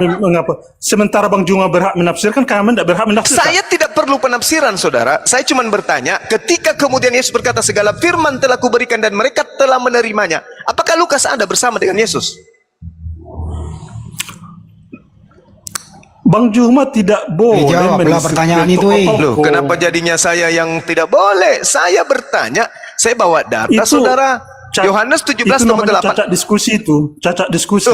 Mengapa? Sementara Bang Juma berhak menafsirkan, kami tidak berhak menafsirkan. Saya tidak perlu penafsiran, saudara. Saya cuma bertanya, ketika kemudian Yesus berkata segala firman telah kuberikan dan mereka telah menerimanya, apakah Lukas ada bersama dengan Yesus? Bang Juma tidak boleh jawablah pertanyaan itu. Loh, kenapa jadinya saya yang tidak boleh? Saya bertanya, saya bawa data, itu, saudara. Yohanes 17 nomor 8. Cacat diskusi itu, cacat diskusi.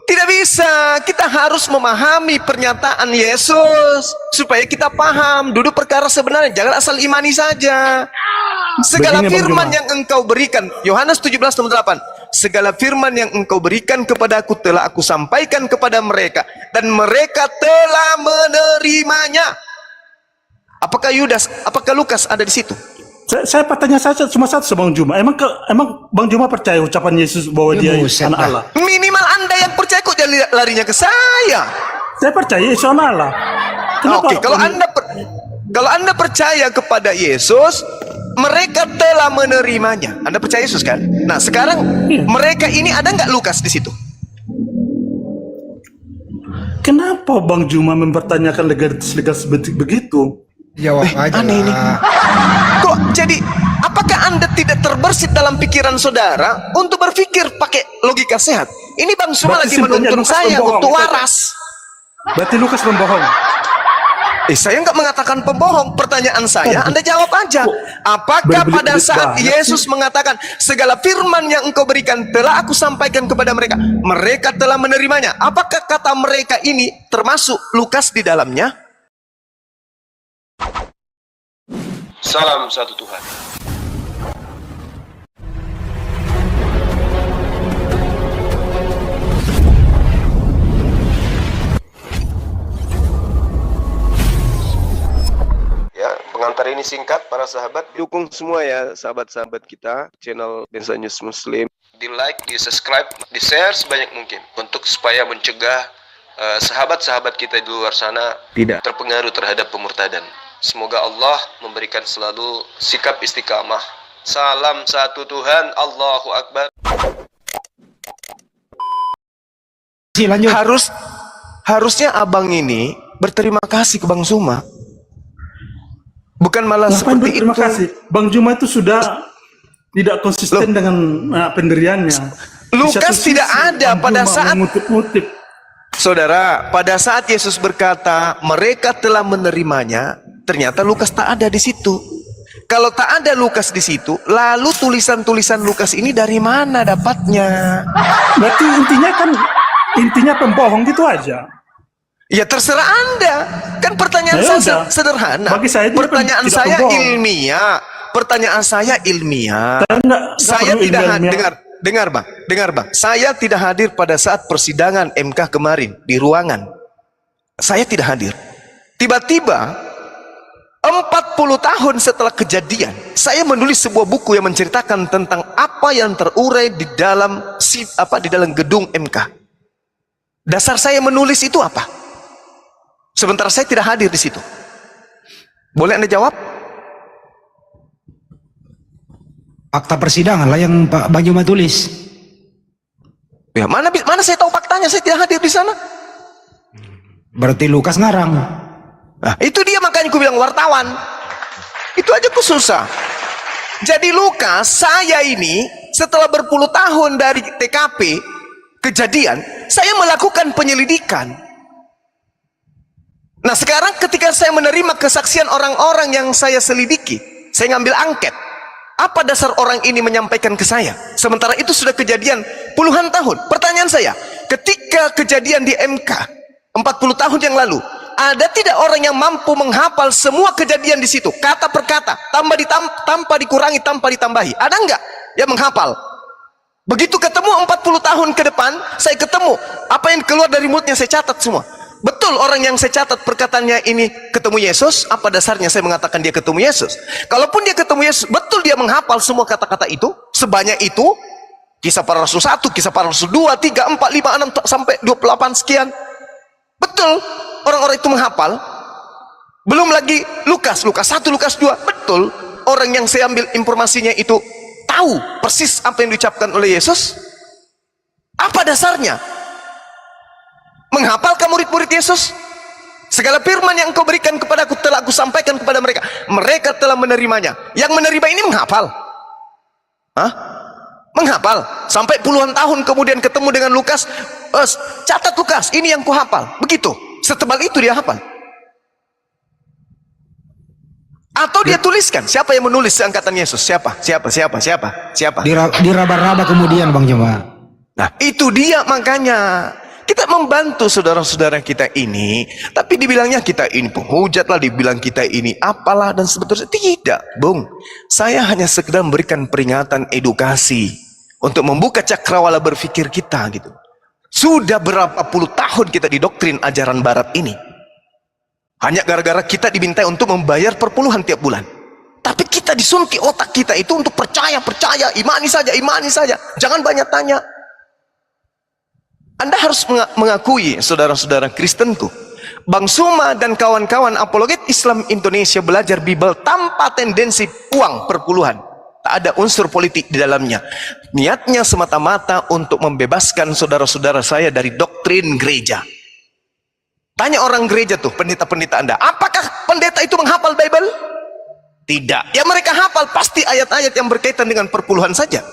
Tidak bisa, kita harus memahami pernyataan Yesus supaya kita paham duduk perkara sebenarnya, jangan asal imani saja. Segala firman yang engkau berikan, Yohanes 17 nomor 8, segala firman yang engkau berikan kepadaku telah aku sampaikan kepada mereka dan mereka telah menerimanya. Apakah Yudas, apakah Lukas ada di situ? Saya tanya saja cuma satu Bang Juma. Emang Bang Juma percaya ucapan Yesus bahwa dia anak Allah? Minimal Anda yang percaya, kok jadi larinya ke saya. Saya percaya Yesus anak Allah. Oke, kalau Anda percaya kepada Yesus, mereka telah menerimanya. Anda percaya Yesus kan? Nah, sekarang mereka ini ada nggak Lukas di situ? Kenapa Bang Juma mempertanyakan legalitas begitu? Jawab aja. Aneh ini. Kok jadi, apakah Anda tidak terbersit dalam pikiran saudara untuk berpikir pakai logika sehat? Ini Bang Suma lagi menuntun saya untuk waras. Berarti Lukas membohong. Saya nggak mengatakan pembohong. Pertanyaan saya, Anda jawab aja. Apakah pada saat Yesus mengatakan segala firman yang engkau berikan telah aku sampaikan kepada mereka, mereka telah menerimanya? Apakah kata mereka ini termasuk Lukas di dalamnya? Salam satu Tuhan. Ya, pengantar ini singkat para sahabat. Dukung semua ya sahabat-sahabat kita channel Densa News Muslim. Di like, di subscribe, di share sebanyak mungkin untuk supaya mencegah sahabat-sahabat kita di luar sana tidak terpengaruh terhadap pemurtadan. Semoga Allah memberikan selalu sikap istiqamah. Salam satu Tuhan, Allahu Akbar. Harusnya abang ini berterima kasih ke Bang Zuma. Bukan malah seperti itu. Terima kasih. Bang Juma itu sudah tidak konsisten dengan pendiriannya. Lukas tidak ada pada saat mengutip-ngutip. Saudara, pada saat Yesus berkata mereka telah menerimanya, ternyata Lukas tak ada di situ. Kalau tak ada Lukas di situ, lalu tulisan-tulisan Lukas ini dari mana dapatnya? Berarti intinya pembohong gitu aja. Ya terserah Anda. Kan pertanyaan saya sederhana. Bagi saya pertanyaan saya ilmiah. Pertanyaan saya ilmiah. Saya tidak dengar bang. Saya tidak hadir pada saat persidangan MK kemarin di ruangan. Saya tidak hadir. Tiba-tiba 40 tahun setelah kejadian, saya menulis sebuah buku yang menceritakan tentang apa yang terurai di dalam gedung MK. Dasar saya menulis itu apa? Sementara saya tidak hadir di situ. Boleh Anda jawab? Fakta persidangan lah yang Pak Bang Juma tulis. Ya, mana saya tahu faktanya, saya tidak hadir di sana. Berarti Lukas ngarang. Nah, itu dia makanya aku bilang wartawan. Itu aja aku susah. Jadi Lukas, saya ini setelah berpuluh tahun dari TKP kejadian, saya melakukan penyelidikan. Nah sekarang ketika saya menerima kesaksian orang-orang yang saya selidiki, saya ngambil angket. Apa dasar orang ini menyampaikan ke saya? Sementara itu sudah kejadian puluhan tahun. Pertanyaan saya, ketika kejadian di MK 40 tahun yang lalu, ada tidak orang yang mampu menghafal semua kejadian di situ, kata per kata, tanpa dikurangi, tanpa ditambahi? Ada enggak yang menghafal? Begitu ketemu 40 tahun ke depan, saya ketemu apa yang keluar dari mulutnya, saya catat semua. Betul orang yang saya catat perkataannya ini ketemu Yesus. Apa dasarnya saya mengatakan dia ketemu Yesus? Kalaupun dia ketemu Yesus, betul dia menghafal semua kata-kata itu, sebanyak itu. Kisah para Rasul 1, Kisah para Rasul 2, 3, 4, 5, 6 sampai 28 sekian. Betul orang-orang itu menghafal. Belum lagi Lukas 1, Lukas 2. Betul orang yang saya ambil informasinya itu tahu persis apa yang diucapkan oleh Yesus. Apa dasarnya? Menghafalkah murid-murid Yesus? Segala firman yang engkau berikan kepadaku telah aku sampaikan kepada mereka. Mereka telah menerimanya. Yang menerima ini menghafal. Hah? Menghafal. Sampai puluhan tahun kemudian ketemu dengan Lukas. Catat Lukas, ini yang kuhafal. Begitu. Setebal itu dia hafal. Atau dia tuliskan. Siapa yang menulis seangkatan Yesus? Siapa? Diraba-raba kemudian Bang Juma. Nah, itu dia makanya. Kita membantu saudara-saudara kita ini, tapi dibilangnya kita ini penghujat lah, dibilang kita ini apalah dan sebetulnya tidak, Bung. Saya hanya sekedar memberikan peringatan edukasi untuk membuka cakrawala berpikir kita gitu. Sudah berapa puluh tahun kita didoktrin ajaran barat ini. Hanya gara-gara kita diminta untuk membayar perpuluhan tiap bulan. Tapi kita disuntik otak kita itu untuk percaya, imani saja. Jangan banyak tanya. Anda harus mengakui, saudara-saudara Kristenku, Bang Suma dan kawan-kawan apologet Islam Indonesia belajar Bible tanpa tendensi uang perpuluhan. Tak ada unsur politik di dalamnya. Niatnya semata-mata untuk membebaskan saudara-saudara saya dari doktrin gereja. Tanya orang gereja tuh, pendeta-pendeta Anda, apakah pendeta itu menghafal Bible? Tidak. Yang mereka hafal pasti ayat-ayat yang berkaitan dengan perpuluhan saja.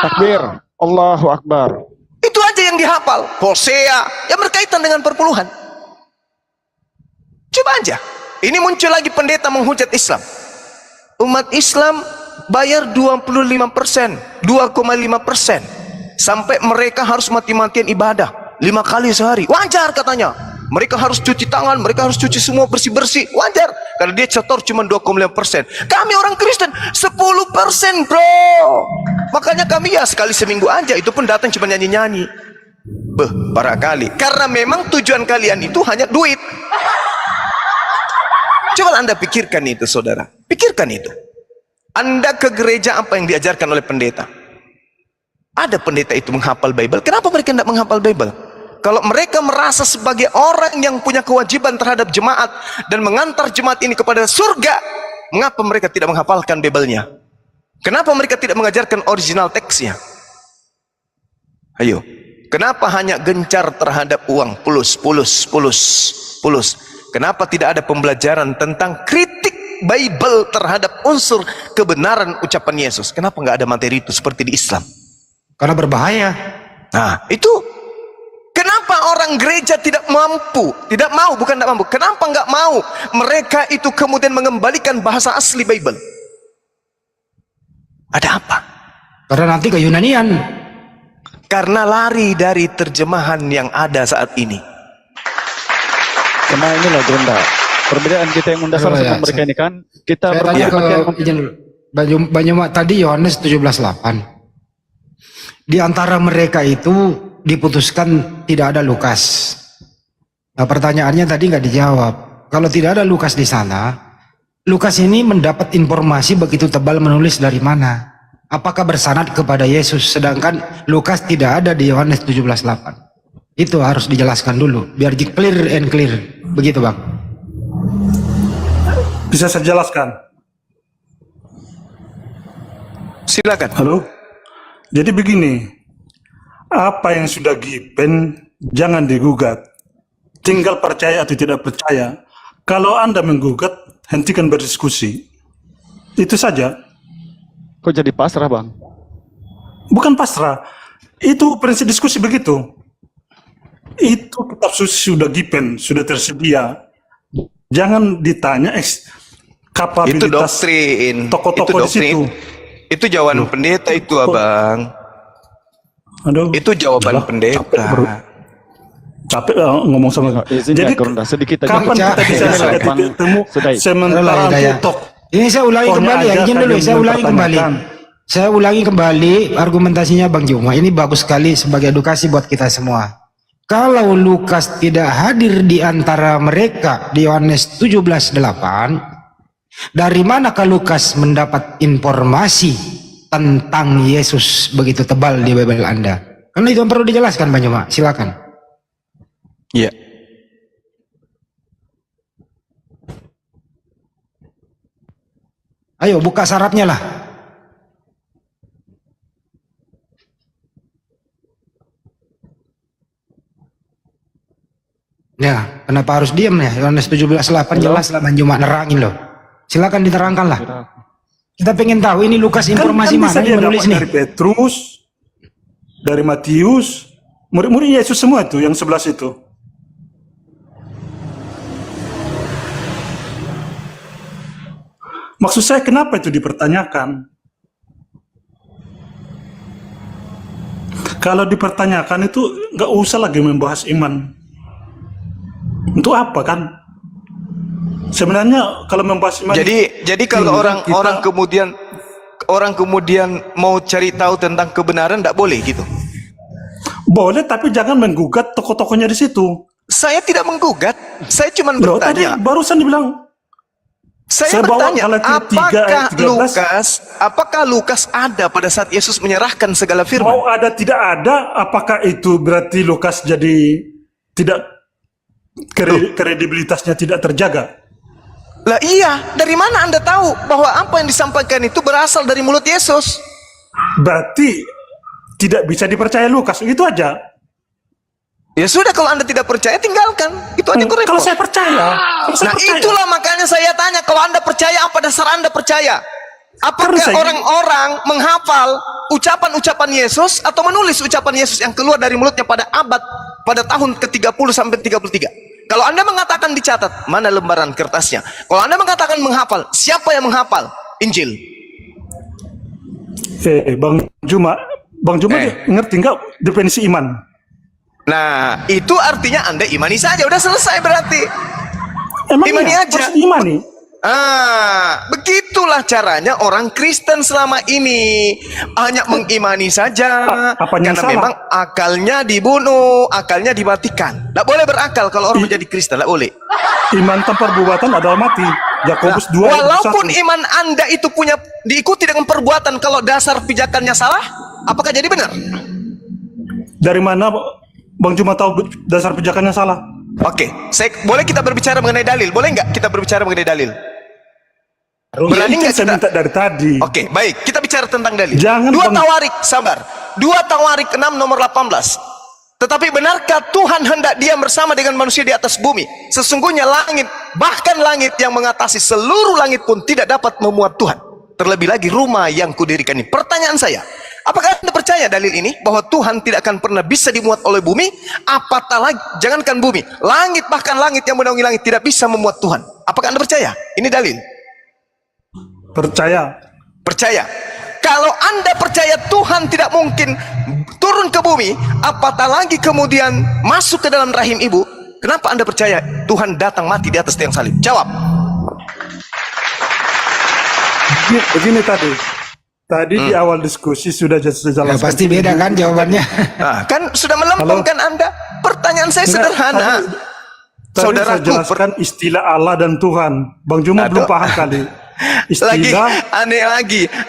Takbir, Allahu Akbar. Itu aja yang dihafal. Hosea yang berkaitan dengan perpuluhan. Coba aja. Ini muncul lagi pendeta menghujat Islam. Umat Islam bayar 25%, 2,5%. Sampai mereka harus mati-matian ibadah 5 kali sehari. Wajar katanya. Mereka harus cuci tangan, mereka harus cuci semua bersih-bersih. Wajar. Karena dia cetor cuma 2,5%. Kami orang Kristen 10%, bro. Makanya kami ya sekali seminggu aja. Itu pun datang cuma nyanyi-nyanyi. Para kali. Karena memang tujuan kalian itu hanya duit. Coba Anda pikirkan itu, saudara. Pikirkan itu. Anda ke gereja, apa yang diajarkan oleh pendeta? Ada pendeta itu menghafal Bible. Kenapa mereka tidak menghafal Bible? Kalau mereka merasa sebagai orang yang punya kewajiban terhadap jemaat dan mengantar jemaat ini kepada surga, mengapa mereka tidak menghafalkan Bible-nya? Kenapa mereka tidak mengajarkan original teksnya? Ayo, kenapa hanya gencar terhadap uang, pulus? Kenapa tidak ada pembelajaran tentang kritik Bible terhadap unsur kebenaran ucapan Yesus? Kenapa nggak ada materi itu seperti di Islam? Karena berbahaya. Nah, itu kenapa orang gereja tidak mau? Kenapa nggak mau mereka itu kemudian mengembalikan bahasa asli Bible? Ada apa? Karena nanti ke Yunanian. Karena lari dari terjemahan yang ada saat ini. Karena inilah Gronda. Perbedaan kita yang mendasar Ya, sama mereka ini kan, kita Saya tanya berpendapat ke izin dulu. Banyumak tadi Yohanes 17:8. Di antara mereka itu diputuskan tidak ada Lukas. Nah, pertanyaannya tadi nggak dijawab. Kalau tidak ada Lukas di sana, Lukas ini mendapat informasi begitu tebal menulis dari mana? Apakah bersanad kepada Yesus? Sedangkan Lukas tidak ada di Yohanes 17:8. Itu harus dijelaskan dulu, biar clear and clear. Begitu, Bang. Bisa saya jelaskan? Silakan. Halo? Jadi begini, apa yang sudah given jangan digugat. Tinggal percaya atau tidak percaya. Kalau Anda menggugat, hentikan berdiskusi. Itu saja. kok jadi pasrah Bang? Bukan pasrah. Itu prinsip diskusi begitu. Itu kitab suci sudah given, sudah tersedia. Jangan ditanya kapabilitas Itu doktrin. tokoh-tokoh di situ. Itu jawaban pendeta itu, Abang. Aduh, Itu jawaban pendeta. capek ngomong sama kamu. Izin Jadi ya, Gronda, sedikit aja. kapan kita bisa Ya, ada Bang titik temu Sudai. sementara tutup? Ini saya ulangi Pokoknya kembali ya, aja izin dulu, kalian saya ulangi kembali. mempertanyakan. Saya ulangi kembali argumentasinya Bang Juma. Ini bagus sekali sebagai edukasi buat kita semua. Kalau Lukas tidak hadir di antara mereka di Yohanes 17:8, dari manakah Lukas mendapat informasi tentang Yesus begitu tebal di Bible Anda? Karena itu yang perlu dijelaskan Bang Juma. Silakan. Iya. Ayo buka syaratnya lah. Ya, kenapa harus diam ya? Yohanes 17:8 jelas lah, Bang Juma nerangin loh. Silakan diterangkan lah. Kita pengen tahu ini Lukas informasi kan mana bisa dia yang menulis dapat nih. dari Petrus, dari Matius, murid-murid Yesus semua itu, yang 11 itu. Maksud saya kenapa itu dipertanyakan? Kalau dipertanyakan itu nggak usah lagi membahas iman. Untuk apa kan? Sebenarnya kalau membahas iman, Jadi kalau kita- orang kemudian mau cari tahu tentang kebenaran tidak boleh gitu. boleh, tapi jangan menggugat tokoh-tokohnya di situ. Saya tidak menggugat, saya cuma Loh, tadi bertanya. barusan dibilang Saya saya bawa bertanya, Galatia 3 ayat 13. apakah Lukas ada pada saat Yesus menyerahkan segala firman? mau ada tidak ada, apakah itu berarti Lukas jadi tidak kredibilitasnya tidak terjaga? Lah iya, dari mana Anda tahu bahwa apa yang disampaikan itu berasal dari mulut Yesus? Berarti tidak bisa dipercaya Lukas, itu aja. Ya sudah, kalau Anda tidak percaya tinggalkan. Itu aja kok repot. Kalau saya percaya, Nah itulah makanya saya tanya, kalau Anda percaya, apa dasar Anda percaya? Apakah Karena saya- orang-orang menghafal ucapan-ucapan Yesus atau menulis ucapan Yesus yang keluar dari mulutnya pada tahun ke-30 sampai 33? Kalau Anda mengatakan dicatat, mana lembaran kertasnya? Kalau Anda mengatakan menghafal, siapa yang menghafal Injil? Bang Juma ngerti nggak definisi iman? Nah, itu artinya Anda imani saja, udah selesai berarti. Emang Imani iya? aja. Harus imani. Begitulah caranya orang Kristen selama ini, hanya mengimani saja. Apanya karena salah? memang akalnya dibunuh, akalnya dimatikan. Tidak boleh berakal kalau orang menjadi Kristen, tidak boleh. Iman tanpa perbuatan adalah mati. Yakobus 2 ayat Walaupun 1. iman Anda itu diikuti dengan perbuatan, kalau dasar pijakannya salah, apakah jadi benar? Dari mana Bang Juma tahu dasar pijakannya salah? Oke, boleh kita berbicara mengenai dalil? Boleh nggak kita berbicara mengenai dalil? Berani Itu nggak yang saya kita? minta dari tadi. Oke, baik. Kita bicara tentang dalil. Jangan, 2 Bang. Tawarik, sabar. 2 Tawarik 6 nomor 18. Tetapi benarkah Tuhan hendak diam bersama dengan manusia di atas bumi? Sesungguhnya langit, bahkan langit yang mengatasi seluruh langit pun tidak dapat memuat Tuhan. Terlebih lagi rumah yang kudirikan ini. Pertanyaan saya, apakah Anda percaya dalil ini bahwa Tuhan tidak akan pernah bisa dimuat oleh bumi? Apatah lagi, jangankan bumi, langit, bahkan langit yang menaungi langit tidak bisa memuat Tuhan. Apakah Anda percaya? Ini dalil. Percaya. Percaya. Kalau Anda percaya Tuhan tidak mungkin turun ke bumi, apatah lagi kemudian masuk ke dalam rahim ibu, kenapa Anda percaya Tuhan datang mati di atas tiang salib? Jawab. Begini tadi. Tadi di awal diskusi sudah Ya, jelaskan. pasti beda kan jawabannya. Nah, kan sudah melempengkan Anda. Pertanyaan saya sederhana. Tadi saya Saudaraku, jelaskan istilah Allah dan Tuhan. Bang Juma belum Aduh. paham kali. lagi Istilah aneh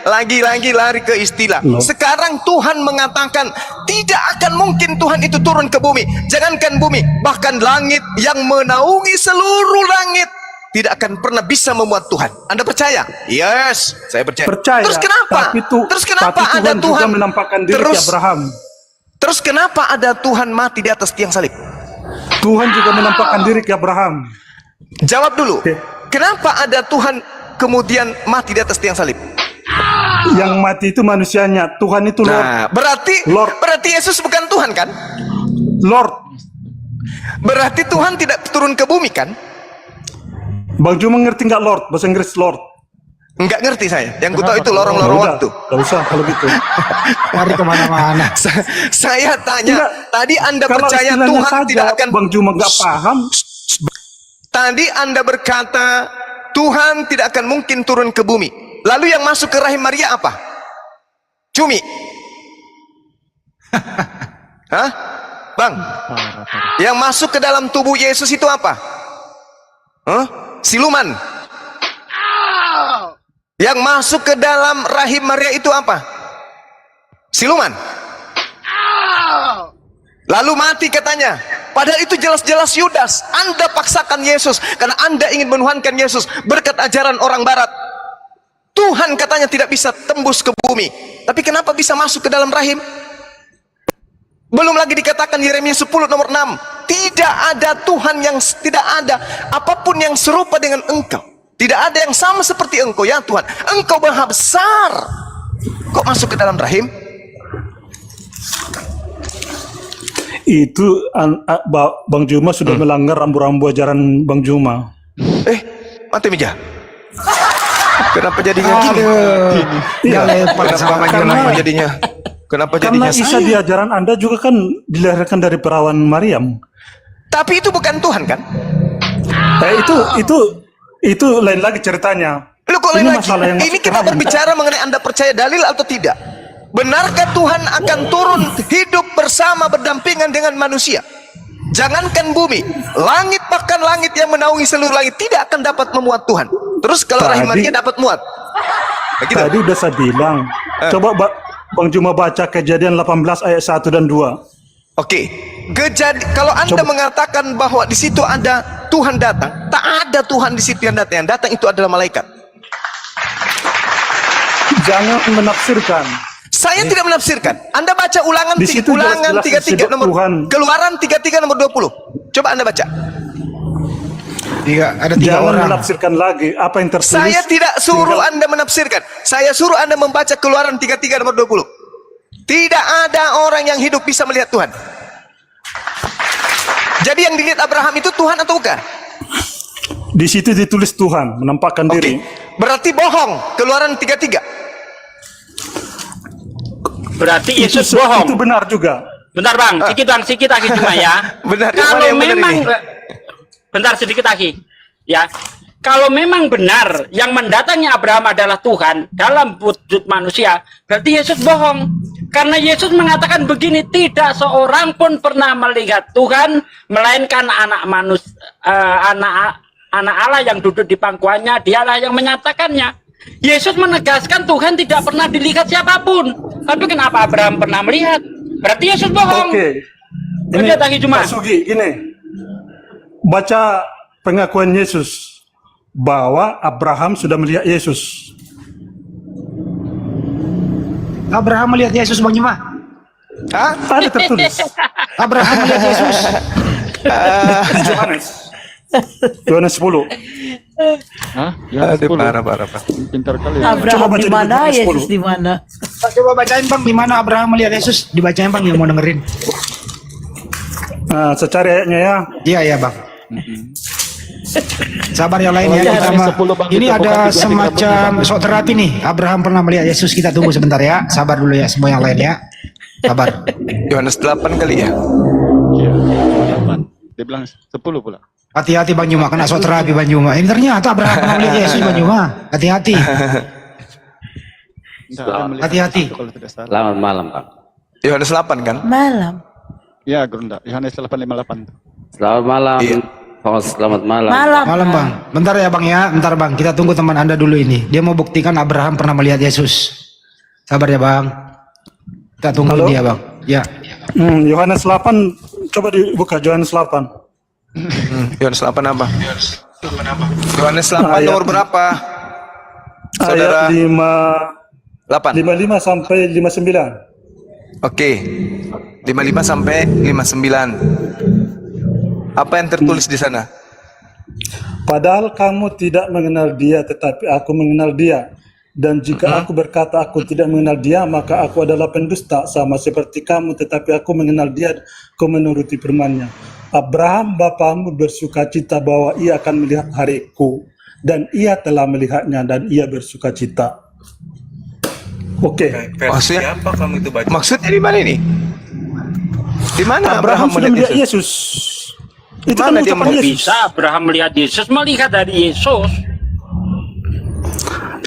lagi lari ke istilah. Loh. Sekarang Tuhan mengatakan tidak akan mungkin Tuhan itu turun ke bumi. Jangankan bumi, bahkan langit yang menaungi seluruh langit tidak akan pernah bisa memuat Tuhan. Anda percaya? Yes, saya percaya. percaya. Terus kenapa? Tapi Kenapa Tuhan ada juga Tuhan menampakkan diri ke Abraham. Terus kenapa ada Tuhan mati di atas tiang salib? Tuhan juga menampakkan diri ke Abraham. Jawab dulu. Oke. Kenapa ada Tuhan kemudian mati di atas tiang salib? Yang mati itu manusianya. Tuhan itu Lord. Nah, berarti Lord. Yesus bukan Tuhan kan? Lord. Berarti Tuhan tidak turun ke bumi kan? Bang Juma ngerti nggak Lord? Bahasa Inggris Lord. Enggak ngerti saya. Yang ku tahu itu lorong-lorong Udah, waktu. nggak usah kalau gitu. Lari kemana-mana. Saya tanya, Enggak. tadi Anda Kalau percaya istilahnya Tuhan saja, tidak akan. Bang Juma nggak paham. Tadi Anda berkata Tuhan tidak akan mungkin turun ke bumi. Lalu yang masuk ke rahim Maria apa? Cumi. Hah? Bang, yang masuk ke dalam tubuh Yesus itu apa? Hah? Siluman. Yang masuk ke dalam rahim Maria itu apa? Siluman. Lalu mati katanya. Padahal itu jelas-jelas Yudas. Anda paksakan Yesus karena Anda ingin menuhankan Yesus berkat ajaran orang barat. Tuhan katanya tidak bisa tembus ke bumi. Tapi kenapa bisa masuk ke dalam rahim? Belum lagi dikatakan Yeremia 10 nomor 6. tidak ada Tuhan yang tidak ada apapun yang serupa dengan engkau. Tidak ada yang sama seperti engkau ya Tuhan. Engkau maha besar. Kok masuk ke dalam rahim? Itu Bang Juma sudah melanggar rambu-rambu ajaran Bang Juma. Mati meja. Kenapa jadinya gini? Nggak lepas sama Kenapa jadinya? Kenapa Karena jadinya Isa saya? di ajaran Anda juga kan dilahirkan dari perawan Maryam. Tapi itu bukan Tuhan kan? Itu lain lagi ceritanya. Lu kok Ini lain lagi? masalah yang Ini kita sekarang. berbicara mengenai Anda percaya dalil atau tidak. Benarkah Tuhan akan turun hidup bersama berdampingan dengan manusia? Jangankan bumi, langit bahkan langit yang menaungi seluruh langit tidak akan dapat memuat Tuhan. Terus kalau rahim Tadi- Maria dapat muat? Begitu. Tadi udah saya bilang. Coba Bang Juma baca Kejadian 18 ayat 1 dan 2. Oke, kalau Anda mengatakan bahwa di situ ada Tuhan datang, tak ada Tuhan di situ yang datang. Yang datang itu adalah malaikat. Jangan menafsirkan. Saya tidak menafsirkan. Anda baca ulangan Di situ ulangan jelas-jelas 33 disebut nomor Tuhan. Keluaran 33 nomor 20. Coba Anda baca. ada 3 Jangan orang. menafsirkan lagi apa yang tertulis. Saya tidak suruh Tinggal- Anda menafsirkan. Saya suruh Anda membaca Keluaran 33 nomor 20. Tidak ada orang yang hidup bisa melihat Tuhan. Jadi yang dilihat Abraham itu Tuhan atau bukan? Di situ ditulis Tuhan menampakkan Oke. diri. Berarti bohong. Keluaran 33. Berarti Itu, Yesus bohong. itu benar juga. Bentar bang, sedikit lagi cuma ya. Benar, yang mana Kalau yang benar memang, ini? bentar sedikit lagi, ya. Kalau memang benar yang mendatangi Abraham adalah Tuhan dalam wujud manusia, berarti Yesus bohong. Karena Yesus mengatakan begini, tidak seorang pun pernah melihat Tuhan, melainkan anak Allah yang duduk di pangkuannya, dialah yang menyatakannya. Yesus menegaskan Tuhan tidak pernah dilihat siapapun. Tapi kenapa Abraham pernah melihat? Berarti Yesus bohong. Oke. Ini lagi cuma. Pak Sugi, gini. Baca pengakuan Yesus bahwa Abraham sudah melihat Yesus. Abraham melihat Yesus Bang Juma. Hah? Ada tertulis Abraham melihat Yesus. di Yohanes. Yohanes 10. Hah? Ya, Aduh, 10. parah. Pintar kali ya. Coba Abraham baca di di mana, Yohanes Yesus 10. di mana? Pak, coba bacain Bang di mana Abraham melihat Yesus. Dibacain Bang yang mau dengerin. Nah, secari ayatnya ya. Iya ya Bang. Sabar yang lain ya. Kalau Kita Yohanes mah- 10, Bang, ini kita ada bukan 3, semacam sok terapi nih. Abraham pernah melihat Yesus. Kita tunggu sebentar ya. Sabar dulu ya semua yang lain ya. Sabar. Yohanes 8 kali ya. Iya, 8. Dia bilang 10 pula. Hati-hati Bang Juma, kena sok terapi Bang Juma. Ini ternyata Abraham pernah melihat Yesus Bang Juma. Hati-hati. Nggak, dia melihat Hati-hati. satu kalau tidak salah. Selamat malam, Pak. Yohanes 8 kan? Malam. Ya, Grunda. Yohanes 8:58. Selamat malam. Iya. Oh, selamat malam. Malam. Malam Bang. Bentar ya Bang ya. Bentar Bang. Kita tunggu teman Anda dulu ini. Dia mau buktikan Abraham pernah melihat Yesus. Sabar ya Bang. Kita tunggu Halo? dia Bang. Ya. Yohanes 8, coba dibuka Yohanes 8. Yohanes 8 apa? Yohanes 8 Ayat- nomor berapa? Saudara. Ayat 8. 55 sampai 59. Oke. 55 sampai 59. Apa yang tertulis di sana? Padahal kamu tidak mengenal dia, tetapi aku mengenal dia. Dan jika aku berkata aku tidak mengenal dia, maka aku adalah pendusta, sama seperti kamu, tetapi aku mengenal dia, aku menuruti firman-Nya. Abraham bapamu bersukacita bahwa ia akan melihat hariku, dan ia telah melihatnya, dan ia bersukacita. Oke. Maksudnya Maksudnya di mana ini? Di mana Abraham Abraham sudah melihat melihat Yesus? Yesus. Itu kan Mana dia ucapan melihat Yesus. Bisa Abraham melihat Yesus, melihat dari Yesus.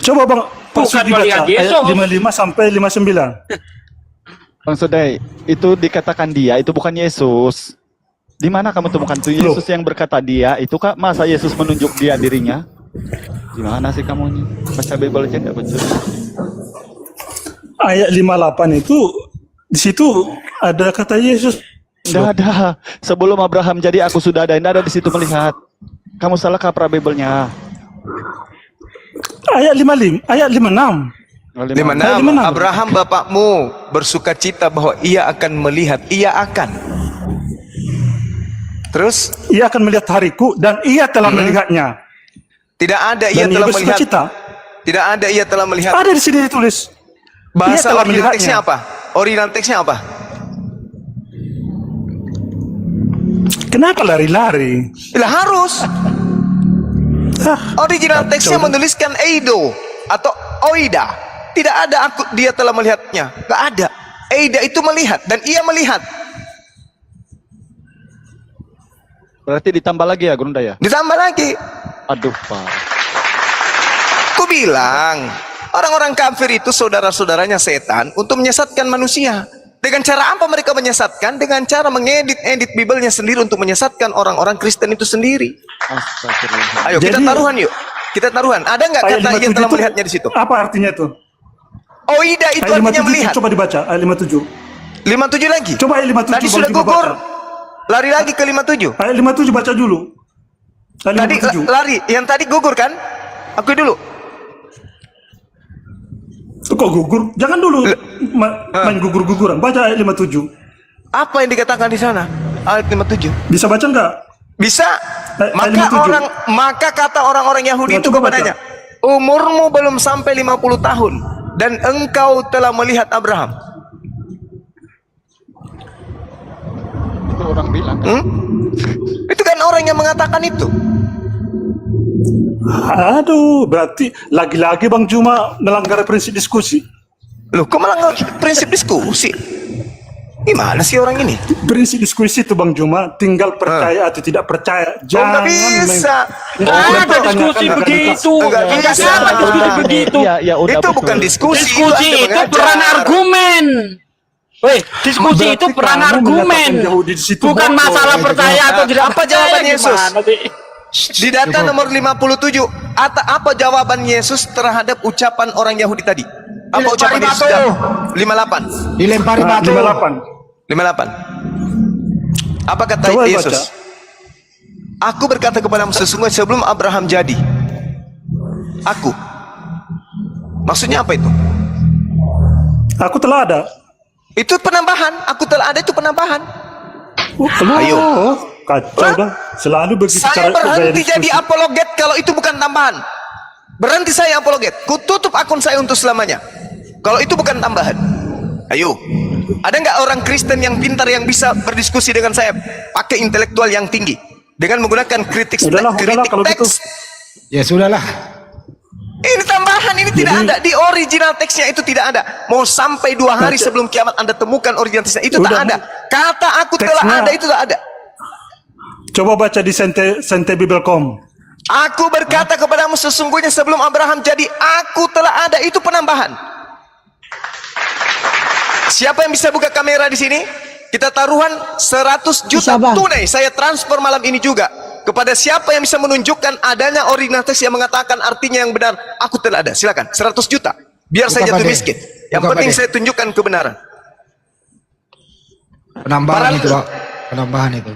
Coba Bang Pak Bukan Sugi melihat baca ayat Yesus. 55 sampai 59. Bang Sudai, itu dikatakan dia, itu bukan Yesus. Di mana kamu temukan itu Loh. Yesus yang berkata dia? Itu kak masa Yesus menunjuk dia dirinya? Gimana sih kamu ini? Baca Bible aja nggak betul. Ayat 58 itu di situ ada kata Yesus. Nggak ada. Sebelum Abraham jadi aku sudah ada. Nggak ada di situ melihat. Kamu salah kaprah Bible-nya. Ayat 55, ayat 56. 56. Abraham bapakmu bersukacita bahwa ia akan melihat, ia akan. Terus ia akan melihat hariku dan ia telah melihatnya. tidak ada ia Dan ia telah melihat. bersukacita. Tidak ada ia telah melihat. Ada di sini ditulis. Bahasa telah original melihatnya. teksnya apa? Original teksnya apa? Kenapa lari-lari? Lah harus. Original teksnya menuliskan Eido atau Oida. Tidak ada dia telah melihatnya. Gak ada. Eida itu melihat dan ia melihat. Berarti ditambah lagi ya, Gurunda ya? Ditambah lagi. Aduh, Pak. Ku bilang, orang-orang kafir itu saudara-saudaranya setan untuk menyesatkan manusia. Dengan cara apa mereka menyesatkan? Dengan cara mengedit Bibelnya sendiri untuk menyesatkan orang-orang Kristen itu sendiri. Astagfirullah. Ayo kita Jadi- taruhan yuk. Kita taruhan. Ada nggak Ayat kata ia 57 telah itu melihatnya di situ? Apa artinya itu? Oida itu Ayat artinya 57 melihat. coba dibaca. Ayat 57. 57 lagi. Coba ayat 57 Tadi Bang sudah Juma gugur. baca. Lari lagi ke 57. Ayat 57 baca dulu. Ayat Tadi 57. lari. Yang tadi gugur kan? Aku dulu. Kok gugur? Jangan dulu main gugur-guguran. Baca ayat 57. Apa yang dikatakan di sana? Ayat 57. Bisa baca enggak? Bisa. Ayat Maka 57. maka kata orang-orang Yahudi Nah, itu coba baca. kepadanya, umurmu belum sampai 50 tahun dan engkau telah melihat Abraham. Itu orang bilang. Itu kan orang yang mengatakan itu. Aduh, berarti lagi-lagi Bang Juma melanggar prinsip diskusi. Loh, kok melanggar prinsip diskusi? Gimana sih orang ini? Prinsip diskusi itu Bang Juma tinggal percaya atau tidak percaya. Oh, nggak bisa. Nggak ada diskusi begitu. Nggak Nggak bisa. ada diskusi begitu. Ya, udah Itu betul. bukan diskusi. Diskusi Anda itu mengajar. peran argumen. Weh, diskusi Berarti itu peran kamu argumen. menyatakan Yahudi di situ Bukan bodoh. masalah percaya atau tidak Apa percaya. jawaban Yesus? Gimana sih? Di data nomor 57, apa jawaban Yesus terhadap ucapan orang Yahudi tadi? Apa ucapan Dilempari Yesus? batu. 58. Dilempari batu. 58. 58. Apa kata Coba Yesus? baca. Aku berkata kepadamu sesungguhnya sebelum Abraham jadi, aku. Maksudnya apa itu? Aku telah ada. Itu penambahan. Aku telah ada itu penambahan. Ayo. Kacau dah. Selalu begitu Saya cara gaya berhenti diskusi. jadi apologet kalau itu bukan tambahan. Berhenti saya apologet. Kututup akun saya untuk selamanya. Kalau itu bukan tambahan. Ayo. Ada nggak orang Kristen yang pintar yang bisa berdiskusi dengan saya pakai intelektual yang tinggi dengan menggunakan kritik Udahlah, kalau gitu. teks? Ya sudahlah. Ini tambahan, ini tidak ada di original teksnya, itu tidak ada. Mau sampai 2 hari Baca. sebelum kiamat Anda temukan original teksnya, itu Udah, tak ada. Kata aku telah teksnya- ada itu tak ada. Coba baca di sentebibel.com. Aku berkata kepadamu sesungguhnya sebelum Abraham jadi aku telah ada, itu penambahan. Siapa yang bisa buka kamera di sini? Kita taruhan 100 juta tunai. Saya transfer malam ini juga kepada siapa yang bisa menunjukkan adanya original teks yang mengatakan artinya yang benar. Aku telah ada. Silakan 100 juta. Biar saya Buka, jatuh Pak De. miskin. Yang Buka, penting Pak De. saya tunjukkan kebenaran. Penambahan Paralel. itu, Pak. Penambahan itu.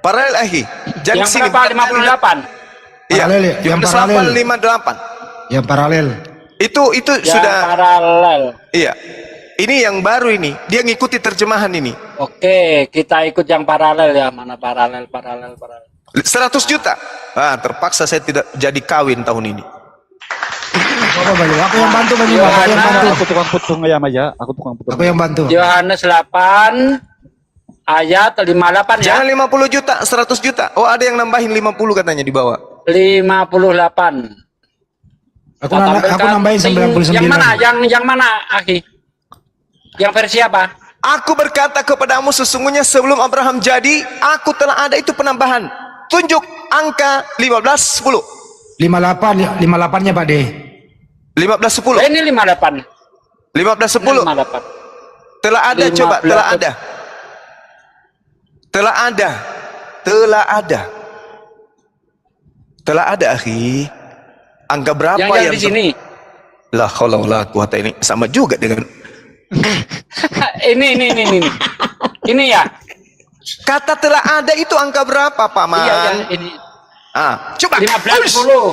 Paralel ahi. Jangan Yang sini. berapa? 58. Iya. Paralel ya? Yang paralel. 58. Yang paralel. Itu Yang sudah. paralel. Iya. Ini yang baru ini. Dia ngikuti terjemahan ini. Oke, kita ikut yang paralel ya. Mana paralel. 100 juta. Ah, terpaksa saya tidak jadi kawin tahun ini. Apa Banyu? Aku yang bantu Banyu. Aku yang bantu. Aku tukang potong ayam aja. Aku tukang potong. Aku yang bantu. Yohanes 8 ayat 58 ya. Jangan 50 juta, 100 juta. Oh, ada yang nambahin 50 katanya di bawah. 58. Aku nambahin 99. Yang mana? Yang mana, Aki? Yang versi apa? Aku berkata kepadamu sesungguhnya sebelum Abraham jadi, aku telah ada, itu penambahan. Tunjuk angka 15:10. 58-nya Pak De. 15:10. Ini 58. 15:10. 58. Telah ada, 15. coba, telah ada. Telah ada. Telah ada. Telah ada, akhi. Angka berapa Yang di sini. La haula wala quwata ini sama juga dengan ini. Ini ya. kata telah ada itu angka berapa, Paman? Iya, ini. Ah, coba. 15 Ush. 10.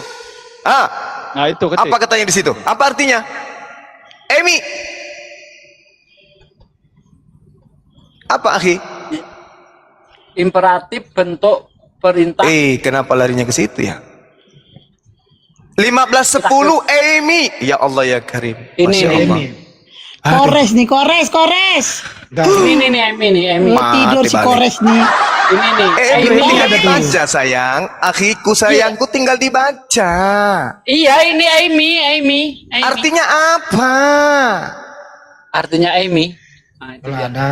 Ah, Nah itu ketik. apa katanya di situ? Apa artinya? Emi. Apa, akhi? imperatif bentuk perintah. Kenapa larinya ke situ ya? 15:10 Amy. Ya Allah ya Karim. Masya Allah. Kores nih, kores. Ini nih Emi. Mau tidur si balik. kores nih. Ini nih. Amy Emi. tinggal dibaca sayang. Akhiku sayangku tinggal dibaca. Iya, ini Amy. Artinya apa? Artinya Amy. Nah, itu Kalau dia. ada.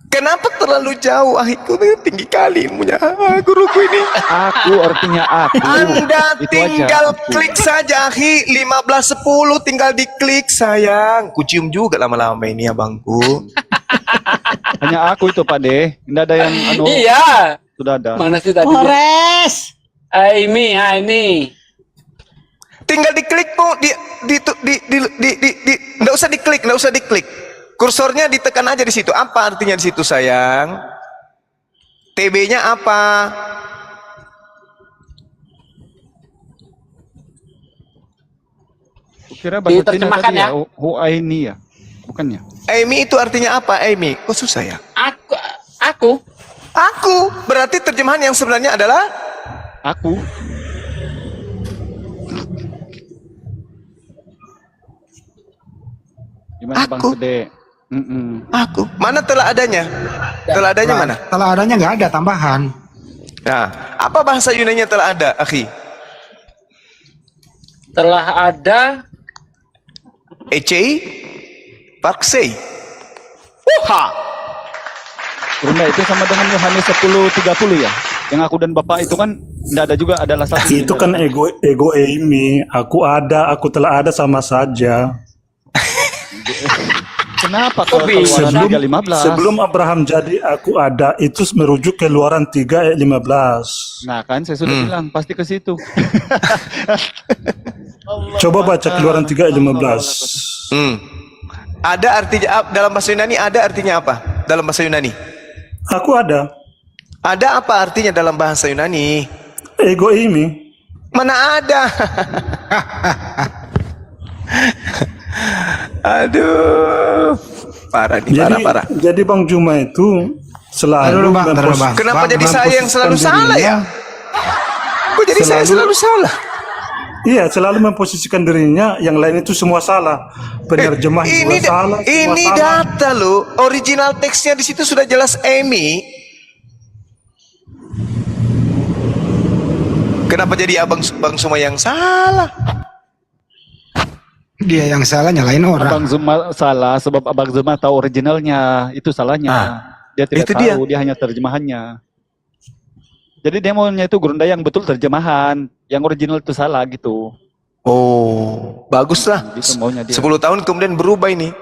Kenapa terlalu jauh? Akhiku ini tinggi kali ilmunya. Guruku ini. Aku artinya aku. Anda Itu tinggal aja, aku. klik saja, akhi. 15:10 tinggal diklik sayang. Kucium juga lama-lama ini abangku. Hanya aku itu Pak De. Tidak ada yang Iya. sudah ada. Mana sih tadi? Kores. Amy, ini. Tinggal diklik Bu, nggak usah diklik. Kursornya ditekan aja di situ. Apa artinya di situ sayang? TB-nya apa? Kira bahasa Cina Diterjemahkan tadi ya. ya. Huaini ya. Bukannya? Amy itu artinya apa? Amy, kok susah ya? Aku. Aku. Berarti terjemahan yang sebenarnya adalah Aku. Gimana Bang Aku. Gede? aku. Mana telah adanya? Telah adanya mana? Kalau adanya nggak ada tambahan. Nah, apa bahasa Yunani telah ada, akhi? Telah ada. Ecei, Parksei. Runda itu sama dengan Yohanes 10:30 ya. Yang aku dan Bapak itu kan tidak ada juga, adalah satu. Itu kan ego Amy. Aku telah ada sama saja. Kenapa kalau bisa? Keluaran 3:15? Sebelum Abraham jadi aku ada, itu merujuk ke Keluaran 3 ayat 15. Nah kan saya sudah bilang pasti ke situ. Coba baca Keluaran 3 ayat 15. Ada artinya dalam bahasa Yunani, ada artinya apa? Dalam bahasa Yunani. Aku ada. Ada apa artinya dalam bahasa Yunani? Ego Amy. Mana ada? Aduh. Parah nih, parah. Jadi Bang Juma itu selalu Taruh, Bang. Kenapa Bang jadi saya yang selalu memposisikan salah ya? Kok jadi saya selalu salah? Iya, selalu memposisikan dirinya, yang lain itu semua salah. Penerjemah juga salah, semua ini salah. data loh. Original teksnya di situ sudah jelas Amy. Kenapa jadi Bang Suma yang salah? Dia yang salah nyalain orang. Abang Zuma salah sebab Abang Zuma tahu originalnya, itu salahnya. Dia tidak itu tahu, dia hanya terjemahannya. Jadi dia maunya itu Gurunda yang betul terjemahan, yang original itu salah gitu. Oh, baguslah. Gitu maunya dia. 10 tahun kemudian berubah ini.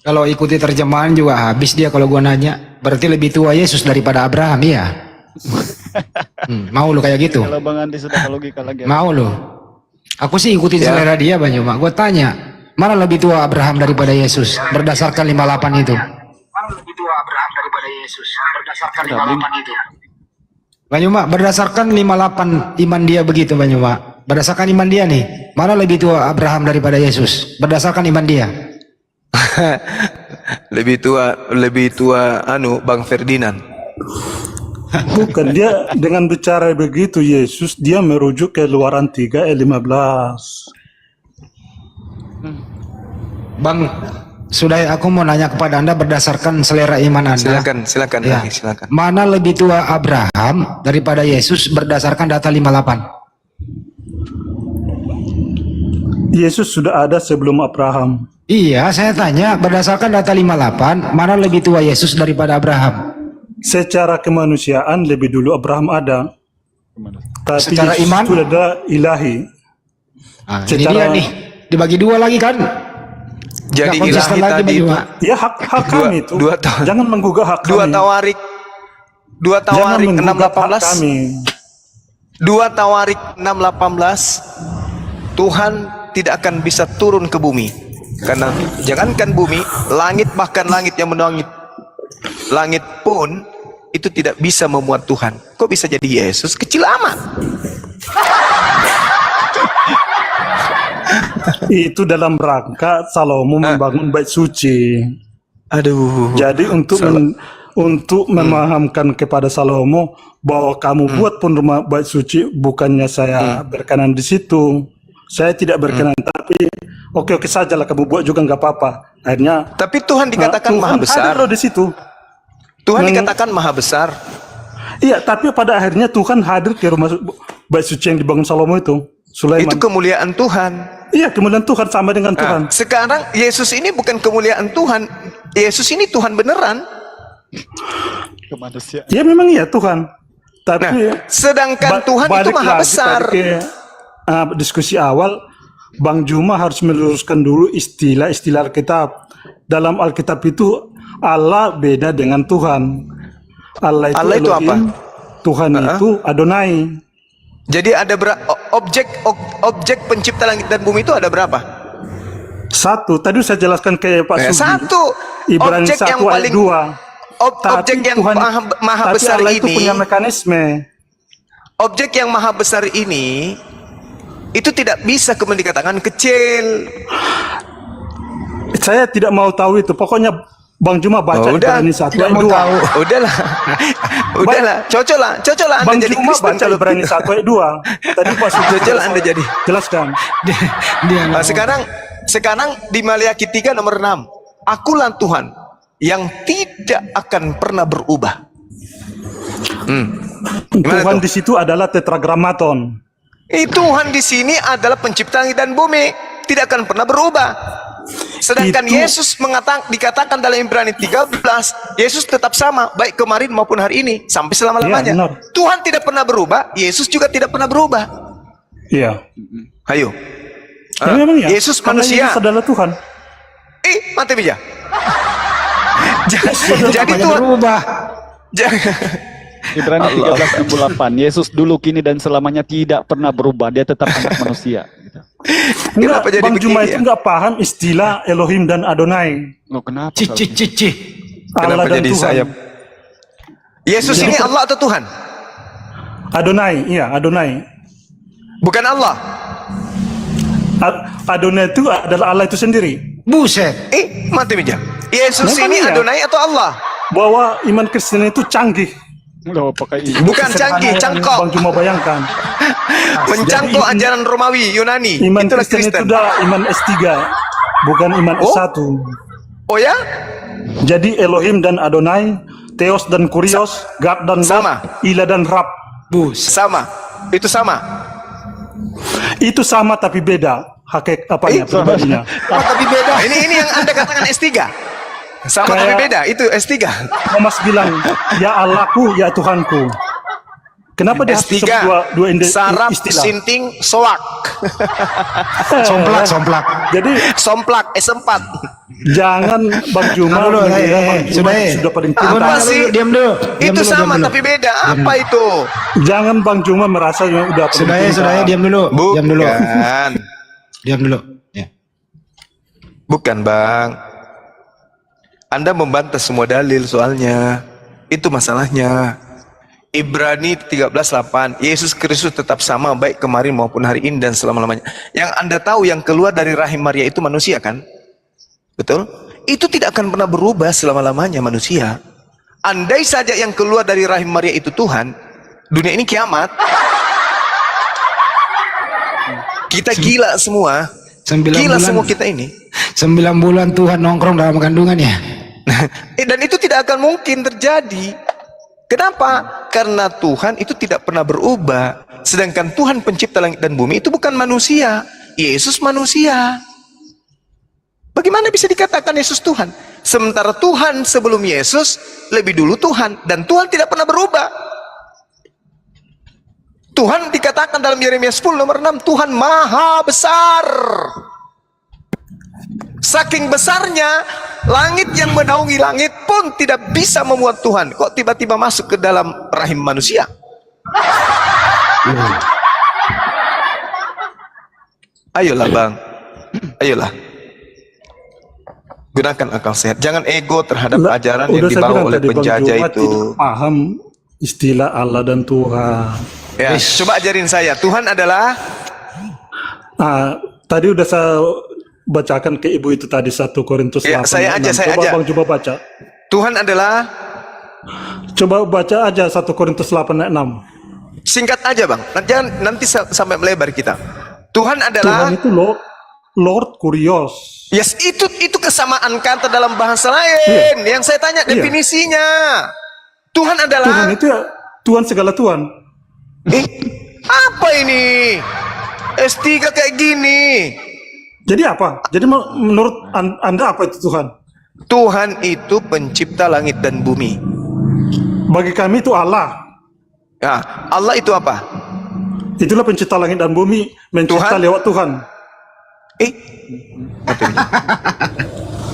Kalau ikuti terjemahan juga habis dia kalau gua nanya. Berarti lebih tua Yesus daripada Abraham, iya. Mau lu kayak gitu? Kalau Bang Andi sudah logika lagi. Mau lu? Aku sih ikutin selera dia Bang Yuma. Gua tanya, mana lebih tua Abraham daripada Yesus berdasarkan 58 itu? Mana lebih tua Abraham daripada Yesus berdasarkan 58 itu? Bang Yuma, berdasarkan 58 iman dia begitu Bang Yuma. Berdasarkan iman dia nih, mana lebih tua Abraham daripada Yesus berdasarkan iman dia? lebih tua Bang Ferdinand. Bukan, dia dengan bicara begitu Yesus, dia merujuk ke Keluaran 3 ayat 15. Bang, sudah aku mau nanya kepada Anda berdasarkan selera iman Anda. Silakan, Ya. silakan. Mana lebih tua Abraham daripada Yesus berdasarkan data 58? Yesus sudah ada sebelum Abraham. Iya, saya tanya berdasarkan data 58, mana lebih tua Yesus daripada Abraham? Secara kemanusiaan lebih dulu Abraham ada. Tapi Secara Yesus iman? sudah ada ilahi. Nah, ini Secara- dia nih, dibagi dua lagi kan? Jadi Nggak konsisten ilahi lagi, tadi Bang itu Yuma. Ya hak kami itu. Jangan menggugah hak dua kami. tawarik Jangan menggugat hak 6:18. kami. 2 Tawarik 6:18. Tuhan tidak akan bisa turun ke bumi. Karena jangankan bumi, langit, bahkan langit yang menaungi langit pun itu tidak bisa memuat Tuhan. Kok bisa jadi Yesus? Kecil amat. Itu dalam rangka Salomo membangun bait suci. Aduh. Jadi untuk untuk memahamkan kepada Salomo bahwa kamu buat pun rumah bait suci, bukannya saya berkenan di situ. Saya tidak berkenan, tapi oke sajalah kamu buat juga nggak apa-apa. Akhirnya Tapi Tuhan dikatakan Tuhan maha besar. hadir loh di situ. Tuhan dikatakan maha besar. Iya, tapi pada akhirnya Tuhan hadir ke rumah bait suci yang dibangun Salomo itu. Sulaiman. Itu kemuliaan Tuhan. Iya, kemudian Tuhan sama dengan Tuhan. Sekarang Yesus ini bukan kemuliaan Tuhan. Yesus ini Tuhan beneran. Kemanusiaan. Ya memang iya Tuhan. Tapi Sedangkan Tuhan itu balik maha lagi besar. tadi ke diskusi awal, Bang Juma harus meluruskan dulu istilah-istilah Alkitab. Dalam Alkitab itu Allah beda dengan Tuhan. Allah itu apa? Elohim, Tuhan itu Adonai. Jadi ada objek pencipta langit dan bumi itu ada berapa? Satu, tadi saya jelaskan ke Pak Sugi. Satu. Ibrani Objek 1 yang ayat paling 2. objek yang maha tapi besar Allah itu ini, punya mekanisme. objek yang maha besar ini itu tidak bisa kemudian dikatakan kecil. Saya tidak mau tahu itu. Pokoknya Bang Juma baca Ibrani 1 ayat 2. Udahlah. Udahlah, cocoklah Anda Bang jadi Juma Kristen baca kalau Ibrani 1 ayat 2. Tadi Pak Sugi Cocoklah Anda jadi. jelaskan. Nah, sekarang di Maleakhi 3 nomor 6. Akulah Tuhan yang tidak akan pernah berubah. Gimana Tuhan tuh? di situ adalah tetragramaton. Tuhan di sini adalah pencipta langit dan bumi, tidak akan pernah berubah. Sedangkan Itu- Yesus dikatakan dalam Ibrani 13, Yesus tetap sama, baik kemarin maupun hari ini, sampai selama-lamanya. Iya, benar. Tuhan tidak pernah berubah, Yesus juga tidak pernah berubah. Iya. Ayo. Ya, memang ya. Yesus Karena manusia. Yesus adalah Tuhan. Mati meja. Jadi Apanya Tuhan berubah? Ibrani 13:68. Yesus dulu, kini dan selamanya tidak pernah berubah. Dia tetap anak manusia. Gitu. Kenapa jadi Bang Juma begini itu ya? nggak paham istilah Elohim dan Adonai. Loh, kenapa? Cici. Allah Kenapa dan jadi Tuhan. saya? Yesus ini Allah atau Tuhan? Adonai, iya Adonai. Bukan Allah. Adonai itu adalah Allah itu sendiri. Buset. Mati meja. Yesus Memang ini iya. Adonai atau Allah? Bahwa iman Kristen itu canggih. Loh, pakai ini. Bukan canggih, Sederhana yang cangkok. Bang Juma bayangkan. Mencangkok Jadi, ajaran Romawi, Yunani. Iman Itulah Kristen itu Kristen. udah iman S3, bukan iman Oh. S1. Oh ya? Jadi Elohim dan Adonai, Theos dan Kurios, God dan Sama. Lord, Ilah dan Rab. Sama. Itu sama. Itu sama tapi beda. Apanya pribadinya. Tapi beda. Ini yang Anda katakan S3. Sama tapi Kayak- beda. Itu S3. Thomas bilang, ya Allahku, ya Tuhanku. Kenapa dia harus S3. sebut dua Sarap, istilah? sinting, soak. Somplak. Jadi Somplak, S4. jangan Bang Juma Dulu, mengira Bang Juma sudah paling Apa pintar. sih? Diam dulu. Diam Itu dulu, sama diam dulu. tapi beda. Apa itu? Jangan Bang Juma merasa yang udah paling Sudah ya, diam dulu. Diam dulu. Bukan. Diam dulu. Ya. Bukan, Bang. Anda membantah semua dalil soalnya. Itu masalahnya. Ibrani 13:8, Yesus Kristus tetap sama baik kemarin maupun hari ini dan selama-lamanya. Yang Anda tahu yang keluar dari rahim Maria itu manusia kan? Betul? Itu tidak akan pernah berubah selama-lamanya manusia. Andai saja yang keluar dari rahim Maria itu Tuhan, dunia ini kiamat. Kita gila semua. 9 Gila bulan. semua kita ini. 9 bulan Tuhan nongkrong dalam kandungannya. Dan itu tidak akan mungkin terjadi. Kenapa? Karena Tuhan itu tidak pernah berubah. Sedangkan Tuhan pencipta langit dan bumi itu bukan manusia. Yesus manusia. Bagaimana bisa dikatakan Yesus Tuhan? Sementara Tuhan sebelum Yesus lebih dulu Tuhan. Dan Tuhan tidak pernah berubah. Tuhan dikatakan dalam Yeremia 10 nomor 6, Tuhan maha besar. Saking besarnya, langit yang menaungi langit pun tidak bisa memuat Tuhan. Kok tiba-tiba masuk ke dalam rahim manusia? Ayolah Bang, ayolah. Gunakan akal sehat. Jangan ego terhadap Lah, ajaran yang udah saya dibawa bilang oleh tadi, Bang penjajah Juma itu. tidak paham istilah Allah dan Tuhan. Ya, coba ajarin saya. Tuhan adalah Tadi udah saya bacakan ke ibu itu tadi 1 Korintus Ya, 8. saya aja. Coba Bang Juma baca. Tuhan adalah Coba baca aja 1 Korintus 8 ayat 6. Singkat aja bang, jangan nanti sampai melebar kita. Tuhan adalah Tuhan itu Lord Kurios. yes, itu kesamaan kata dalam bahasa lain. Yang saya tanya definisinya. Tuhan adalah Tuhan itu ya Tuhan segala Tuhan. Apa ini? S3 kayak gini. Jadi apa? Jadi menurut Anda apa itu Tuhan? Tuhan itu pencipta langit dan bumi. Bagi kami itu Allah. Nah, Allah itu apa? Itulah pencipta langit dan bumi, mencipta Tuhan? lewat Tuhan.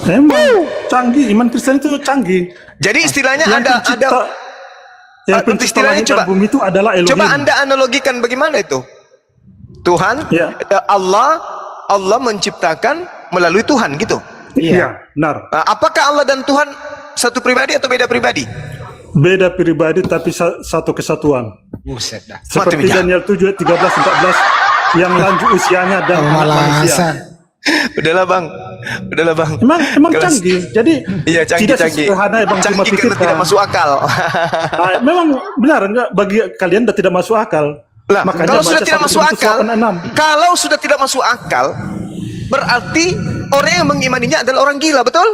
Emang canggih, iman Kristen itu canggih. Jadi istilahnya Yang ada yang pencipta istilahnya langit dan bumi itu adalah Elohim. Coba Anda analogikan bagaimana itu? Tuhan, Ya. Allah menciptakan melalui Tuhan gitu. Iya, benar. Nah, apakah Allah dan Tuhan satu pribadi atau beda pribadi? Beda pribadi tapi satu kesatuan. Buset dah. Seperti Mati, Daniel 7 ayat 13-14 yang lanjut usianya dan anak manusia. Malasan. Udahlah bang. Emang Kalau- canggih. Jadi Iya canggih. tidak sesederhana yang cuma Canggih karena pikirkan. tidak masuk akal. Nah, memang benar enggak bagi kalian sudah tidak masuk akal. Lah, kalau sudah baca tidak 1 masuk Korintus akal, 8:6. kalau sudah tidak masuk akal, berarti orang yang mengimaninya adalah orang gila, betul?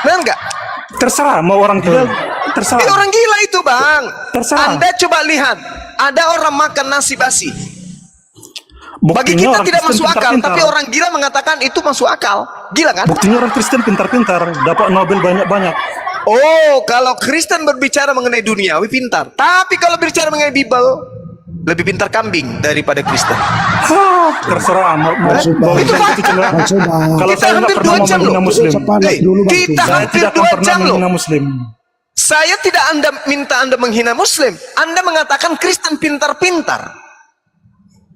Benar enggak? Terserah mau orang gila, terserah. Orang gila itu bang. Terserah. Anda coba lihat, ada orang makan nasi basi. Bagi Buktinya kita orang tidak Kristen masuk akal, pintar-pintar. tapi orang gila mengatakan itu masuk akal. Gila kan? Buktinya orang Kristen pintar-pintar, dapat Nobel banyak-banyak. Oh, kalau Kristen berbicara mengenai duniawi pintar, tapi kalau berbicara mengenai Bible, lebih pintar kambing daripada Kristen. Terserah mau Itu saya fakta. itu cenderung. Kalau Kita saya nggak hampir pernah 2 jam menghina loh. Muslim, Kita saya hampir tidak akan 2 pernah jam loh. menghina Muslim. Saya tidak minta Anda menghina Muslim. Anda mengatakan Kristen pintar-pintar.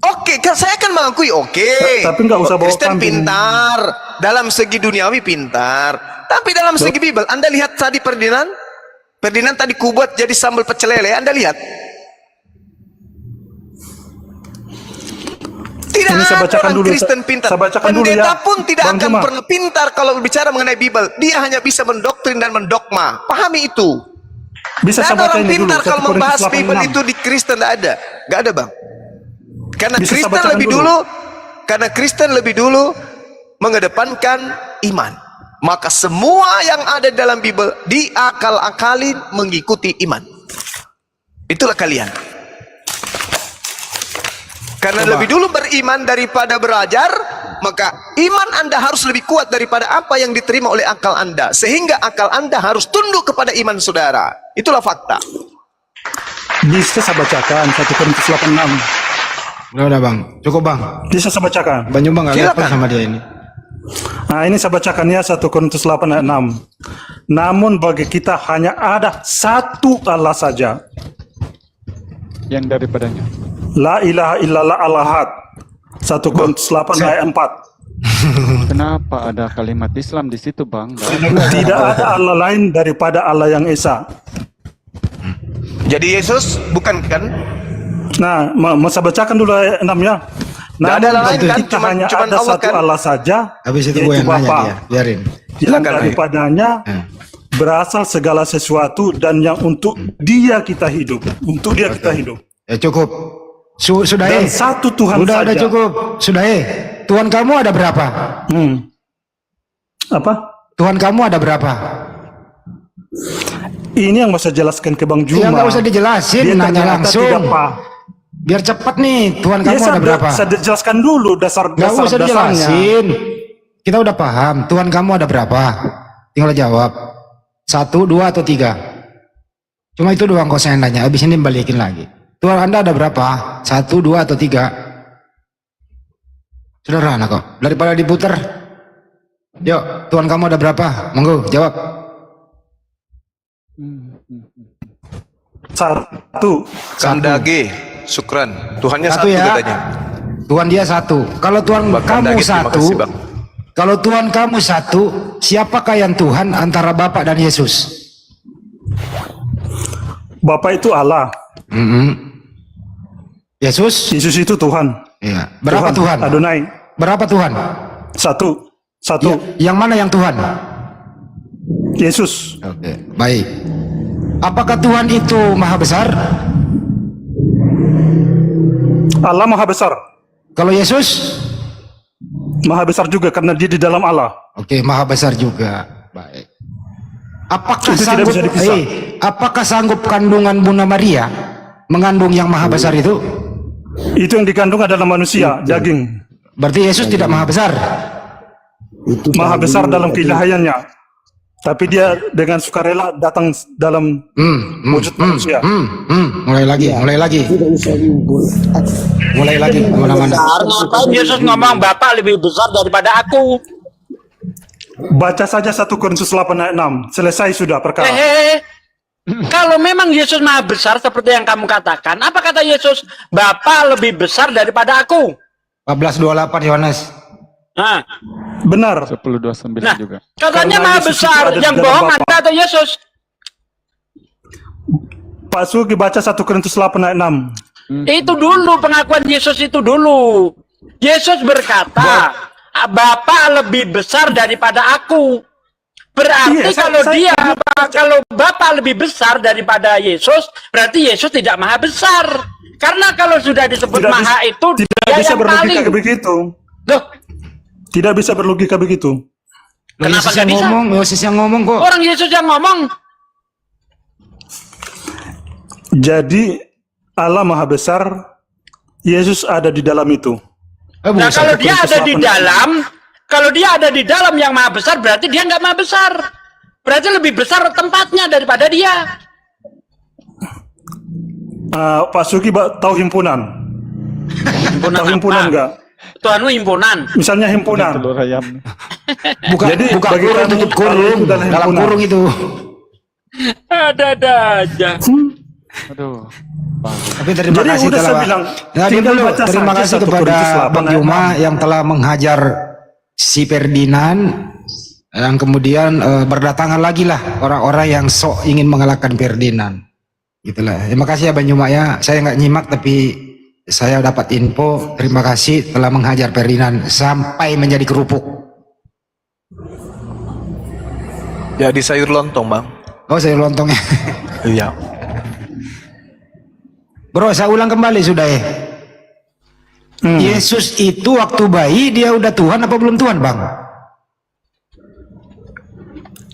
Oke, saya akan mengakui Tapi nggak usah bawa Kristen kambing. pintar dalam segi duniawi pintar. Tapi dalam segi Bible, Anda lihat tadi Ferdinand tadi kubuat jadi sambal pecel lele. Anda lihat. Tidak Ini saya ada bacakan orang dulu, Kristen pintar. saya bacakan dulu Pendeta ya, pun tidak Bang akan Juma. pernah pintar kalau berbicara mengenai Bible. Dia hanya bisa mendoktrin dan mendogma. Pahami itu. Bisa Tidak saya ada baca orang ini dulu. pintar 1 kalau Korintus membahas 8:6. Bible itu di Kristen tidak ada. Nggak ada bang. Karena Bisa saya Kristen bacakan lebih dulu? dulu. Karena Kristen lebih dulu mengedepankan iman. Maka semua yang ada dalam Bible diakal-akalin mengikuti iman. Itulah kalian. Karena lebih dulu beriman daripada belajar, maka iman Anda harus lebih kuat daripada apa yang diterima oleh akal Anda. Sehingga akal Anda harus tunduk kepada iman saudara. Itulah fakta. Bisa saya bacakan 1 Korintus 8:6. Udah bang, cukup bang. Bisa saya bacakan. Banyak bang nggak level Silakan. sama dia ini. Nah, ini saya bacakan ya 1 Korintus 8 ayat 6. Namun bagi kita hanya ada satu Allah saja. Yang daripadanya. La ilaha illallah al-ahad. 1 Korintus 8 ayat 4. Kenapa ada kalimat Islam di situ, Bang? Tidak ada Allah lain daripada Allah yang Esa. Jadi Yesus bukan kan? Nah, mau saya bacakan dulu ayat 6 ya. Nggak ada Allah lain bagi kan? kita Cuman hanya ada Allah satu kan? Allah saja, Habis itu gue yaitu yang nanya Bapa. dia, biarin. Yang Silakan, ayo. daripadanya berasal segala sesuatu dan yang untuk dia kita hidup. Untuk dia kita hidup. Ya cukup. Sudah Dan satu Tuhan Udah saja. cukup. Sudah Tuhan kamu ada berapa? Apa? Tuhan kamu ada berapa? Ini yang mau saya jelaskan ke Bang Juma. Ya nggak usah dijelasin, Dia nanya ternyata langsung. tidak paham. Biar cepat nih, Tuhan kamu Ya, ada berapa? saya jelaskan dulu Nggak usah dasar-dasarnya. dijelasin. Kita udah paham. Tuhan kamu ada berapa? Tinggal jawab. 1, 2, atau 3. Cuma itu doang kok saya nanya. Habis ini balikin lagi. Tuhan Anda ada berapa? 1, 2, atau 3? Sederhana kok. Daripada diputer. Yuk, Tuhan kamu ada berapa? Monggo, jawab. 1. Kandage, Sukran. Tuhannya Satu satu ya. katanya. Tuhan dia 1. Kalau Tuhan Mbak kamu Kandage, terima 1, kasih, Bang. kalau Tuhan kamu 1, siapakah yang Tuhan antara Bapa dan Yesus? Bapa itu Allah. Yesus? Yesus itu Tuhan. Iya. Berapa Tuhan? Adonai. Berapa Tuhan? 1. Ya, yang mana yang Tuhan? Yesus. Oke, baik. Apakah Tuhan itu maha besar? Allah maha besar. Kalau Yesus? Maha besar juga karena dia di dalam Allah. Oke, maha besar juga. Baik. Apakah Itu tidak sanggup, bisa dipisah. apakah sanggup kandungan Bunda Maria mengandung yang maha besar itu? Itu yang dikandung adalah manusia, daging. Berarti Yesus tidak maha besar. Maha besar dalam keilahiannya. Tapi dia dengan sukarela datang dalam wujud manusia. Mulai lagi. Mulai lagi kemana-mana. Ngapain Yesus ngomong Bapa lebih besar daripada aku? Baca saja 1 Korintus 8 ayat 6. Selesai sudah perkara. Kalau memang Yesus maha besar seperti yang kamu katakan, apa kata Yesus? Bapa lebih besar daripada aku. 14:28 Yohanes. Nah, Benar. 10:29 nah juga. katanya Karena maha Yesus itu besar, ada di yang dalam bohong Bapa. Anda atau Yesus? Pak Sugi baca 1 Korintus 8 ayat 6. Itu dulu pengakuan Yesus itu dulu. Yesus berkata, Bapa lebih besar daripada aku. Berarti Iya, kalau Bapa lebih besar daripada Yesus, berarti Yesus tidak maha besar. Karena kalau sudah disebut Tidak maha bisa- itu tidak dia bisa yang berlogika paling. begitu. Loh, Tidak bisa berlogika begitu. kenapa Yesus nggak yang bisa? ngomong, Yesus yang ngomong kok. Orang Yesus yang ngomong. Jadi Allah maha besar, Yesus ada di dalam itu. Nah, kalau dia Korintus ada di 8. dalam, kalau dia ada di dalam yang maha besar, berarti dia nggak maha besar. Berarti lebih besar tempatnya daripada dia. Pak Sugi tahu himpunan? Tahu himpunan apa? enggak? Tuhanmu himpunan. Misalnya himpunan. Telur ayam. Buka Jadi, buka bagi kurung, kami, tutup Allah kurung, itu adalah dalam himpunan. kurung itu. Ada aja. Aduh. Tapi terima Jadi kasih udah saya telah bilang, Nah, tinggal dulu, baca terima saja kasih 1 kepada Korintus 8 Bang ayat Yuma 6. yang telah menghajar si Ferdinand, yang kemudian berdatangan lagi lah orang-orang yang sok ingin mengalahkan Ferdinand. Gitulah. Terima kasih ya Bang Yuma ya. Saya nggak nyimak tapi saya dapat info. Terima kasih telah menghajar Ferdinand sampai menjadi kerupuk. Jadi sayur lontong, Bang. Oh, saya lontongnya. Iya. Bro, saya ulang kembali sudah ya. Yesus itu waktu bayi dia udah Tuhan apa belum Tuhan, Bang?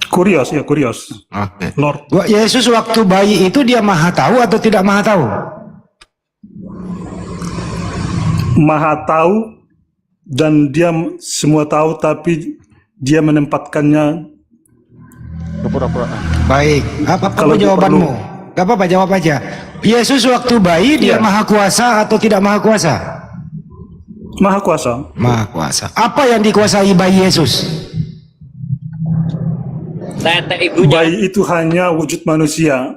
Kurios ya, kurios. Oke. Lord. Yesus waktu bayi itu dia maha tahu atau tidak maha tahu? Maha tahu dan dia semua tahu, tapi dia menempatkannya. Pura-pura. Baik. Apa Kalau jawabanmu? Gak apa-apa, jawab aja. Yesus waktu bayi dia Iya. maha kuasa atau tidak maha kuasa? Maha kuasa. Maha kuasa. Apa yang dikuasai bayi Yesus? Tete ibunya. Bayi itu hanya wujud manusia.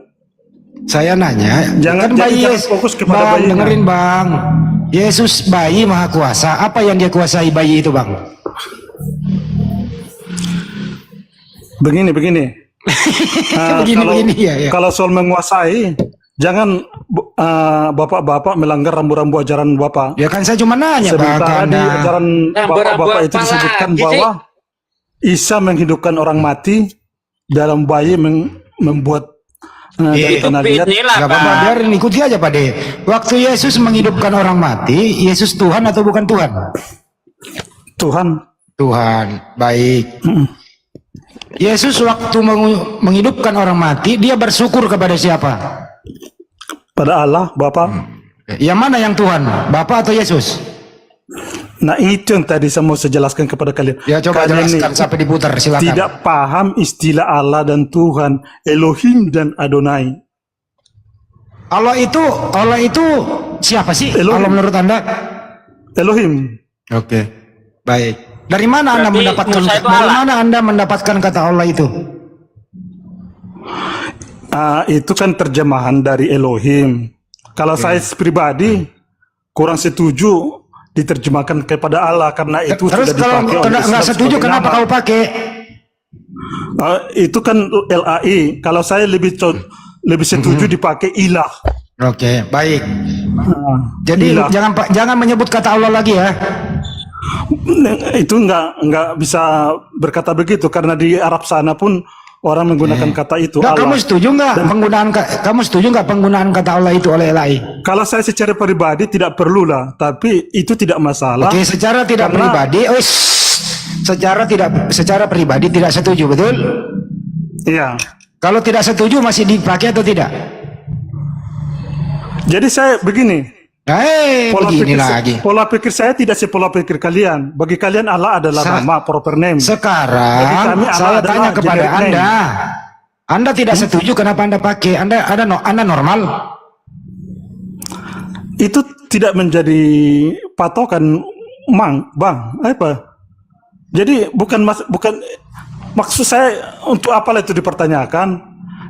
Saya nanya, Jangan- kan bayi jangan Yesus. fokus kepada Bang, bayinya. dengerin Bang. Yesus bayi maha kuasa. Apa yang dia kuasai bayi itu, Bang? Begini. Begini ya, ya. Kalau soal menguasai, jangan bapak-bapak melanggar rambu-rambu ajaran bapak. Ya kan saya cuma nanya, Bang. Sementara di Karena ajaran bapak-bapak itu apa disebutkan lagi bahwa Isa menghidupkan orang mati, dalam bayi membuat dari tanah liat. Inilah, Gak apa-apa, Pak. biarin ikuti aja Pak De. Waktu Yesus menghidupkan orang mati, Yesus Tuhan atau bukan Tuhan? Tuhan. Tuhan, baik. Yesus waktu menghidupkan orang mati, dia bersyukur kepada siapa? Pada Allah, Bapa. Yang mana yang Tuhan? Bapak atau Yesus? Nah itu yang tadi saya mau saya jelaskan kepada kalian. Ya coba Kalian jelaskan ini sampai diputar, silakan. tidak paham istilah Allah dan Tuhan, Elohim dan Adonai. Allah itu siapa sih? Elohim. Kalau menurut Anda? Elohim. Oke. Baik. Dari mana Anda Berarti mendapatkan Musa itu dari Allah. mana Anda mendapatkan kata Allah itu? Itu kan terjemahan dari Elohim. Kalau saya pribadi kurang setuju diterjemahkan kepada Allah karena itu Terus sudah kalau dipakai oleh nggak Islam setuju sebagai kenapa nama. kau pakai? Itu kan LAI. Kalau saya lebih setuju dipakai ilah. Oke, baik. Jadi Ilah. jangan menyebut kata Allah lagi ya. Itu nggak bisa berkata begitu karena di Arab sana pun orang menggunakan kata itu Nggak, Allah. kamu setuju nggak penggunaan kata Allah itu oleh LAI? Kalau saya secara pribadi tidak perlulah, tapi itu tidak masalah. Oke, secara tidak Karena- pribadi, secara pribadi tidak setuju, betul? Iya. Kalau tidak setuju masih dipakai atau tidak? Jadi saya begini. Begini lagi. Pola pikir saya tidak sepola pikir kalian. Bagi kalian Allah adalah nama, proper name. Bagi Sekarang kami Allah saya adalah tanya kepada generic name. Anda. Anda tidak setuju kenapa Anda pakai? Anda normal? Itu tidak menjadi patokan, Bang. Apa? Jadi bukan maksud saya untuk apalah itu dipertanyakan.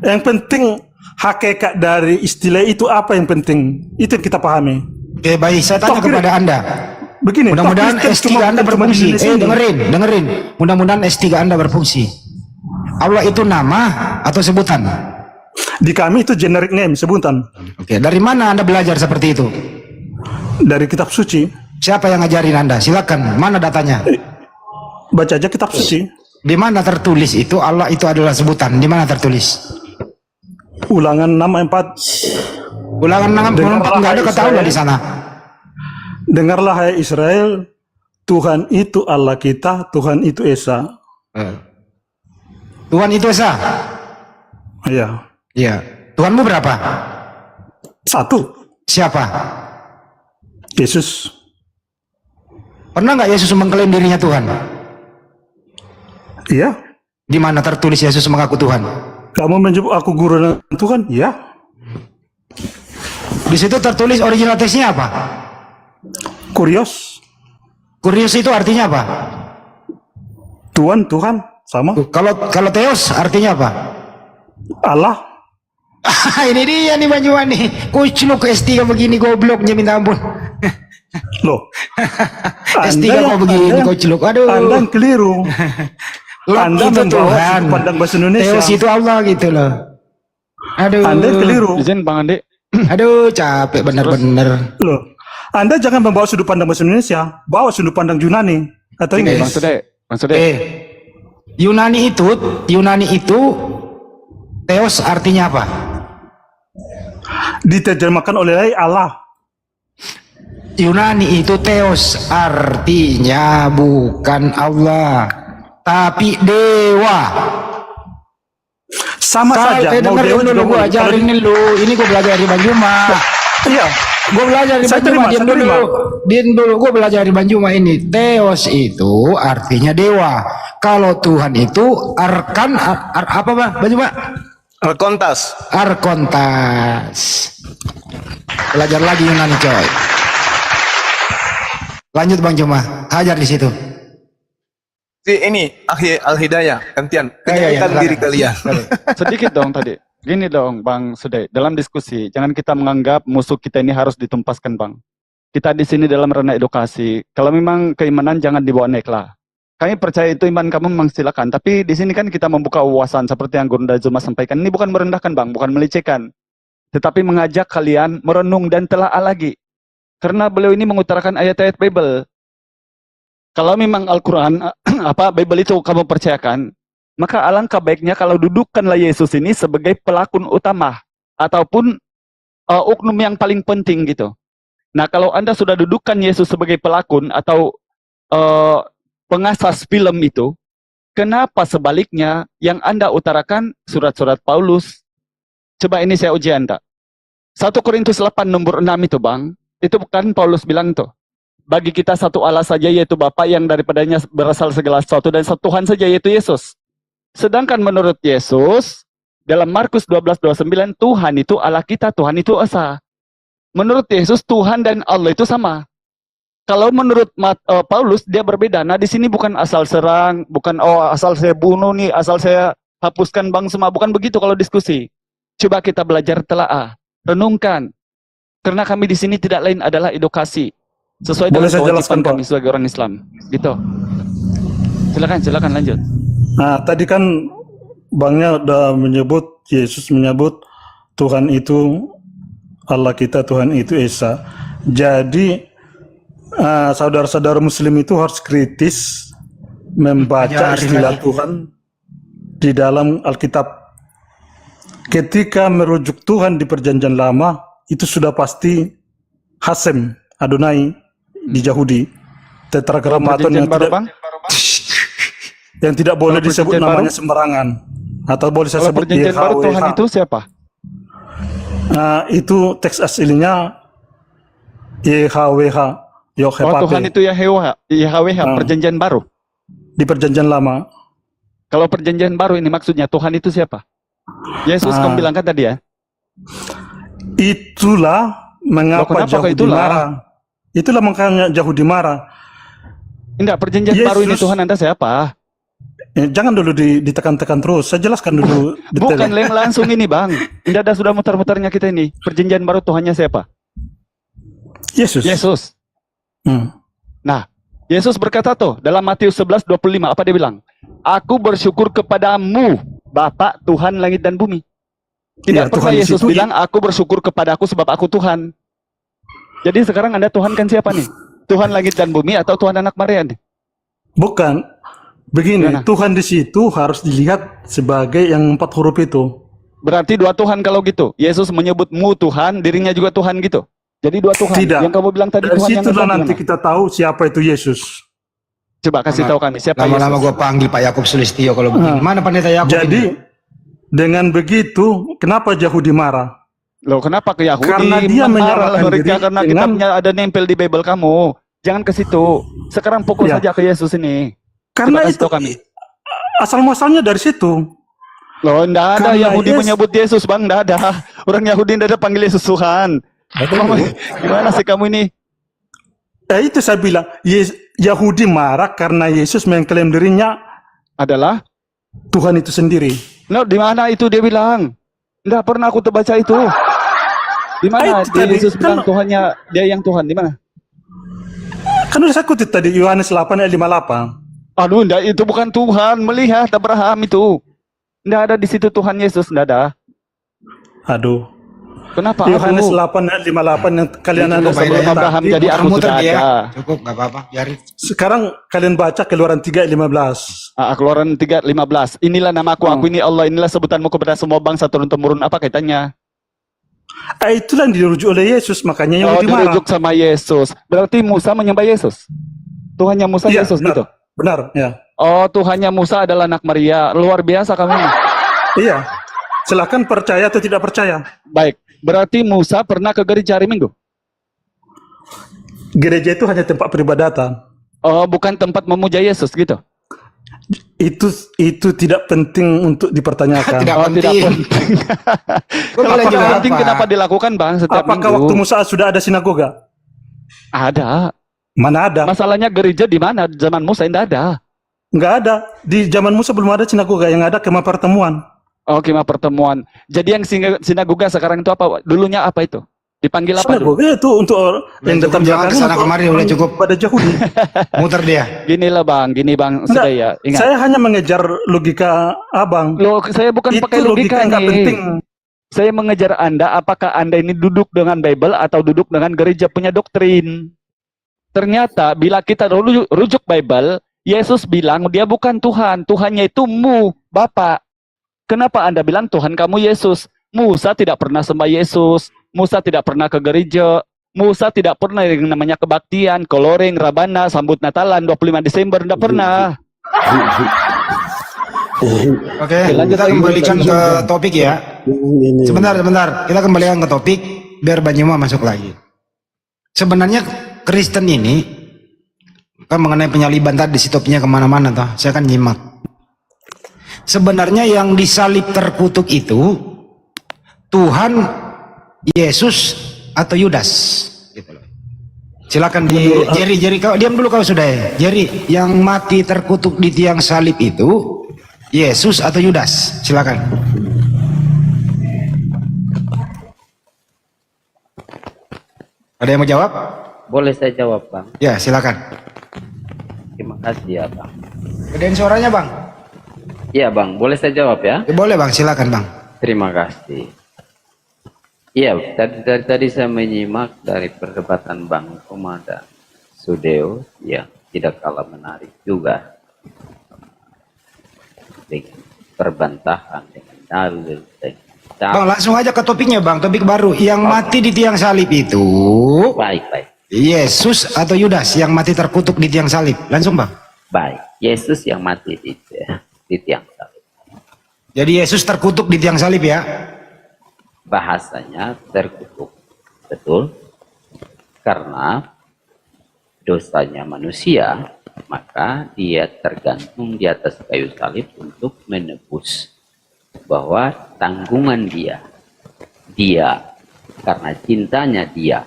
Yang penting hakikat dari istilah itu apa yang penting. Itu yang kita pahami. Oke, baik, saya tanya Toh, kepada Anda. Begini, Mudah-mudahan toh Kristen S3 Anda cuma berfungsi. di sini. Dengerin. Mudah-mudahan S3 Anda berfungsi. Allah itu nama atau sebutan? Di kami itu generic name, sebutan. Oke, dari mana Anda belajar seperti itu? Dari kitab suci. Siapa yang ngajarin Anda? Silakan. Mana datanya? Baca aja kitab suci. Di mana tertulis itu Allah itu adalah sebutan? Di mana tertulis? Ulangan 6:4. Ulangan 6:4 nggak ada kata Allah di sana. Dengarlah hai Israel, Tuhan itu Allah kita, Tuhan itu Esa. Tuhan itu Esa. Ya. Iya. Tuhanmu berapa? Satu, Siapa? Yesus. Pernah nggak Yesus mengklaim dirinya Tuhan? Iya. Di mana tertulis Yesus mengaku Tuhan? Kamu menyebut aku guru dan Tuhan? Iya. Di situ tertulis original teksnya apa? Kurios. Kurios itu artinya apa? Tuhan sama. Kalau Theos artinya apa? Allah. Ini dia nih Banjuan nih. Kucluk S3 begini gobloknya minta ampun. Loh. S3 kok begini kucluk. Aduh. Anda yang keliru. Lot Anda itu membawa Tuhan. sudut pandang bahasa Indonesia. Theos itu Allah gitu loh. Aduh. Anda yang keliru. Izin Bang Andi. Aduh capek bener-bener. Loh. Anda jangan membawa sudut pandang bahasa Indonesia. Bawa sudut pandang Yunani atau Inggris. Bang Sude. Yunani itu Theos artinya apa? Diterjemahkan oleh Allah. Yunani itu Theos artinya bukan Allah tapi dewa. Sama saja. Mau Dengerin dewa juga dulu, gue boleh. ajarin dulu. Ini gue belajar di Banjuma. Iya. Gue belajar di Saya Banjuma. terima, Diam saya terima. dulu. Diam dulu. Gue belajar di Banjuma ini. Theos itu artinya dewa. Kalau Tuhan itu apa Bang Banjuma? Arkontas. Arkontas. Belajar lagi Yunani coy. Lanjut Bang Juma, hajar di situ. Ini Al-Hidayah, gantian. Iya, Kenyangkan diri silakan. kalian. Sedikit dong tadi. Gini dong Bang Sude, dalam diskusi jangan kita menganggap musuh kita ini harus ditumpaskan Bang. Kita di sini dalam ranah edukasi. Kalau memang keimanan jangan dibawa naik lah. Kami percaya itu iman kamu memang silakan. Tapi di sini kan kita membuka wawasan seperti yang Gunda Zuma sampaikan. Ini bukan merendahkan Bang, bukan melecehkan. Tetapi mengajak kalian merenung dan telaah lagi. Karena beliau ini mengutarakan ayat-ayat Bible. Kalau memang Al-Quran, Bible itu kamu percayakan, maka alangkah baiknya kalau dudukkanlah Yesus ini sebagai pelakon utama. Ataupun oknum yang paling penting gitu. Nah kalau Anda sudah dudukkan Yesus sebagai pelakon atau pengasas film itu, kenapa sebaliknya yang Anda utarakan surat-surat Paulus? Coba ini saya uji Anda. 1 Korintus 8 nomor 6 itu Bang, itu bukan Paulus bilang tuh. Bagi kita satu Allah saja yaitu Bapa yang daripadanya berasal segala sesuatu dan satu Tuhan saja yaitu Yesus. Sedangkan menurut Yesus, dalam Markus 12:29, Tuhan itu Allah kita, Tuhan itu Esa. Menurut Yesus, Tuhan dan Allah itu sama. Kalau menurut Paulus, dia berbeda. Nah, di sini bukan asal serang, bukan asal saya bunuh nih, asal saya hapuskan bang semua. Bukan begitu kalau diskusi. Coba kita belajar telaah, renungkan. Karena kami di sini tidak lain adalah edukasi. Sesuai Boleh dengan saya jelaskan, kewajiban Pak? kami sebagai orang Islam. Gitu. Silakan lanjut. Nah, tadi kan Bangnya udah menyebut, Yesus menyebut Tuhan itu Allah kita, Tuhan itu Esa. Jadi saudara-saudara muslim itu harus kritis membaca Ajarin istilah lagi. Tuhan di dalam Alkitab. Ketika merujuk Tuhan di Perjanjian Lama, itu sudah pasti Hasem, Adonai di Yahudi. Tetragramaton Perjanjian yang baru tidak, bang? yang tidak boleh Kalau disebut perjanjian namanya baru? sembarangan. Atau boleh saya Kalau sebut perjanjian baru Tuhan YHWH. itu siapa? Nah, itu teks aslinya YHWH, Oh Yohepate, Tuhan itu YHWH, Ah. perjanjian baru. di Perjanjian Lama. Kalau perjanjian baru ini maksudnya Tuhan itu siapa? Yesus Ah. kamu bilang kan tadi ya? Itulah mengapa kenapa kok Yahudi itulah? marah. Itulah makanya Yahudi marah. Enggak, perjanjian baru ini Yesus- Tuhan Anda siapa? Jangan dulu ditekan-tekan terus. Saya jelaskan dulu Bukan detailnya. lem langsung ini bang. Tidak ada sudah muter-muternya kita ini. Perjanjian baru Tuhannya siapa? Yesus. Yesus. Hmm. Nah, Yesus berkata tuh dalam Matius 11:25 apa dia bilang? Aku bersyukur kepadamu, Bapa Tuhan langit dan bumi. Tidak Ya, pernah Tuhan di Yesus situ- bilang aku bersyukur kepadaku sebab aku Tuhan. Jadi sekarang Anda Tuhan kan siapa nih? Tuhan langit dan bumi atau Tuhan anak Maria nih? Bukan. Begini, Gimana? Tuhan di situ harus dilihat sebagai yang 4 huruf itu. Berarti dua Tuhan kalau gitu. Yesus menyebutmu Tuhan, dirinya juga Tuhan gitu. Jadi dua Tuhan. Tidak. Yang kamu bilang tadi Dari Tuhan yang situlah kedua nanti gimana? kita tahu siapa itu Yesus. Coba kasih tahu kami siapa Lama-lama Yesus. gue panggil Pak Yakub Sulistio kalau begini. Mana pendeta Yakub Jadi, ini? dengan begitu, kenapa Yahudi marah? Loh kenapa ke Yahudi? Karena dia Marah menyamakan mereka diri karena dengan- kitabnya ada nempel di Bible kamu. Jangan ke situ. Sekarang fokus Ya. saja ke Yesus ini. Karena kasih itu tahu kami. asal-muasalnya dari situ. Loh, enggak ada Karena Yahudi Yesus- menyebut Yesus, Bang, enggak ada. Orang Yahudi enggak ada panggil Yesus Tuhan. Gimana sih kamu ini? Itu saya bilang, Yahudi marah karena Yesus mengklaim dirinya Adalah Tuhan itu sendiri. no, di mana itu dia bilang? Enggak pernah aku terbaca itu. Di mana Itu tadi, Yesus bilang kan- Tuhannya dia yang Tuhan? Di mana? Kan udah saya kutip tadi, Yohanes 8 ayat 58. Aduh, enggak, itu bukan Tuhan. Melihat Abraham itu. Enggak ada di situ Tuhan Yesus, enggak ada. Aduh. Kenapa? Yohanes Aduh. 8 ayat 58 yang kalian ada Cukup, sebelum Pak, ya. Abraham jadi aku Muter-muter sudah dia. ada. Cukup, gak apa-apa. Biarin. Sekarang kalian baca Keluaran 3 ayat 15. Keluaran 3:15. Inilah namaku, aku ini Allah, inilah sebutanmu kepada semua bangsa turun-temurun. Apa kaitannya? Itulah yang dirujuk oleh Yesus, makanya Oh, Yahudi marah. dirujuk sama Yesus. Berarti Musa menyembah Yesus. Tuhannya Musa Iya, Yesus benar. gitu. Benar, ya. Oh, Tuhannya Musa adalah anak Maria. Luar biasa kami. Iya. Silakan percaya atau tidak percaya. Baik. Berarti Musa pernah ke gereja hari Minggu. Gereja itu hanya tempat peribadatan. Oh, bukan tempat memuja Yesus gitu. Itu tidak penting untuk dipertanyakan. Tidak Oh, tidak penting. penting. Gue Kalau bilang tidak juga penting apa? kenapa dilakukan, Bang, setiap Apakah minggu? waktu Musa sudah ada sinagoga? Ada. Mana ada? Masalahnya gereja di mana? Zaman Musa tidak ada. Nggak ada. Di zaman Musa belum ada sinagoga, yang ada kemah pertemuan. Oh, kemah pertemuan. Jadi yang sinagoga sekarang itu apa? Dulunya apa itu? Dipanggil apa dulu? Sinagoga itu untuk yang cukup, datang jangan belakangan kesana untuk kemari, udah orang cukup. pada Yahudi. Muter dia. Gini Bang, Enggak, sudah ya. Ingat. saya hanya mengejar logika abang. Loh, saya bukan Itu pakai logika nggak nih. penting. Saya mengejar Anda, apakah Anda ini duduk dengan Bible atau duduk dengan gereja punya doktrin? Ternyata bila kita rujuk Bible, Yesus bilang dia bukan Tuhan, Tuhannya itu mu, Bapak. Kenapa Anda bilang Tuhan kamu Yesus? Musa tidak pernah sembah Yesus, Musa tidak pernah ke gereja, Musa tidak pernah yang namanya kebaktian, koloreng, rabana, sambut Natalan, 25 Desember, tidak pernah. Oke, lanjut kita lagi. kembalikan ke topik ya. Sebentar. Kita kembalikan ke topik biar Banyuma masuk lagi. Sebenarnya Kristen ini kan mengenai penyaliban tadi si topiknya kemana-mana toh. Saya kan nyimak. Sebenarnya yang disalib terkutuk itu Tuhan, Yesus atau Yudas. Gitu loh. Silakan di Jerry kau diam dulu kau sudah ya. Jerry, yang mati terkutuk di tiang salib itu Yesus atau Yudas? Silakan. Ada yang mau jawab? Boleh saya jawab, Bang? Ya, silakan. Terima kasih ya, Bang. Gedein suaranya, Bang. Iya, Bang. Boleh saya jawab ya? Ya, boleh, Bang. Silakan, Bang. Terima kasih. Iya, tadi saya menyimak dari perdebatan Bang Koma dan Sudeo yang tidak kalah menarik juga. perbantahan dengan dalil. Bang, langsung aja ke topiknya bang, topik baru. Yang mati di tiang salib itu Baik. Yesus atau Yudas yang mati terkutuk di tiang salib? Langsung bang. Baik, Yesus yang mati di tiang salib. Jadi Yesus terkutuk di tiang salib ya? Bahasanya terkutuk, betul? Karena dosanya manusia, maka dia tergantung di atas kayu salib untuk menebus bahwa tanggungan dia karena cintanya dia,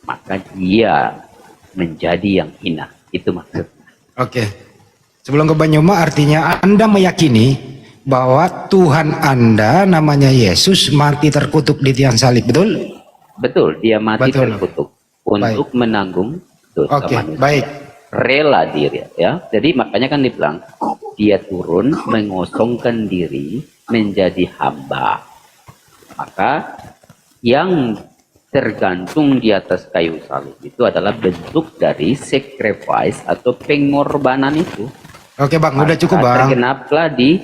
maka dia menjadi yang hina. Itu maksudnya. Oke. Sebelum ke Banyuma, artinya Anda meyakini bahwa Tuhan Anda namanya Yesus mati terkutuk di tiang salib, betul? Betul, dia mati Betul. terkutuk untuk menanggung dosa Oke, manusia. baik. Rela diri, ya. Jadi makanya kan dibilang dia turun mengosongkan diri menjadi hamba. Maka yang tergantung di atas kayu salib itu adalah bentuk dari sacrifice atau pengorbanan itu. Oke bang, udah cukup Maka bang. tergenaplah di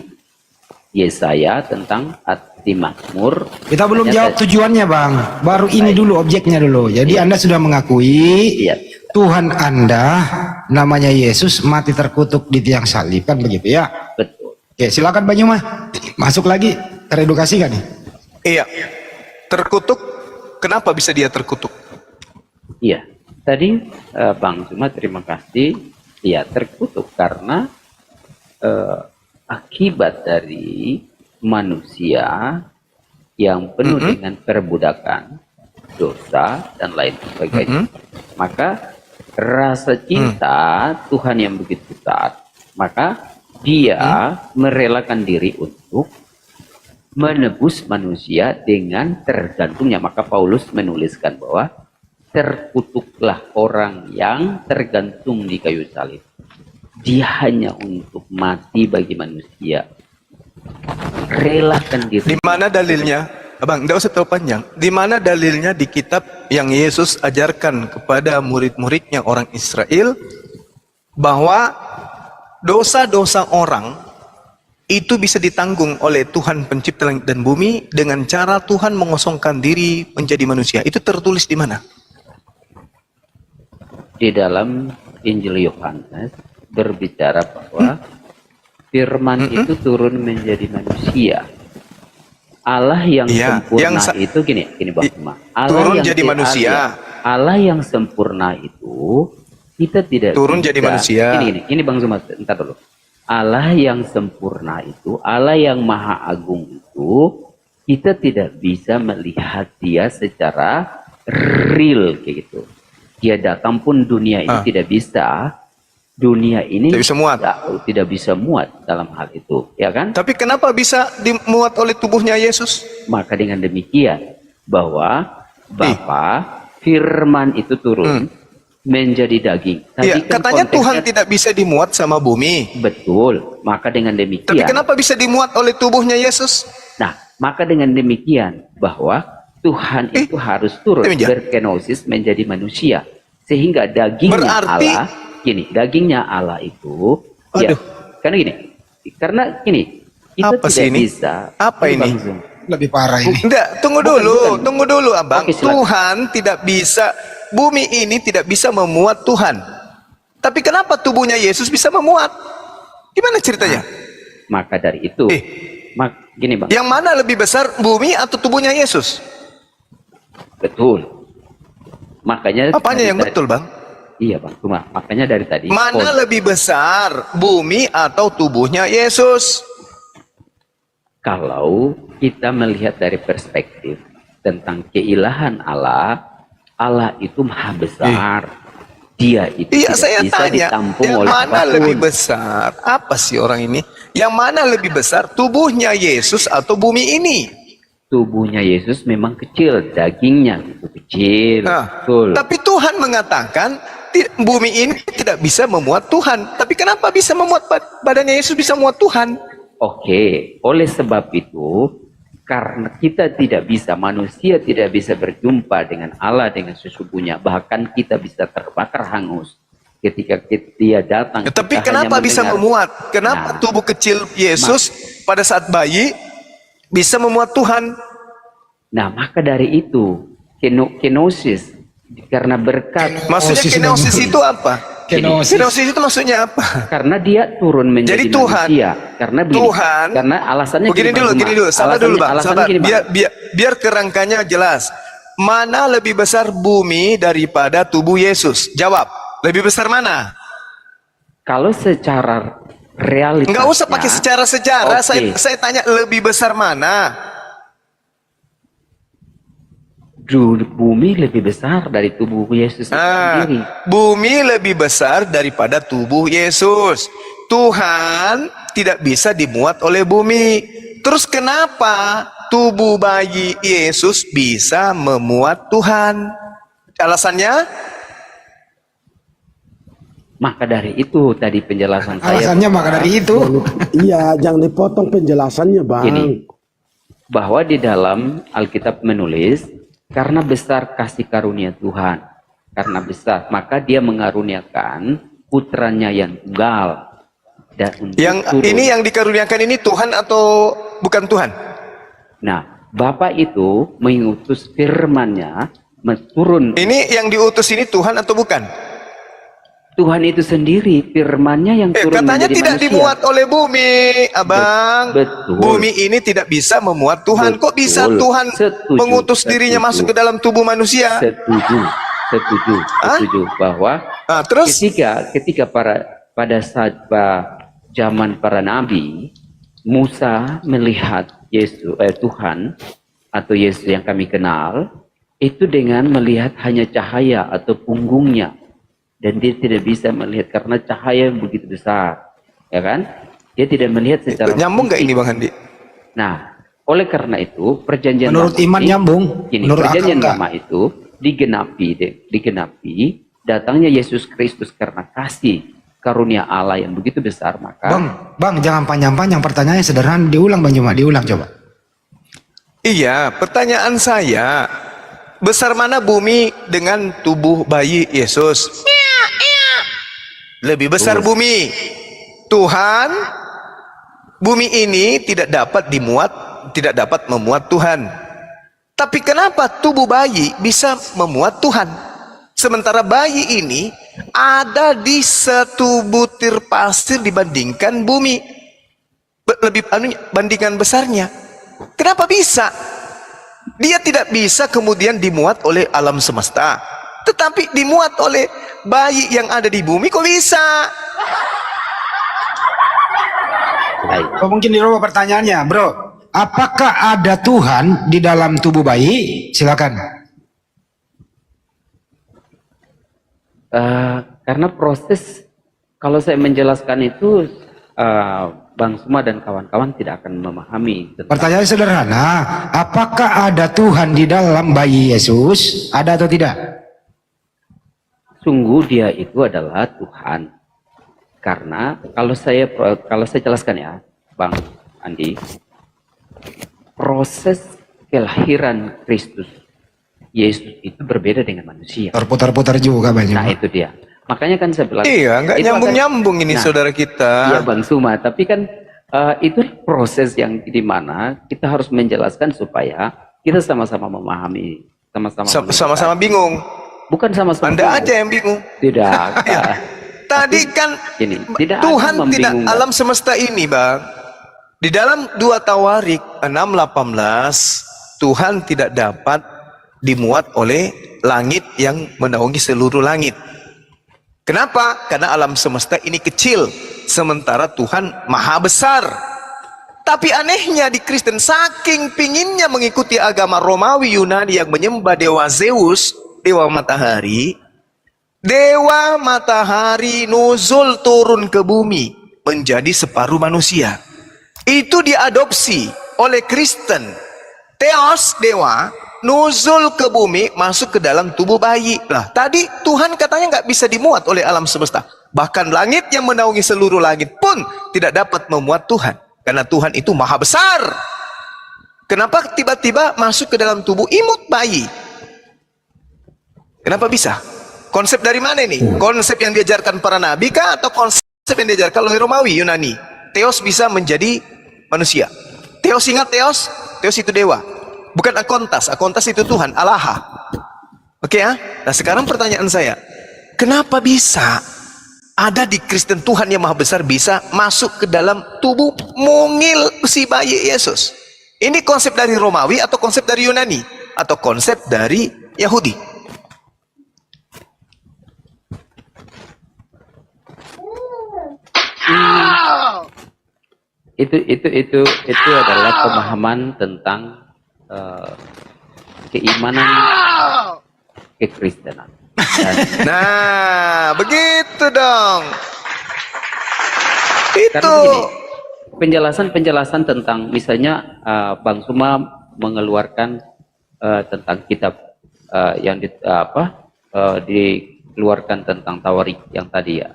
Yesaya tentang di Mazmur. Kita belum Ternyata- jawab tujuannya bang. Baru ini dulu objeknya dulu. Jadi Anda sudah mengakui Iya. Tuhan Anda namanya Yesus mati terkutuk di tiang salib, kan begitu ya? Betul. Oke, silakan Banyuma. Masuk lagi, teredukasi kan nih? Iya. Terkutuk, kenapa bisa dia terkutuk? Iya. Tadi Bang Zuma terima kasih. Ya terkutuk karena akibat dari manusia yang penuh dengan perbudakan, dosa dan lain sebagainya. Maka rasa cinta Tuhan yang begitu besar, maka dia merelakan diri untuk menebus manusia dengan tergantungnya. Maka Paulus menuliskan bahwa terkutuklah orang yang tergantung di kayu salib. Dia hanya untuk mati bagi manusia. Relakan diri. Di mana dalilnya? Abang, tidak usah terlalu panjang. Di mana dalilnya di kitab yang Yesus ajarkan kepada murid-muridnya orang Israel bahwa dosa-dosa orang itu bisa ditanggung oleh Tuhan pencipta langit dan bumi dengan cara Tuhan mengosongkan diri menjadi manusia. Itu tertulis di mana? Di dalam Injil Yohanes berbicara bahwa firman itu turun menjadi manusia. Allah yang Iya, sempurna itu gini Bang Zuma. turun jadi manusia. Allah yang sempurna itu kita tidak Turun bisa, jadi manusia. Ini Bang Zuma, entar dulu. Allah yang sempurna itu, Allah yang maha agung itu, kita tidak bisa melihat dia secara real kayak gitu. Dia datang pun dunia ini tidak bisa. Dunia ini Tidak bisa muat. tidak bisa muat dalam hal itu, ya kan? Tapi kenapa bisa dimuat oleh tubuhnya Yesus? Maka dengan demikian bahwa Bapa firman itu turun menjadi daging. Tadi Iya, kan katanya konteksnya- Tuhan tidak bisa dimuat sama bumi. Betul. Maka dengan demikian. Tapi kenapa bisa dimuat oleh tubuhnya Yesus? Nah, maka dengan demikian bahwa Tuhan itu harus turun demikian. berkenosis menjadi manusia, sehingga dagingnya Berarti- Allah, dagingnya Allah itu, ya, Aduh. karena gini, kita Apa tidak sih ini? bisa. Apa ini? Bang Zum, Lebih parah ini. Enggak, tunggu dulu Abang. Oke, silakan. Tuhan tidak bisa, bumi ini tidak bisa memuat Tuhan. Tapi kenapa tubuhnya Yesus bisa memuat? Gimana ceritanya? Maka dari itu, gini Bang, Yang mana lebih besar, bumi atau tubuhnya Yesus? betul. Makanya Apanya dari yang tadi- betul, Bang? Iya Bang, cuma makanya dari tadi. Mana lebih besar, bumi atau tubuhnya Yesus? Kalau kita melihat dari perspektif tentang keilahan Allah, Allah itu maha besar. Dia itu Iya, tidak saya bisa tanya, ditampung yang oleh mana apapun. lebih besar? Apa sih orang ini? Yang mana lebih besar, tubuhnya Yesus atau bumi ini? Tubuhnya Yesus memang kecil, dagingnya itu kecil. Nah, Betul. tapi Tuhan mengatakan bumi ini tidak bisa memuat Tuhan. Tapi kenapa bisa memuat badannya Yesus bisa memuat Tuhan? Oke, oleh sebab itu, karena kita tidak bisa, manusia tidak bisa berjumpa dengan Allah dengan sesungguhnya, bahkan kita bisa terbakar hangus ketika dia datang. Tapi kita kenapa hanya bisa mendengar. memuat? Kenapa Nah, tubuh kecil Yesus pada saat bayi bisa memuat Tuhan. Nah, maka dari itu kenosis karena berkat Maksudnya kenosis itu apa? Kenosis. Kenosis itu maksudnya apa? karena dia turun menjadi Jadi Tuhan, manusia. Karena begini, Tuhan, karena alasannya begini Bang gini dulu, Suma. sabar dulu Bang, Alasannya sabar. gini, Bang. Biar kerangkanya jelas. Mana lebih besar bumi daripada tubuh Yesus? Jawab. Lebih besar mana? Kalau secara realitas Enggak usah pakai secara-sejarah. Oke. Saya tanya lebih besar mana? Bumi lebih besar dari tubuh Yesus itu sendiri. Bumi lebih besar daripada tubuh Yesus. Tuhan tidak bisa dimuat oleh bumi. Terus kenapa tubuh bayi Yesus bisa memuat Tuhan? Alasannya? Maka dari itu tadi penjelasan saya Alasannya maka dari itu. Iya, jangan dipotong penjelasannya, Bang. Gini, bahwa di dalam Alkitab menulis karena besar kasih karunia Tuhan, karena besar maka Dia mengaruniakan putranya yang tunggal. Dan untuk Ini yang dikaruniakan ini Tuhan atau bukan Tuhan? Nah, Bapa itu mengutus firman-Nya turun. Ini yang diutus ini Tuhan atau bukan? Tuhan itu sendiri firman-Nya yang turun Katanya menjadi tidak manusia. dimuat oleh bumi, Abang. Betul. Bumi ini tidak bisa memuat Tuhan. Kok bisa Betul. Tuhan Setuju, mengutus dirinya setuju. masuk ke dalam tubuh manusia? Setuju bahwa Terus ketika pada saat zaman para nabi, Musa melihat Tuhan atau Yesus yang kami kenal itu dengan melihat hanya cahaya atau punggungnya, dan dia tidak bisa melihat karena cahaya yang begitu besar, ya kan? Dia tidak melihat secara nyambung nggak fisik. ini Bang Andi? Nah, oleh karena itu perjanjian Menurut lama iman ini- nyambung. Gini, Menurut perjanjian akal enggak. lama itu digenapi datangnya Yesus Kristus karena kasih karunia Allah yang begitu besar, maka Bang, jangan panjang-panjang, pertanyaannya sederhana, diulang Bang Juma, diulang coba. Iya, pertanyaan saya, besar mana bumi dengan tubuh bayi Yesus? Lebih besar bumi. Tuhan, bumi ini tidak dapat memuat Tuhan. Tapi kenapa tubuh bayi bisa memuat Tuhan? Sementara bayi ini ada di satu butir pasir dibandingkan bumi. Bandingan besarnya. Kenapa bisa? Dia tidak bisa kemudian dimuat oleh alam semesta, tetapi dimuat oleh bayi yang ada di bumi. Kok bisa? Oh, mungkin dirubah pertanyaannya, bro. Apakah ada Tuhan di dalam tubuh bayi? Silakan. karena proses, kalau saya menjelaskan itu Bang Suma dan kawan-kawan tidak akan memahami tentang. Pertanyaan sederhana, apakah ada Tuhan di dalam bayi Yesus? Ada atau tidak? Sungguh dia itu adalah Tuhan. Karena kalau saya jelaskan ya, Bang Andi, proses kelahiran Kristus Yesus itu berbeda dengan manusia. Terputar-putar juga banyak. Nah itu dia. Makanya kan saya bilang. Iya, nggak itu nyambung-nyambung ini Nah, saudara kita. Iya Bang Suma, tapi kan itu proses yang dimana kita harus menjelaskan supaya kita sama-sama memahami, Sama-sama bingung. Bukan sama-sama. Anda bingung. aja yang bingung. Tidak. Tadi kan Gini, tidak Tuhan ada tidak membingungkan. alam semesta ini, Bang. Di dalam 2 Tawarik 6:18, Tuhan tidak dapat dimuat oleh langit yang menaungi seluruh langit. Kenapa? Karena alam semesta ini kecil, sementara Tuhan maha besar. Tapi anehnya di Kristen, saking pinginnya mengikuti agama Romawi Yunani yang menyembah dewa Zeus, dewa matahari nuzul turun ke bumi menjadi separuh manusia. Itu diadopsi oleh Kristen. Theos, dewa, nuzul ke bumi, masuk ke dalam tubuh bayi. Lah, tadi Tuhan katanya nggak bisa dimuat oleh alam semesta. Bahkan langit yang menaungi seluruh langit pun tidak dapat memuat Tuhan. Karena Tuhan itu maha besar. Kenapa tiba-tiba masuk ke dalam tubuh imut bayi? Kenapa bisa? Konsep dari mana ini? Konsep yang diajarkan para nabi kah? Atau konsep yang diajarkan oleh Romawi Yunani? Theos bisa menjadi manusia. Theos, ingat Theos? Theos itu dewa. Bukan Akontas. Akontas itu Tuhan, Allah. Oke ya? Nah sekarang pertanyaan saya, kenapa bisa ada di Kristen Tuhan yang maha besar bisa masuk ke dalam tubuh mungil si bayi Yesus? Ini konsep dari Romawi atau konsep dari Yunani? Atau konsep dari Yahudi? Itu adalah pemahaman tentang keimanan kekristenan. Dan Nah, begitu dong. karena Itu. begini, penjelasan tentang misalnya Bang Suma mengeluarkan tentang kitab yang dikeluarkan tentang Tawarik yang tadi ya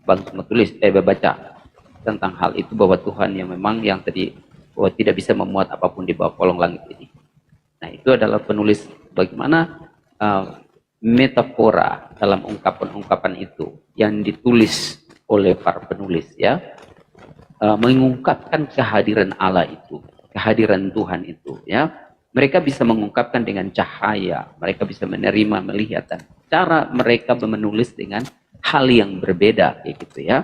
Bang Suma tulis baca tentang hal itu, bahwa Tuhan yang memang yang tadi bahwa tidak bisa memuat apapun di bawah kolong langit ini. Nah itu adalah penulis bagaimana metafora dalam ungkapan-ungkapan itu yang ditulis oleh para penulis ya, mengungkapkan kehadiran Allah itu, kehadiran Tuhan itu ya. Mereka bisa mengungkapkan dengan cahaya, mereka bisa menerima, melihat, dan cara mereka menulis dengan hal yang berbeda kayak gitu ya.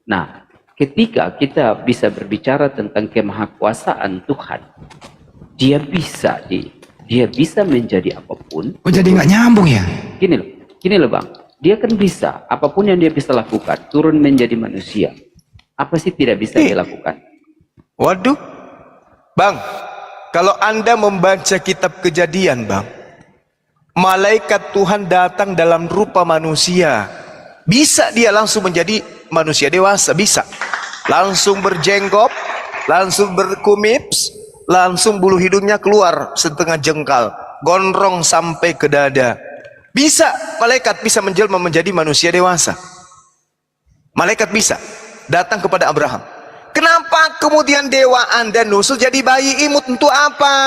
Nah, ketika kita bisa berbicara tentang kemahakuasaan Tuhan, dia bisa menjadi apapun. Oh jadi nggak nyambung ya? Gini loh Bang, dia kan bisa, apapun yang dia bisa lakukan, turun menjadi manusia. Apa sih tidak bisa dia lakukan? Waduh, Bang, kalau Anda membaca kitab Kejadian, Bang, malaikat Tuhan datang dalam rupa manusia. Bisa dia langsung menjadi manusia dewasa, bisa. Langsung berjenggot, langsung berkumis, langsung bulu hidungnya keluar setengah jengkal, gondrong sampai ke dada. Bisa, malaikat bisa menjelma menjadi manusia dewasa. Malaikat bisa datang kepada Abraham. Kenapa kemudian dewa Anda nusul jadi bayi imut? Untuk apa?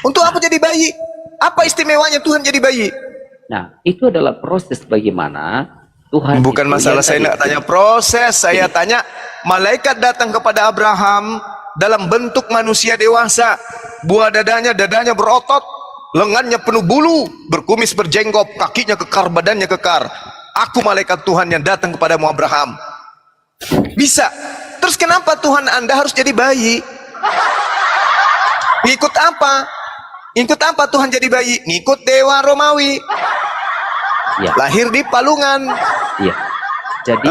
Untuk apa jadi bayi? Apa istimewanya Tuhan jadi bayi? Nah, itu adalah proses bagaimana Tuhan. Bukan masalah saya nak tanya proses, saya tanya malaikat datang kepada Abraham dalam bentuk manusia dewasa. Buah dadanya berotot, lengannya penuh bulu, berkumis berjenggot, kakinya kekar, badannya kekar. Aku malaikat Tuhan yang datang kepadamu Abraham. Bisa. Terus kenapa Tuhan Anda harus jadi bayi? Ngikut apa? Ngikut apa Tuhan jadi bayi? Ngikut dewa Romawi. Ya. Lahir di palungan. Iya. Jadi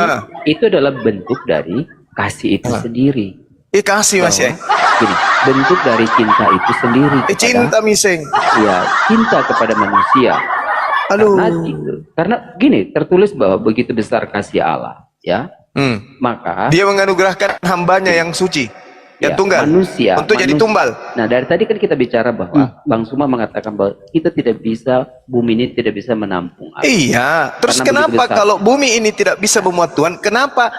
itu adalah bentuk dari kasih itu sendiri. Kasih Mas ya. Gini, bentuk dari cinta itu sendiri. Cinta miseng. Iya, cinta kepada manusia. Aduh. Karena gini, tertulis bahwa begitu besar kasih Allah, ya. Maka dia menganugerahkan hambanya yang suci, yang ya, tunggal, manusia untuk jadi tumbal. Nah, dari tadi kan kita bicara bahwa Bang Suma mengatakan bahwa kita tidak bisa, bumi ini tidak bisa menampung air. Iya. Terus Karena kenapa kalau bumi ini tidak bisa memuat Tuhan, kenapa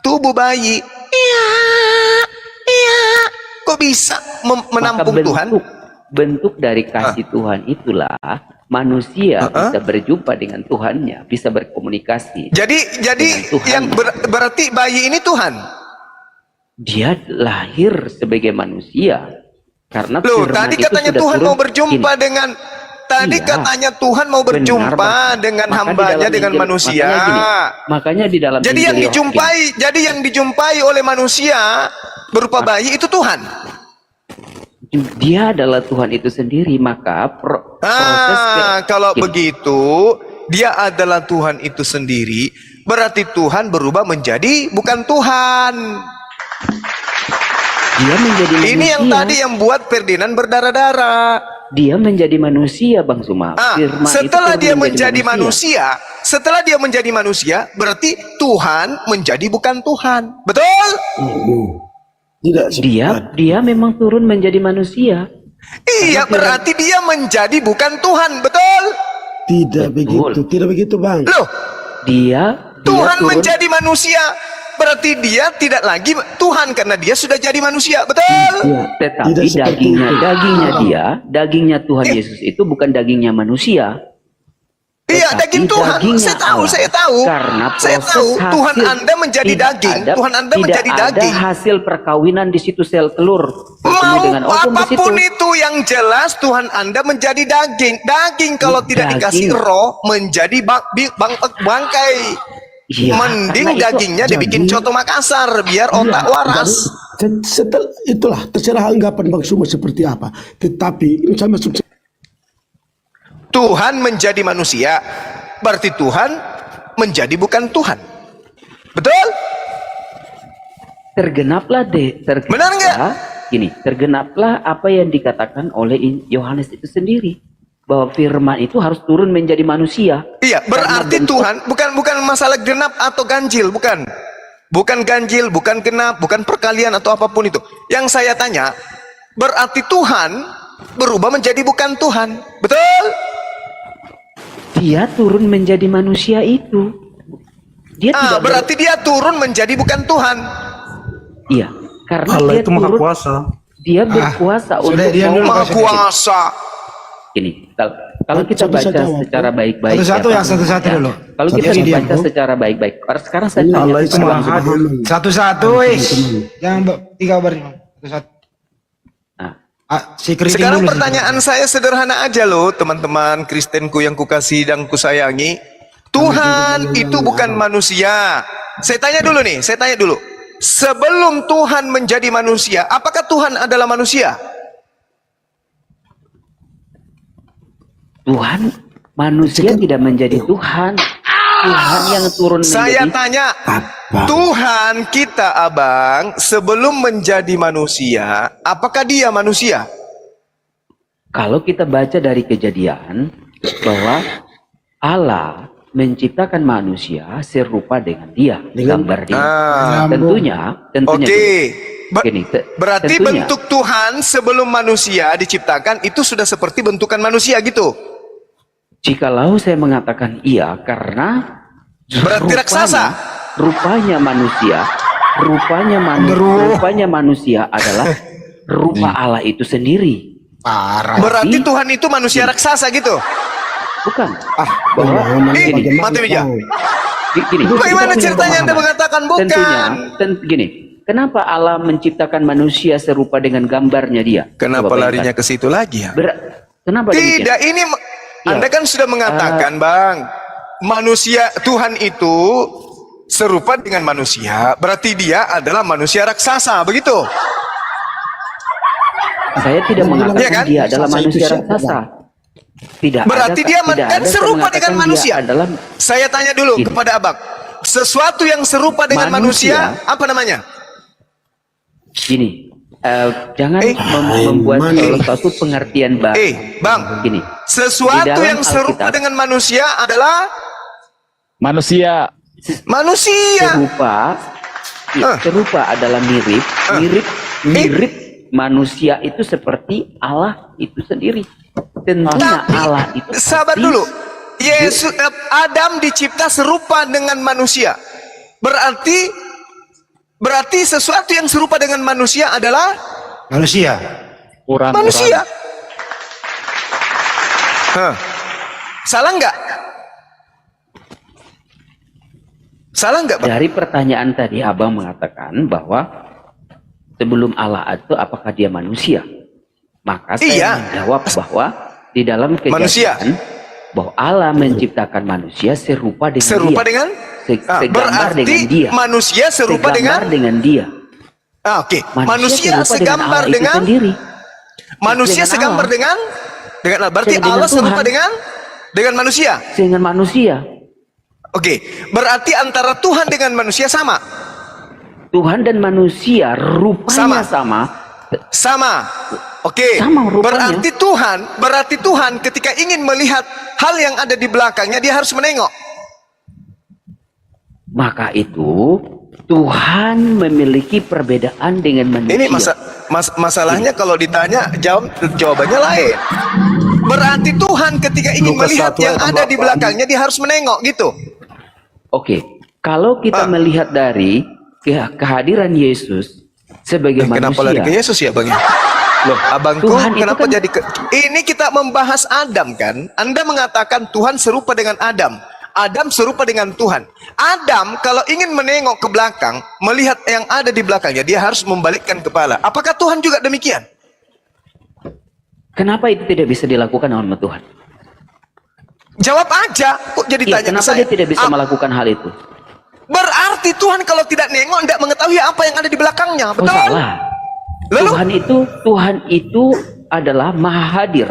tubuh bayi? Iya. Kok bisa menampung Tuhan? Bentuk dari kasih Tuhan itulah manusia bisa berjumpa dengan Tuhannya, bisa berkomunikasi. Jadi yang berarti bayi ini Tuhan. Dia lahir sebagai manusia karena Loh, tadi itu katanya sudah Tuhan turun. mau berjumpa Gini, dengan tadi Iya. katanya Tuhan mau berjumpa Bang. dengan Maka di hambanya dalam dengan Injil- manusia. Makanya di dalam Jadi Injil yang dijumpai oleh manusia berupa bayi itu Tuhan. dia adalah Tuhan itu sendiri, maka proses Kalau gini, begitu dia adalah Tuhan itu sendiri, berarti Tuhan berubah menjadi bukan Tuhan. dia menjadi manusia. Ini yang tadi yang buat Ferdinand berdarah-darah. Dia menjadi manusia, Bang Suma. Firman itu Setelah turun dia menjadi manusia, berarti Tuhan menjadi bukan Tuhan. Betul? Tidak Dia memang turun menjadi manusia. Iya, berarti dia menjadi bukan Tuhan. Betul? Tidak begitu, Bang. Loh, Dia Tuhan turun, menjadi manusia, berarti dia tidak lagi Tuhan karena dia sudah jadi manusia. Betul? tetapi Tidak seperti itu. dagingnya Tuhan Yesus itu bukan dagingnya manusia. Iya, daging Tuhan. Saya tahu, saya tahu. Karena Saya tahu proses Tuhan hasil Anda menjadi tidak daging. ada- Tuhan Anda tidak menjadi ada daging. hasil perkawinan di situ sel telur bertemu Mau dengan ovum di situ. apapun itu yang jelas Tuhan Anda menjadi daging. Daging kalau tidak Daging. dikasih roh menjadi bangkai. Iya, Mending karena itu- dagingnya dibikin coto Makassar biar otak waras. Setelah itulah terserah anggapan Bang Suma seperti apa. Tetapi ini saya masuk Tuhan menjadi manusia, berarti Tuhan menjadi bukan Tuhan. Betul? Tergenaplah Benar nggak? Gini, tergenaplah apa yang dikatakan oleh Yohanes itu sendiri, bahwa firman itu harus turun menjadi manusia. Iya, berarti Karena bentuk- Tuhan bukan masalah genap atau ganjil, bukan. Bukan ganjil, bukan genap, bukan perkalian atau apapun itu. Yang saya tanya, berarti Tuhan berubah menjadi bukan Tuhan. Betul? Dia turun menjadi manusia itu. Dia tidak Berarti dia turun menjadi bukan Tuhan. iya, karena Allah dia itu maha turun, kuasa. dia berkuasa sudah untuk dia dulu. Maha kuasa. Gini, kalau kita Bisa baca jawab. secara baik-baik, Satu-satu ya, yang satu-satu ya, dulu. kalau kita Satu-satu baca diam, Bu. secara baik-baik, sekarang saya tanya Allah itu kepada maha Bang hadir. Satu-satu, wis. Jangan tiga baris. Satu-satu. Nah, Si keriting Sekarang dulu, pertanyaan saya sederhana aja loh, teman-teman Kristenku yang kukasih dan kusayangi. Tuhan itu bukan manusia. Saya tanya dulu nih, saya tanya dulu. Sebelum Tuhan menjadi manusia, apakah Tuhan adalah manusia? Tuhan, manusia tidak menjadi Tuhan. Tuhan yang turun Saya menjadi tanya, Tuhan kita abang sebelum menjadi manusia, apakah dia manusia? Kalau kita baca dari Kejadian bahwa Allah menciptakan manusia serupa dengan dia, gambar dia. Tentunya Oke, gini, berarti tentunya, bentuk Tuhan sebelum manusia diciptakan itu sudah seperti bentukan manusia gitu. jikalau saya mengatakan iya, karena Berarti raksasa. Rupanya manusia adalah rupa Allah itu sendiri. Parah. Berarti Tuhan itu manusia raksasa gitu. Bukan. Bahwa gini, Mati Bija. gini, Bagaimana kita punya ceritanya Anda pemahaman. mengatakan bukan? Tentunya, gini, kenapa Allah menciptakan manusia serupa dengan gambarnya dia? Kenapa Coba larinya bayangkan. ke situ lagi ya? Kenapa demikian? Tidak, ini Ya. Anda kan sudah mengatakan, Bang, manusia Tuhan itu serupa dengan manusia, berarti dia adalah manusia raksasa, begitu? Saya tidak mengatakan Iya kan? dia adalah Raksasa itu manusia siapa, raksasa. Tidak Berarti ada, dia tidak kan ada serupa mengatakan dengan dia manusia. Adalah Saya tanya dulu Gini. kepada Abang, sesuatu yang serupa dengan manusia, Manusia. apa namanya? gini. Jangan membuat suatu pengertian baru. Bang, Gini. sesuatu Di dalam yang serupa Alkitab. dengan manusia adalah Manusia. manusia. Serupa adalah mirip manusia itu seperti Allah itu sendiri. Tentunya Tapi, Allah itu sabar pasti dulu. Yesus, Adam dicipta serupa dengan manusia. Berarti sesuatu yang serupa dengan manusia adalah Manusia. manusia. Salah nggak? Salah nggak, Bang? Dari pertanyaan tadi Abang mengatakan bahwa sebelum Allah itu apakah dia manusia? Maka saya Iya. menjawab bahwa di dalam Manusia. Kejadian bahwa Allah menciptakan manusia serupa dengan Serupa dia. dengan? Segambar Berarti dengan dia. manusia serupa Segambar dengan dia. Oke. Manusia serupa segambar Allah itu dengan sendiri. manusia dengan segambar Allah. dengan berarti Dengan Allah serupa Tuhan. dengan manusia. Dengan manusia. Oke, berarti antara Tuhan dengan manusia sama. Tuhan dan manusia rupanya sama. Sama. Oke. Sama rupanya. Berarti Tuhan ketika ingin melihat hal yang ada di belakangnya dia harus menengok. Maka itu Tuhan memiliki perbedaan dengan manusia. Ini masalahnya kalau ditanya jawabannya lain. Berarti Tuhan ketika ingin Lukas melihat 1 yang ayat ada di 8. belakangnya dia harus menengok gitu. Oke, kalau kita melihat dari kehadiran Yesus sebagai Kenapa lari ke manusia, Yesus ya, Bang? Loh, abangku, Tuhan itu kenapa kan- jadi ini kita membahas Adam kan? Anda mengatakan Tuhan serupa dengan Adam. Adam serupa dengan Tuhan. Adam kalau ingin menengok ke belakang, melihat yang ada di belakangnya, dia harus membalikkan kepala. Apakah Tuhan juga demikian? Kenapa itu tidak bisa dilakukan oleh Tuhan? Jawab aja. Kok jadi Iya, tanya ke kenapa saya? dia tidak bisa melakukan hal itu? Berarti Tuhan kalau tidak nengok, tidak mengetahui apa yang ada di belakangnya. Oh, Betul? salah. Lalu? Tuhan itu adalah Maha Hadir.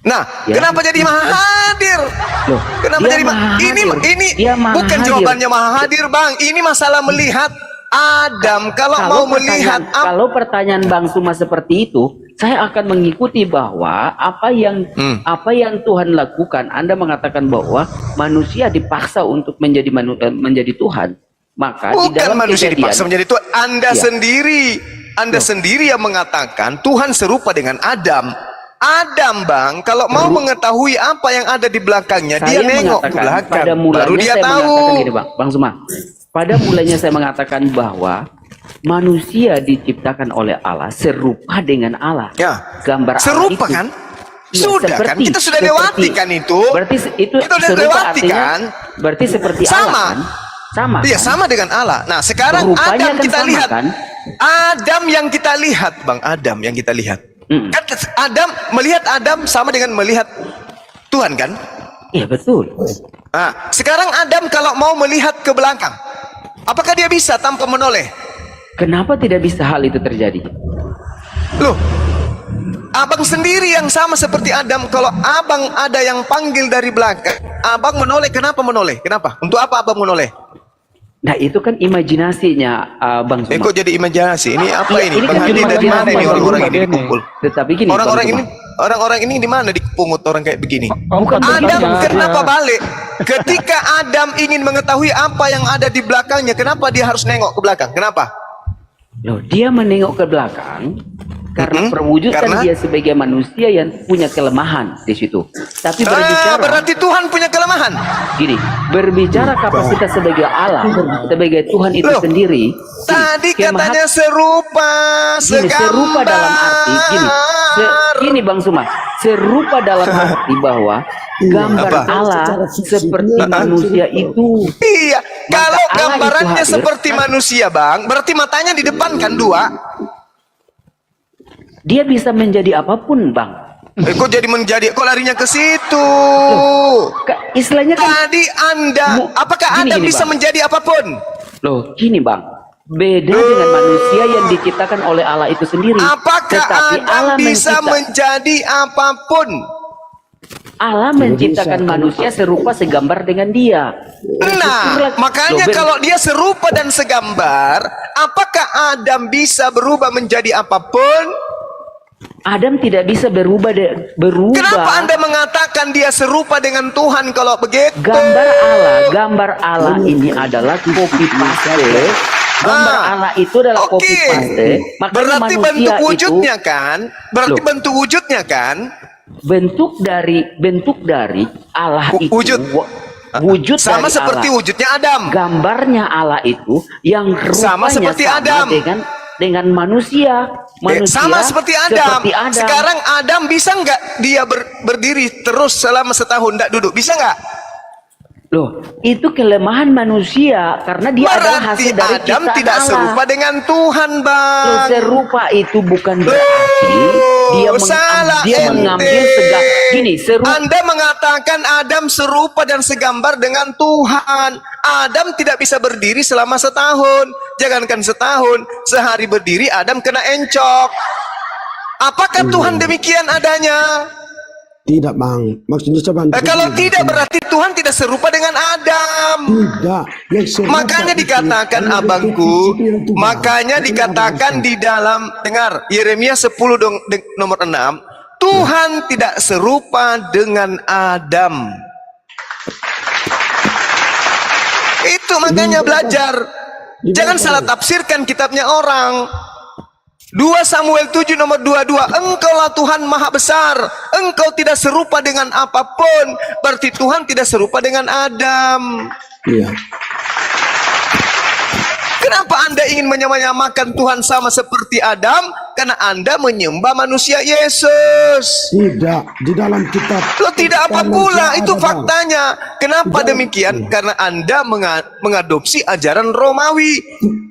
Nah, Ya. kenapa jadi maha hadir? Loh, Kenapa dia jadi maha ini hadir. Dia maha bukan hadir. jawabannya maha hadir, Bang. Ini masalah melihat Adam. Kalau mau melihat Kalau pertanyaan Bang Suma seperti itu, saya akan mengikuti bahwa apa yang Tuhan lakukan. Anda mengatakan bahwa manusia dipaksa untuk menjadi Tuhan. Maka di bukan dalam manusia kejadian, dipaksa menjadi Tuhan. Anda Ya. sendiri. Anda sendiri yang mengatakan Tuhan serupa dengan Adam. Adam, Bang, kalau mau mengetahui apa yang ada di belakangnya, dia saya nengok ke mengatakan, belakang. pada mulanya Baru dia saya tahu. mengatakan gini, Bang Suma. Pada mulanya saya mengatakan bahwa manusia diciptakan oleh Allah serupa dengan Allah. Ya. Gambar Serupa Allah itu. kan? Ya, Sudah kan? Kita sudah lewati kan itu? Berarti itu Kita udah serupa lewati artinya, kan? berarti seperti Sama. Allah kan? Sama. Iya, kan? sama dengan Allah. Nah, sekarang Rupanya Adam kan kita sama, lihat. kan? Adam yang kita lihat, Bang. Adam yang kita lihat. Mm. Kan Adam melihat Adam sama dengan melihat Tuhan kan? Iya, betul. Nah, sekarang Adam kalau mau melihat ke belakang, apakah dia bisa tanpa menoleh? Kenapa tidak bisa hal itu terjadi? Loh, abang sendiri yang sama seperti Adam. Kalau abang ada yang panggil dari belakang, abang menoleh. Kenapa menoleh? Kenapa? Untuk apa abang menoleh? Nah, itu kan imajinasinya Bang Suma. Kok jadi imajinasi? Ini apa Iya, ini? ini kan Penghadi cuma dari mana ini imajinasi, orang-orang Bang ini Denny. dikumpul? Tetapi gini, Orang-orang Bang ini, Suma. orang-orang ini di mana dipungut orang kayak begini? Bukan Adam begitu. kenapa balik? Ketika Adam ingin mengetahui apa yang ada di belakangnya, kenapa dia harus nengok ke belakang? Kenapa? Loh, dia menengok ke belakang karena perwujudan Karena? dia sebagai manusia yang punya kelemahan di situ. Tapi berbicara Berarti Tuhan punya kelemahan. gini, berbicara kapasitas sebagai Allah, sebagai Tuhan itu Loh, sendiri. Tadi gini, katanya serupa, gini, serupa dalam arti gini Bang Suma, serupa dalam arti bahwa gambar Apa? Allah seperti manusia itu. Iya, kalau Allah itu gambarannya hadir. seperti manusia, Bang, berarti matanya di depan kan dua. Dia bisa menjadi apapun, Bang. Kok jadi menjadi? Kok larinya ke situ? Istilahnya kan Tadi Anda, apakah Anda gini, bisa Bang. menjadi apapun? Loh, gini Bang, beda dengan manusia yang diciptakan oleh Allah itu sendiri. Apakah Tetapi Allah Adam bisa mencipta- menjadi apapun? Allah menciptakan manusia serupa segambar dengan dia. Nah, makanya Loh, kalau dia serupa dan segambar, apakah Adam bisa berubah menjadi apapun? Adam tidak bisa berubah. Kenapa Anda mengatakan dia serupa dengan Tuhan kalau begitu? Gambar Allah ini adalah copy paste. Gambar Allah itu adalah copy Oke. paste. Makanya Berarti manusia bentuk itu wujudnya kan? Berarti Loh. bentuk wujudnya kan? bentuk dari Allah itu. Wujud Sama dari seperti Allah. wujudnya Adam. Gambarnya Allah itu yang rupanya Sama seperti Adam. dengan manusia. Sama seperti Adam. Seperti Adam. Sekarang Adam bisa nggak dia berdiri terus selama setahun nggak duduk? Bisa nggak? Loh, itu kelemahan manusia karena dia adalah Berarti hasil dari Adam ciptaan tidak Allah. serupa dengan Tuhan, Bang. Loh, serupa itu bukan berarti dia salah mengambil gini, Anda mengatakan Adam serupa dan segambar dengan Tuhan. Adam tidak bisa berdiri selama setahun. Jangankan setahun, sehari berdiri Adam kena encok. Apakah Tuhan demikian adanya? Tidak, Bang. Maksudnya coba. Kalau tidak berarti Tuhan tidak serupa dengan Adam. Tidak. Yang serupa Makanya itu dikatakan adalah abangku, definisi yang Tuhan. makanya dikatakan di dalam, dengar Yeremia 10 nomor 6, Tuhan tidak serupa dengan Adam. Itu makanya belajar. Jangan salah tafsirkan kitabnya orang. 2 Samuel 7 nomor 22, Engkaulah Tuhan maha besar, Engkau tidak serupa dengan apapun. Berarti Tuhan tidak serupa dengan Adam. Iya. Kenapa Anda ingin menyamakan Tuhan sama seperti Adam? Karena Anda menyembah manusia Yesus. Tidak, di dalam kitab. Loh, tidak apa pula, itu ada, Bang. faktanya. Kenapa demikian? Karena Anda mengadopsi ajaran Romawi.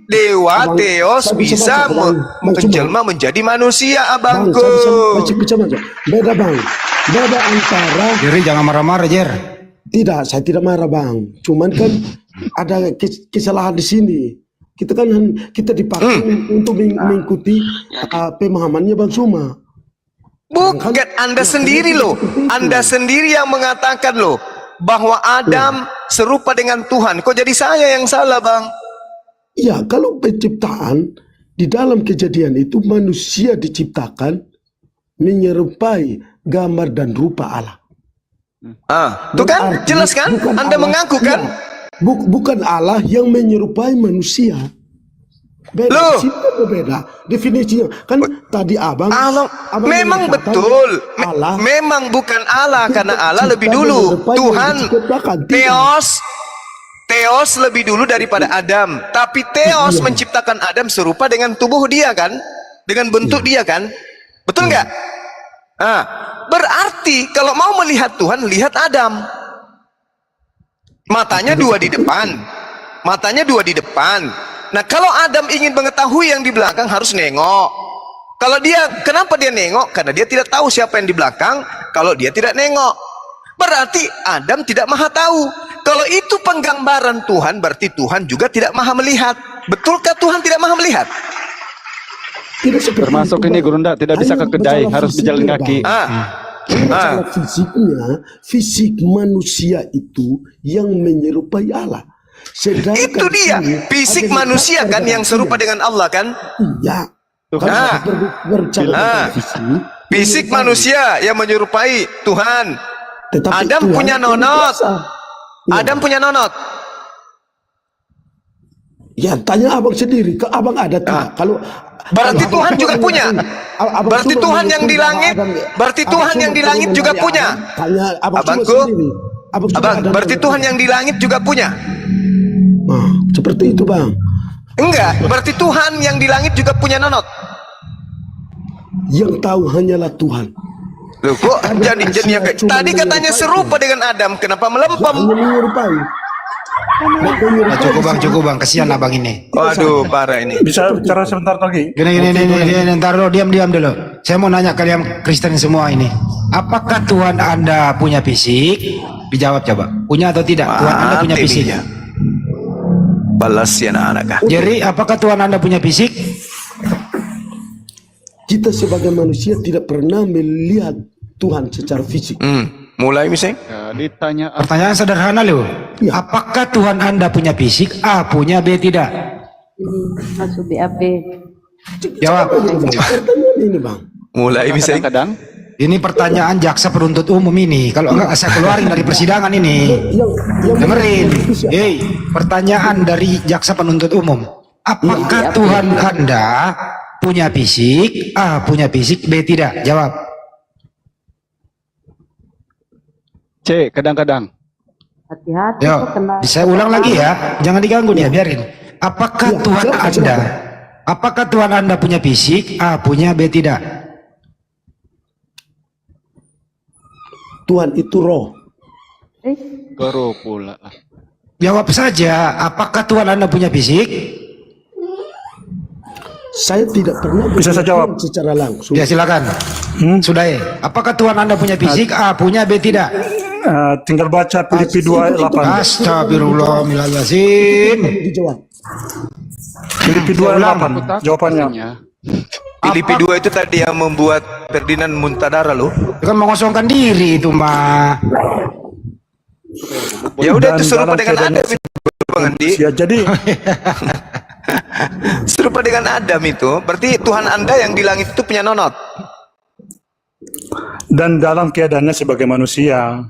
Dewa, Bang, Theos saya bisa bisa baca, Bang. menjelma menjadi manusia, Bang, abangku. saya bisa baca. Beda, Bang. Beda antara. Jerry jangan marah-marah, Jer. Tidak, saya tidak marah, Bang. Cuman kan ada kesalahan di sini. Kita dipakai untuk mengikuti pemahamannya Bang Suma. Bukan Anda sendiri loh. Anda sendiri yang mengatakan loh bahwa Adam serupa dengan Tuhan. Kok jadi saya yang salah, Bang? Ya, kalau penciptaan di dalam kejadian itu manusia diciptakan menyerupai gambar dan rupa Allah. Tuh kan? Jelas kan? Bukan Anda Allah, mengaku kan? ya, bukan Allah yang menyerupai manusia. Beda, Loh. situ berbeda definisinya. Kan tadi abang Memang mengatakan betul. Allah Memang bukan Allah, karena Allah lebih Cipta dulu. menyerupai Tuhan yang diciptakan. Tidak. Theos lebih dulu daripada Adam. Tapi Theos menciptakan Adam serupa dengan tubuh dia kan? Dengan bentuk dia kan? Betul nggak? Berarti kalau mau melihat Tuhan, lihat Adam. Matanya dua di depan. Matanya dua di depan. Nah, kalau Adam ingin mengetahui yang di belakang harus nengok. Kalau kenapa dia nengok? Karena dia tidak tahu siapa yang di belakang. Kalau dia tidak nengok, berarti Adam tidak maha tahu. Kalau itu penggambaran Tuhan, berarti Tuhan juga tidak maha melihat. Betulkah Tuhan tidak maha melihat? Tidak seperti Termasuk itu, ini Bang. Gurunda tidak bisa Hanya ke kedai, masalah harus berjalan fisiknya, kaki. Bang. Masalah fisiknya, fisik manusia itu yang menyerupai Allah. Sedangkan Itu dia, ini fisik ada manusia kan yang serupa dia. dengan Allah kan? Iya. Tuhan. Berbicara Fisik manusia yang menyerupai Tuhan. Tetapi Adam Tuhan punya yang nonot. kuasa. Ya. Adam punya nonot. Ya, tanya abang sendiri. Ke abang ada tidak? Kalau Berarti Abang Tuhan Suma juga punya. Abang Berarti Suma Tuhan yang di mengukur langit. Adam. Berarti Abang Tuhan Suma yang di langit turun juga dari punya. Adam. Tanya abang Suma Abangku. sendiri. Suma Abang, ada berarti nonton. Tuhan yang di langit juga punya. Nah, seperti itu, Bang. Enggak, berarti Tuhan yang di langit juga punya nonot. Yang tahu hanyalah Tuhan. Loh, kok jadi yang kayak tadi katanya serupa dengan Adam, kenapa melempem? Hanya menyerupai. Nah, cukup bang, kesian abang ini. Waduh, parah ini. Bisa bicara sebentar lagi? Gini, ntar dulu, diam dulu. Saya mau nanya kalian Kristen semua ini. Apakah Tuhan Anda punya fisik? Dijawab coba. Punya atau tidak? Tuhan Anda punya Mati fisik? dia. Balas ya anak-anak. Jadi, apakah Tuhan Anda punya fisik? Kita sebagai manusia tidak pernah melihat Tuhan secara fisik. Mulai misalnya. Ya, ditanya Pertanyaan sederhana loh. Ya. Apakah Tuhan Anda punya fisik? A, punya, B, tidak? Masuk BAP. Jawab. Pertanyaan ini, Bang. Mulai misalnya. kadang-kadang Ini pertanyaan jaksa penuntut umum ini. Kalau enggak saya keluarin dari persidangan ini. Yang Dengerin. Hei, pertanyaan dari jaksa penuntut umum. Apakah Tuhan Anda punya fisik? A, punya fisik, B, tidak? Jawab. C, kadang-kadang. Hati-hati Yo, kok kena. saya ulang lagi ya. Jangan diganggu dia, biarin. Apakah Tuhan Anda punya fisik? A, punya, B, tidak? Tuhan itu roh. Goro pula. Jawab saja. Apakah Tuhan Anda punya fisik? Saya tidak pernah Bisa saya jawab? secara langsung. Ya silakan. Sudah ya. Apakah Tuhan Anda punya fisik? A, punya, B, tidak? Tinggal baca Filipi 2 ayat 8. Astagfirullahaladzim. Dijawab. Filipi 2 ayat 8. Jawabannya. Filipi 2 itu tadi yang membuat Ferdinand muntah darah loh. Kan mengosongkan diri itu mah. Ya udah Dan itu serupa dalam dengan keadaan Adam itu, Bang Andi. Ya, jadi Serupa dengan Adam itu. Berarti Tuhan Anda yang di langit itu punya nonot. dan dalam keadaannya sebagai manusia,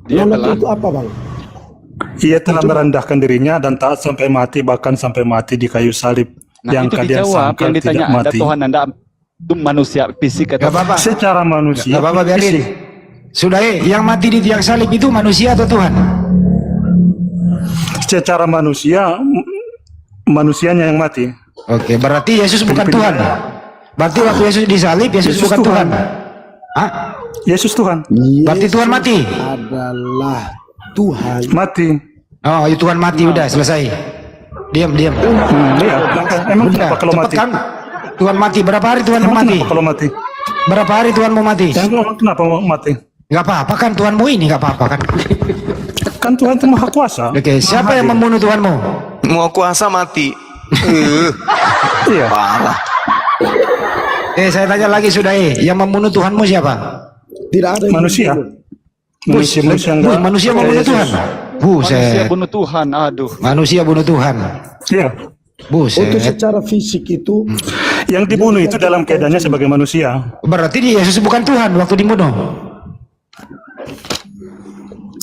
Dia Nonot telah itu apa, Bang? ia telah merendahkan dirinya dan taat sampai mati, bahkan sampai mati di kayu salib. Nah, yang itu kalian dijawab, sangka yang ditanya tidak Anda mati. Tuhan Anda itu manusia fisik Gak atau apa-apa. Secara manusia, Gak apa-apa, biarin. fisik. Sudah yang mati di tiang salib itu manusia atau Tuhan? Secara manusia, manusianya yang mati. Oke, berarti Yesus bukan Tuhan. Berarti waktu Yesus disalib, Yesus Yesus bukan Tuhan. Tuhan. Hah? Yesus Tuhan. Berarti Tuhan mati. Adalah Tuhan. Mati. Oh, itu Tuhan mati, udah selesai. Diam. Iya. Emang Udah, kenapa kalau cepet mati? kan? Tuhan mati. Berapa hari Tuhan mau Emang mati? kenapa kalau mati? Berapa hari Tuhan mau mati? Emang kenapa mau mati? Gak apa-apa kan Tuhanmu ini, gak apa-apa kan? Kan Tuhan itu maha kuasa. Oke, siapa yang membunuh Tuhanmu? Mau kuasa mati. Iya. Parah. Saya tanya lagi sudah yang membunuh Tuhanmu siapa? Tidak ada yang Manusia. Manusia enggak. Manusia membunuh Tuhan. Manusia Buset. bunuh Tuhan, aduh. Manusia bunuh Tuhan. Iya. Untuk Buset. secara fisik itu Yang dibunuh itu dalam keadaannya sebagai manusia. Berarti Yesus bukan Tuhan waktu dibunuh.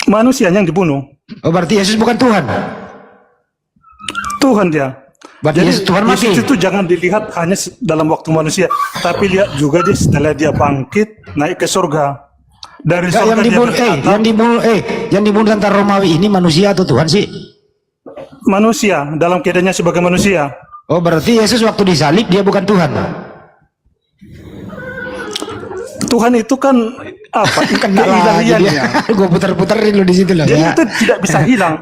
Manusianya yang dibunuh. Oh, berarti Yesus bukan Tuhan. Tuhan dia. Berarti Yesus Tuhan mati. Yesus itu jangan dilihat hanya dalam waktu manusia, tapi lihat juga dia setelah dia bangkit naik ke surga. Dari Enggak, surga yang dia dibunuh, berkata, yang dibunuh tentara Romawi ini manusia atau Tuhan sih? manusia dalam keadaannya sebagai manusia. Oh, berarti Yesus waktu disalib dia bukan Tuhan. Tuhan itu kan apa? Keilahiannya. Gue putar-putarin lu di situ lah Jadi ya. itu tidak bisa hilang.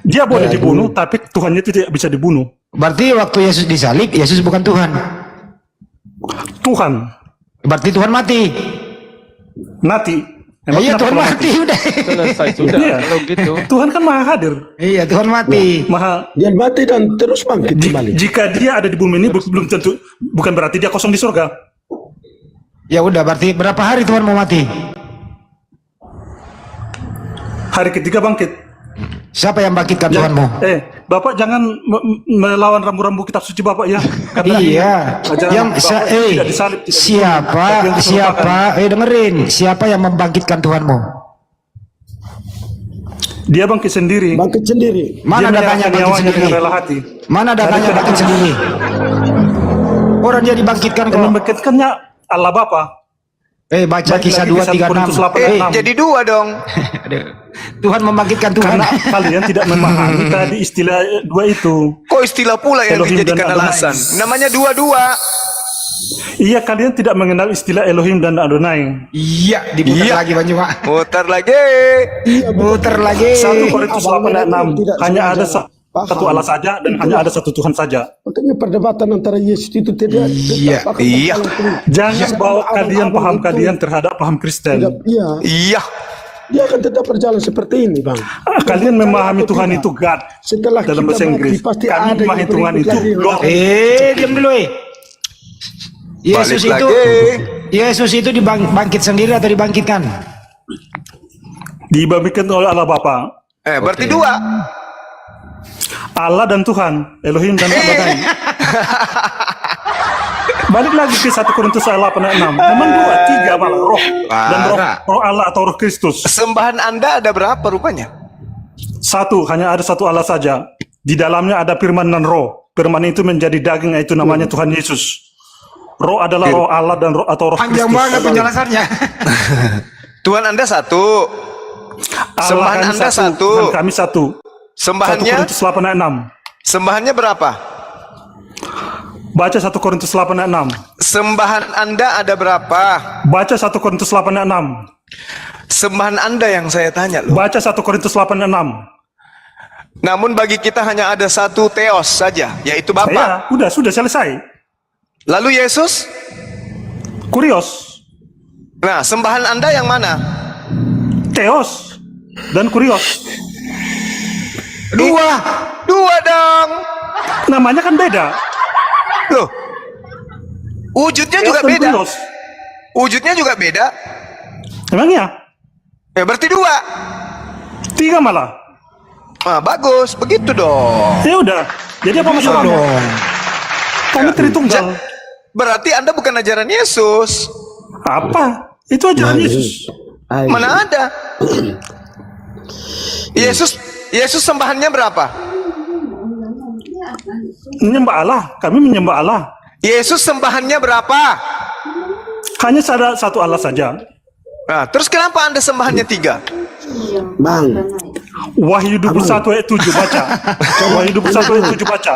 Dia boleh dibunuh, tapi Tuhannya itu tidak bisa dibunuh. Berarti waktu Yesus disalib, Yesus bukan Tuhan. Tuhan Berarti Tuhan mati. mati. Oh, iya kenapa Tuhan kalau mati udah. Selesai sudah Iya. kalau gitu. Tuhan kan maha hadir, Iya Tuhan mati. maha. dia mati dan terus bangkit kembali. Jika dia ada di bumi ini belum tentu, bukan berarti dia kosong di surga. Ya udah, berarti berapa hari Tuhan mau mati? Hari ketiga bangkit. Siapa yang bangkitkan Tuhanmu? Bapak jangan melawan rambu-rambu kitab suci Bapak ya. Karena Iya. ajaran Yang Bapak tidak disalib, tidak siapa tapi yang siapa dengerin, siapa yang membangkitkan Tuhanmu? Dia bangkit sendiri. Bangkit sendiri. Mana Dia datanya menyerahkan bangkit nyawanya sendiri? dengan rela hati. Mana datanya bangkit sendiri? Orang dia dibangkitkan Yang kok. membangkitkannya Allah Bapa. Baca Balik kisah lagi 2, 3, 6. Korintus 8, 6. Jadi dua dong. Tuhan membangkitkan Tuhan. Karena kalian tidak memahami tadi istilah dua itu. Kok istilah pula yang Elohim dijadikan dan Adonai. alasan? Namanya dua-dua. Iya, kalian tidak mengenal istilah Elohim dan Adonai. Iya, diputar Iya. lagi Bang Juma. Mutar lagi. Putar lagi. 1 Korintus 8 ayat 6. Tidak Hanya ada sengaja satu Allah saja dan hanya ada satu Tuhan saja. Makanya perdebatan antara Yesus itu tidak Iya. akan Iya. Jangan bawa kalian paham itu kalian terhadap paham Kristen. Iya, Iya. dia akan tetap berjalan seperti ini, Bang. Kalian memahami Tuhan itu God Setelah dalam kita bahasa mati, Inggris. pasti Kami ada memahami yang Tuhan berikut itu lagi. Lord. Diam dulu Yesus Balik itu lagi. Yesus itu dibangkit sendiri atau dibangkitkan? Dibangkitkan oleh Allah Bapa. Berarti dua. Allah dan Tuhan, Elohim dan Adonai. Balik lagi ke 1 Korintus 8 ayat 6. Memang dua, tiga malah roh dan roh Allah atau roh Kristus. Sembahan Anda ada berapa rupanya? Satu, hanya ada satu Allah saja. Di dalamnya ada firman dan roh. Firman itu menjadi daging, yaitu namanya Tuhan Yesus. Roh adalah roh Allah dan roh atau roh Kristus. Panjang banget penjelasannya. Tuhan Anda satu. Allah Sembahan kami Anda satu. Tuhan kami satu. 1 Sembahannya? Korintus 8 ayat 6. Sembahannya berapa? Baca 1 Korintus 8 ayat 6. Sembahan Anda ada berapa? Baca 1 Korintus 8 ayat 6. Sembahan Anda yang saya tanya loh. Baca 1 Korintus 8 ayat 6. Namun bagi kita hanya ada satu Theos saja, yaitu Bapa. Udah, sudah selesai. Lalu Yesus? Kurios, Nah, sembahan Anda yang mana? Theos, dan Kurios. Dua dong. Namanya kan beda. Loh. Wujudnya Theos juga dan beda. Kurios. Wujudnya juga beda. Emangnya? Berarti dua. Tiga malah. Nah, bagus, begitu dong. Ya udah. Jadi apa masalahnya? Kami Tritunggal. Berarti Anda bukan ajaran Yesus. Apa? Itu ajaran Yesus. Mana ada? Yesus sembahannya berapa? Menyembah Allah. Kami menyembah Allah. Yesus sembahannya berapa? Hanya ada satu Allah saja. Nah, terus kenapa Anda sembahannya tiga? Bang, Wahyu 21 ayat 7 baca. Wahyu 21 ayat 7 baca.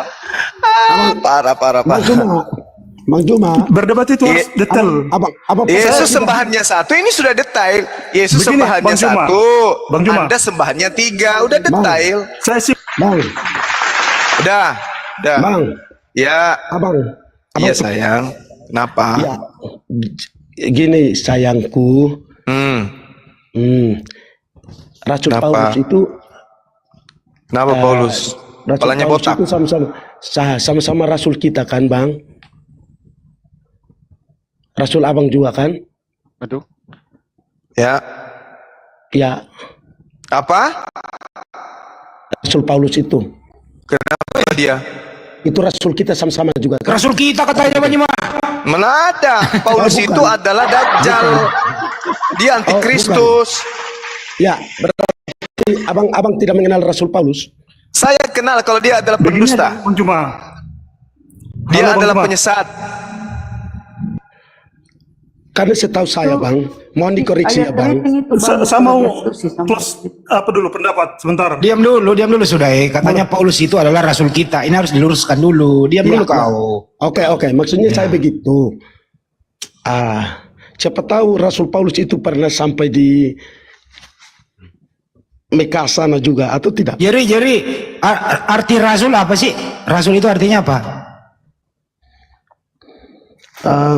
Parah. Bang Juma, Berdebat itu harus detail. abang Yesus sembahannya satu, ini sudah detail. Yesus Begini, sembahannya Bang Juma. satu, Bang Juma. Anda sembahannya tiga, udah detail. Saya sih Bang, Udah. Bang, Ya, abang, iya sayang. Kenapa? ya, gini sayangku, Rasul Kenapa? Paulus itu, Kenapa Paulus? Rasul Kepalanya Paulus botak. itu sama-sama Rasul kita kan, Bang? Rasul abang juga kan? Aduh. Ya. Ya, Apa? Rasul Paulus itu. Kenapa dia? Itu Rasul kita sama-sama juga kan? Rasul kita katanya Bang Juma. Mana ada? Paulus bukan. itu adalah Dajjal. Dia antikristus. Ya, berarti abang tidak mengenal Rasul Paulus? Saya kenal kalau dia adalah pendusta. Bang Juma. Dia Halo, Bang adalah Juma. penyesat. Karena setahu saya, Bang, mohon dikoreksi ya, Bang. Saya mau close apa dulu pendapat sebentar. Diam dulu sudah. Katanya Paulus itu adalah rasul kita. Ini harus diluruskan dulu. Diam dulu kau. Oke, maksudnya saya begitu. Siapa tahu Rasul Paulus itu pernah sampai di Mekah sana juga atau tidak? Jadi arti rasul apa sih? Rasul itu artinya apa?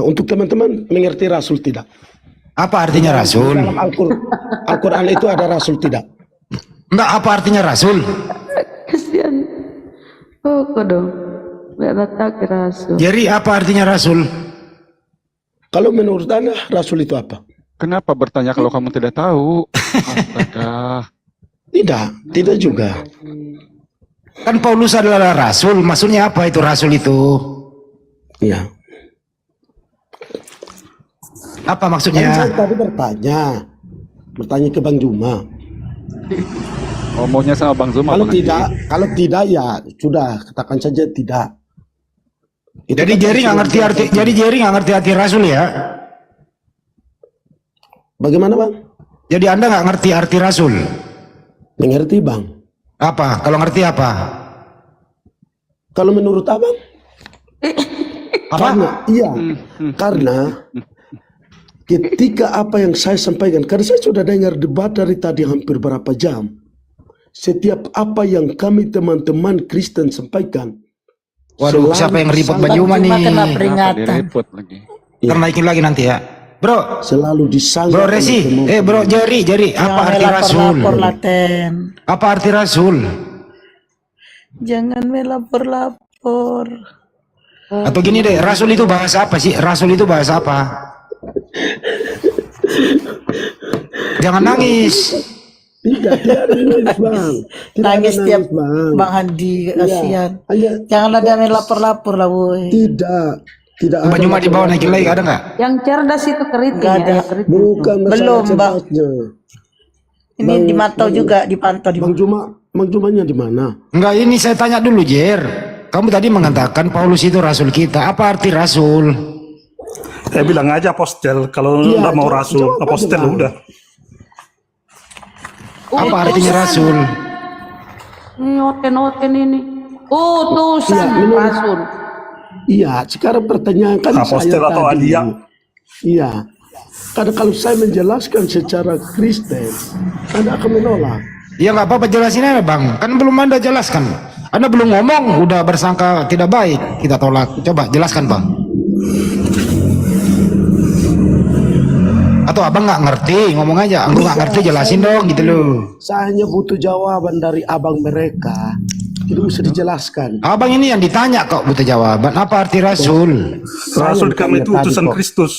Untuk teman-teman mengerti Rasul tidak? Apa artinya rasul? Dalam Al-Quran itu ada Rasul tidak? Enggak, apa artinya rasul? Kasihan. Oh, kodong. Nggak datang ke rasul. Jadi apa artinya rasul? Kalau menurut Anda Rasul itu apa? Kenapa bertanya kalau kamu tidak tahu? Astaga. Tidak juga. Kan Paulus adalah rasul. Maksudnya apa itu rasul itu? Iya. Apa Kan maksudnya? saya tadi bertanya ke Bang Juma. Oh, maunya sama Bang Zuma. Kalau Bang Andi. tidak ya sudah katakan saja tidak. Itu Jadi kan Jerry nggak ngerti arti. Jadi Jerry nggak ngerti arti rasul ya? Bagaimana, Bang? Jadi Anda nggak ngerti arti rasul? Mengerti, Bang? Apa? Kalau ngerti apa? Kalau menurut Abang? Karena ketika apa yang saya sampaikan, karena saya sudah dengar debat dari tadi hampir berapa jam. Setiap apa yang kami teman-teman Kristen sampaikan. Waduh, selalu siapa yang ribut sangat- Bang Juma nih? Cuma kena Kenapa peringatan. direpot lagi? Ntar naikin lagi nanti ya. Bro, Selalu disanggah. Bro Resi, bro Jerry, apa arti rasul? Lapor Laten. Apa arti rasul? Jangan melapor-lapor. Atau gini deh, rasul itu bahasa apa sih? Rasul itu bahasa apa? Jangan nangis. Tidak nangis, Bang. Tidak Nangis ada tiap Bang. Bang Handi, kasihan. Hanya- Jangan ada yang lapor-lapor lah, boy. Tidak Bang Juma di bawah naikin lagi ada nggak? Yang cerdas itu keriting. Nggak ada. Ya, keriting. Bukan masalah Belum, Bang. cerdasnya. Ini dimantau juga, dipantau di Bang Jumanya di mana? Enggak, ini saya tanya dulu, Jer. Kamu tadi mengatakan Paulus itu rasul kita. Apa arti rasul? Saya bilang aja apostel. Kalau Iya, nggak mau jawab rasul, aja, apostel Bang. udah. Apa artinya rasul? Ini oten-oten ini. Utusan Iya, menurut- rasul. Iya, sekarang pertanyaan kan Apostel saya atau tadi. alia? Iya. Karena kalau saya menjelaskan secara Kristen, Anda akan menolak. Ya nggak apa-apa, jelasin aja Bang. Kan belum Anda jelaskan. Anda belum ngomong, udah bersangka tidak baik. Kita tolak. Coba jelaskan Bang. Atau abang nggak ngerti, ngomong aja. Aku nggak ngerti, jelasin dong gitu loh. Saya hanya butuh jawaban dari abang mereka. Itu bisa dijelaskan. Abang ini yang ditanya kok butuh jawaban. Apa arti rasul? Rasul yang kami tanya itu tadi utusan kok. Kristus.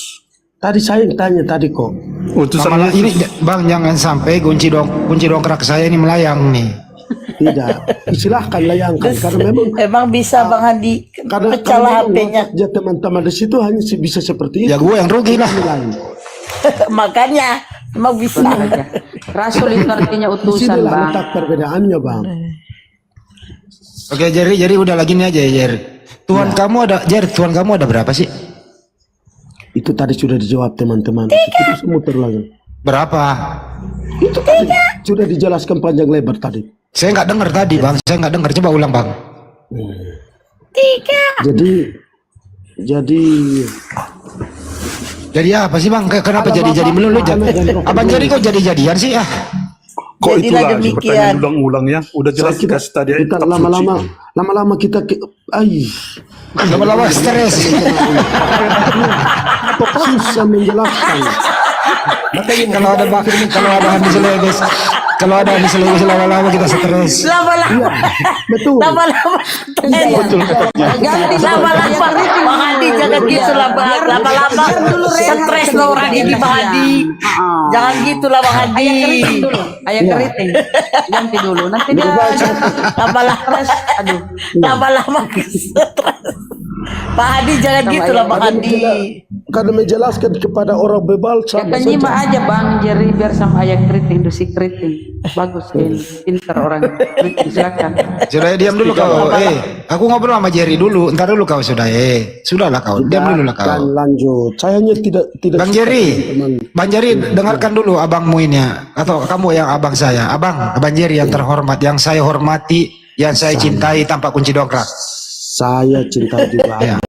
Tadi saya yang tanya tadi kok. Utusan Malah ini Yesus. Bang, jangan sampai kunci dongkrak saya ini melayang nih. Tidak. Silahkan layangkan. Karena memang Emang bisa Bang Handi pecah lah HP-nya. ya teman-teman di situ hanya bisa seperti itu. Ya gue yang rugi lah. Makanya emang bisa. Rasul itu artinya Di utusan, sinilah Bang. letak perbedaannya, Bang. Oke, jadi udah lagi nih aja, Jer. Tuhan Tuhan kamu ada berapa sih? Itu tadi sudah dijawab teman-teman. Itu semua terlalu. Berapa? Itu tadi sudah dijelaskan panjang lebar tadi. Saya nggak dengar tadi bang, saya nggak dengar. Coba ulang bang. Jadi apa sih bang? Kenapa jadi melulu? Abang Jerry kok jadi-jadian sih ah? Kok itu Jadilah lagi demikian. pertanyaan ulang-ulang ya? Udah jelas Kita, dikasih tadi. kita kitab lama-lama suci. kita Lama-lama stres. susah menjelaskan. Kalau ada hadis leges, lama-lama kita stres. Lama-lama. Betul. Lama-lama. Ganti Lama-lama. Bang Hadi jangan gitu lah Bang. Lama-lama. Stres lo orang ini Bang Hadi. Jangan gitu lah Bang Hadi. Ayah keriting. Ganti dulu. Nanti dia Lama-lama. aduh. Lama-lama stres. Pak Hadi jangan gitu lah Bang Hadi. Karena menjelaskan kepada orang bebal Ya sama penyimak saja. aja Bang Jerry biar sama ayah keriting, dosi keriting. Bagus ini, pinter orang keriting. Silakan. Sudah diam dulu kau. Aku ngobrol sama Jerry dulu. Ntar dulu kau sudah. Sudahlah kau. Diam dulu lah kau. Dan lanjut. Saya hanya tidak Bang suka, Jerry, teman. Bang Jerry, dengarkan dulu abangmu ini ya. Atau kamu yang abang saya. Bang Jerry yang terhormat, yang saya hormati, yang saya cintai tanpa kunci dongkrak. Saya cinta juga.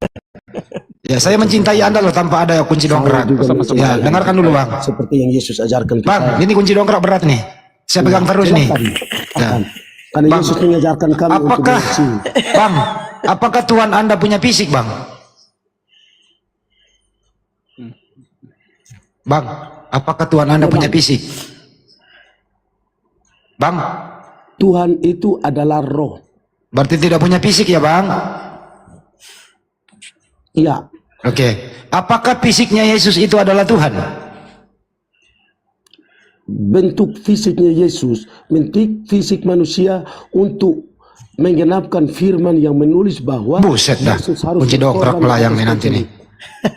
Ya, saya mencintai Anda loh tanpa ada kunci dongkrak. juga Ya, dengarkan dulu Bang. Seperti yang Yesus ajarkan kita. Bang, ini kunci dongkrak berat nih. Saya pegang terus nih. Ya. Karena Bang, Yesus mengajarkan kami untuk Apakah, bersih. Bang, apakah Tuhan Anda punya fisik, Bang? Bang, apakah Tuhan Anda punya fisik? Bang, Tuhan itu adalah roh. berarti tidak punya fisik ya, Bang? Iya. Oke. Apakah fisiknya Yesus itu adalah Tuhan? Bentuk fisiknya Yesus, bentuk fisik manusia untuk menggenapkan firman yang menulis bahwa Buset dah. Yesus harus Kunci dongkrak berkorban pelayang nih atas nanti nih.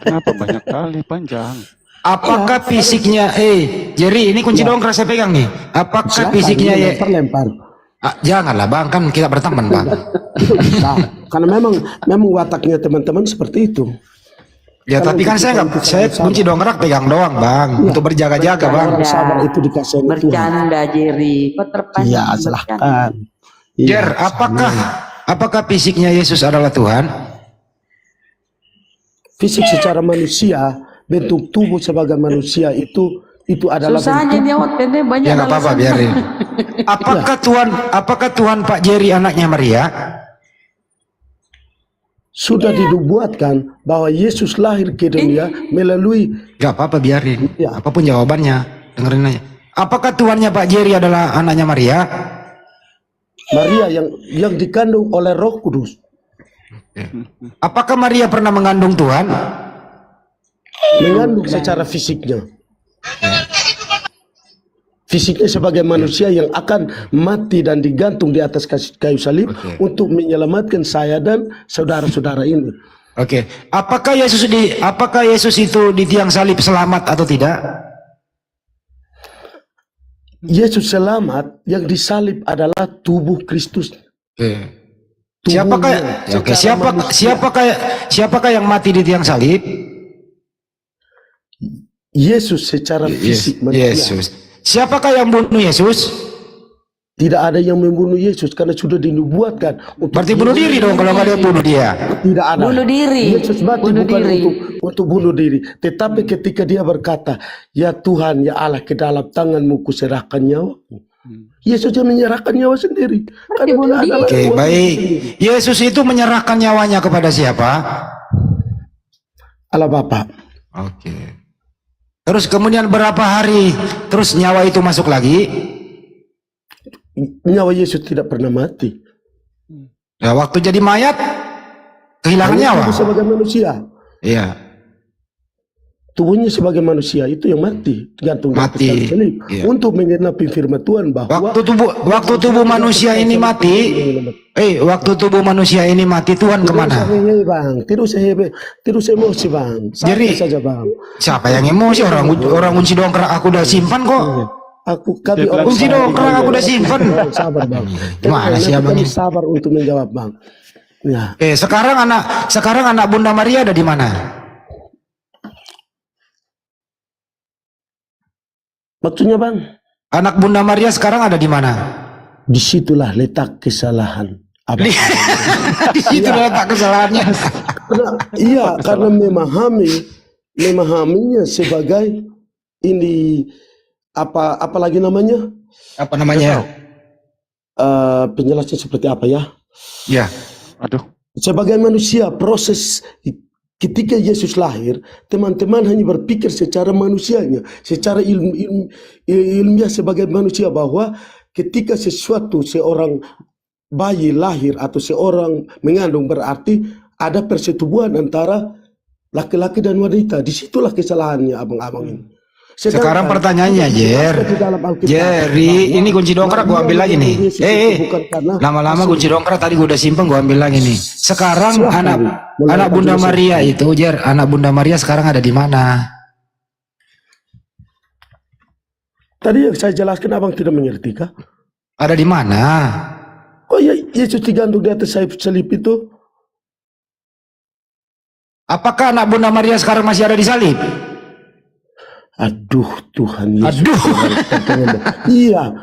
Kenapa banyak kali panjang? Apakah fisiknya Jerry, ini kunci dongkrak saya pegang nih. Apakah Silakan, fisiknya dia lempar. Janganlah Bang, kan kita berteman Bang. Nah, karena memang wataknya teman-teman seperti itu. Ya tapi kan saya nggak, saya kunci dongkrak pegang doang Bang, untuk berjaga-jaga Bang. Orang sabar itu dikasih Tuhan. Bercanda Jerry. Kok terpanjang? Iya, bercanda? silahkan. Jer, apakah fisiknya Yesus adalah Tuhan? Fisik secara manusia, bentuk tubuh sebagai manusia itu adalah Susah aja dia waktu banyak. Ya nggak apa-apa, alasan. biarin. Apakah Tuhan Pak Jerry anaknya Maria? sudah dibuatkan bahwa Yesus lahir ke dunia melalui Gak apa-apa, biarin. Ya. Apapun jawabannya, dengerin aja. Apakah Tuhannya Pak Jerry adalah anaknya Maria? Maria yang dikandung oleh Roh Kudus. Apakah Maria pernah mengandung Tuhan? Mengandung secara fisiknya. Fisiknya sebagai manusia yang akan mati dan digantung di atas kayu salib untuk menyelamatkan saya dan saudara-saudara ini. Oke. Apakah Yesus itu di tiang salib selamat atau tidak? Yesus selamat, yang disalib adalah tubuh Kristus. Siapakah yang mati di tiang salib? Yesus secara fisik manusia. Yesus. Siapakah yang bunuh Yesus? Tidak ada yang membunuh Yesus karena sudah dinubuatkan. Berarti bunuh diri dong kalau nggak ada yang bunuh dia. Tidak ada. Bunuh diri. Yesus mati Bunuh bukan diri. untuk bunuh diri. Tetapi ketika dia berkata, ya Tuhan, ya Allah, ke dalam tanganmu kuserahkan nyawaku. Yesus yang menyerahkan nyawa sendiri. Karena dia adalah Oke, Tuhan baik. sendiri. Yesus itu menyerahkan nyawanya kepada siapa? Allah Bapa. Oke. Terus kemudian berapa hari terus nyawa itu masuk lagi? Nyawa Yesus tidak pernah mati. Ya, waktu jadi mayat kehilangan Hanya nyawa. tubuh sebagai manusia. Iya. Tubuhnya sebagai manusia itu yang mati, gantung di atas Mati. kayu salib. Iya. Untuk menggenapi firman Tuhan bahwa Waktu tubuh manusia ini mati, waktu tubuh manusia ini mati, Tuhan kemana? Tidak usah emosi bang. Jadi- Santai saja bang. Siapa yang emosi? Orang kunci dongkrak aku udah simpan kok. Kami orang Kunci sabar. dongkrak aku udah simpan. Sabar bang. Gimana sih Nanti abang kami ini? sabar untuk menjawab bang. Ya, Sekarang anak Bunda Maria ada di mana? maksudnya bang. Anak Bunda Maria sekarang ada di mana? Disitulah letak kesalahan. Abang. Di situ letak kesalahannya. Iya, karena memahaminya sebagai ini apa lagi namanya? Apa namanya? Penjelasan seperti apa ya? Ya. Aduh. Sebagai manusia, proses ketika Yesus lahir, teman-teman hanya berpikir secara manusianya, secara ilmiah sebagai manusia, bahwa ketika seorang bayi lahir atau seorang mengandung, berarti ada persetubuhan antara laki-laki dan wanita. Disitulah kesalahannya abang-abang ini. Sekarang pertanyaannya, Jerry, ini kunci dongkrak gua ambil lagi nih. Lama-lama kunci dongkrak tadi gua udah simpen, gua ambil lagi nih. Sekarang anak Bunda Maria itu, anak Bunda Maria sekarang ada di mana? Tadi yang saya jelaskan abang tidak mengerti kah? Ada di mana? Oh ya, Yesus digantung di atas salib itu. Apakah anak Bunda Maria sekarang masih ada di salib? Aduh Tuhan Yesus. Aduh. Iya.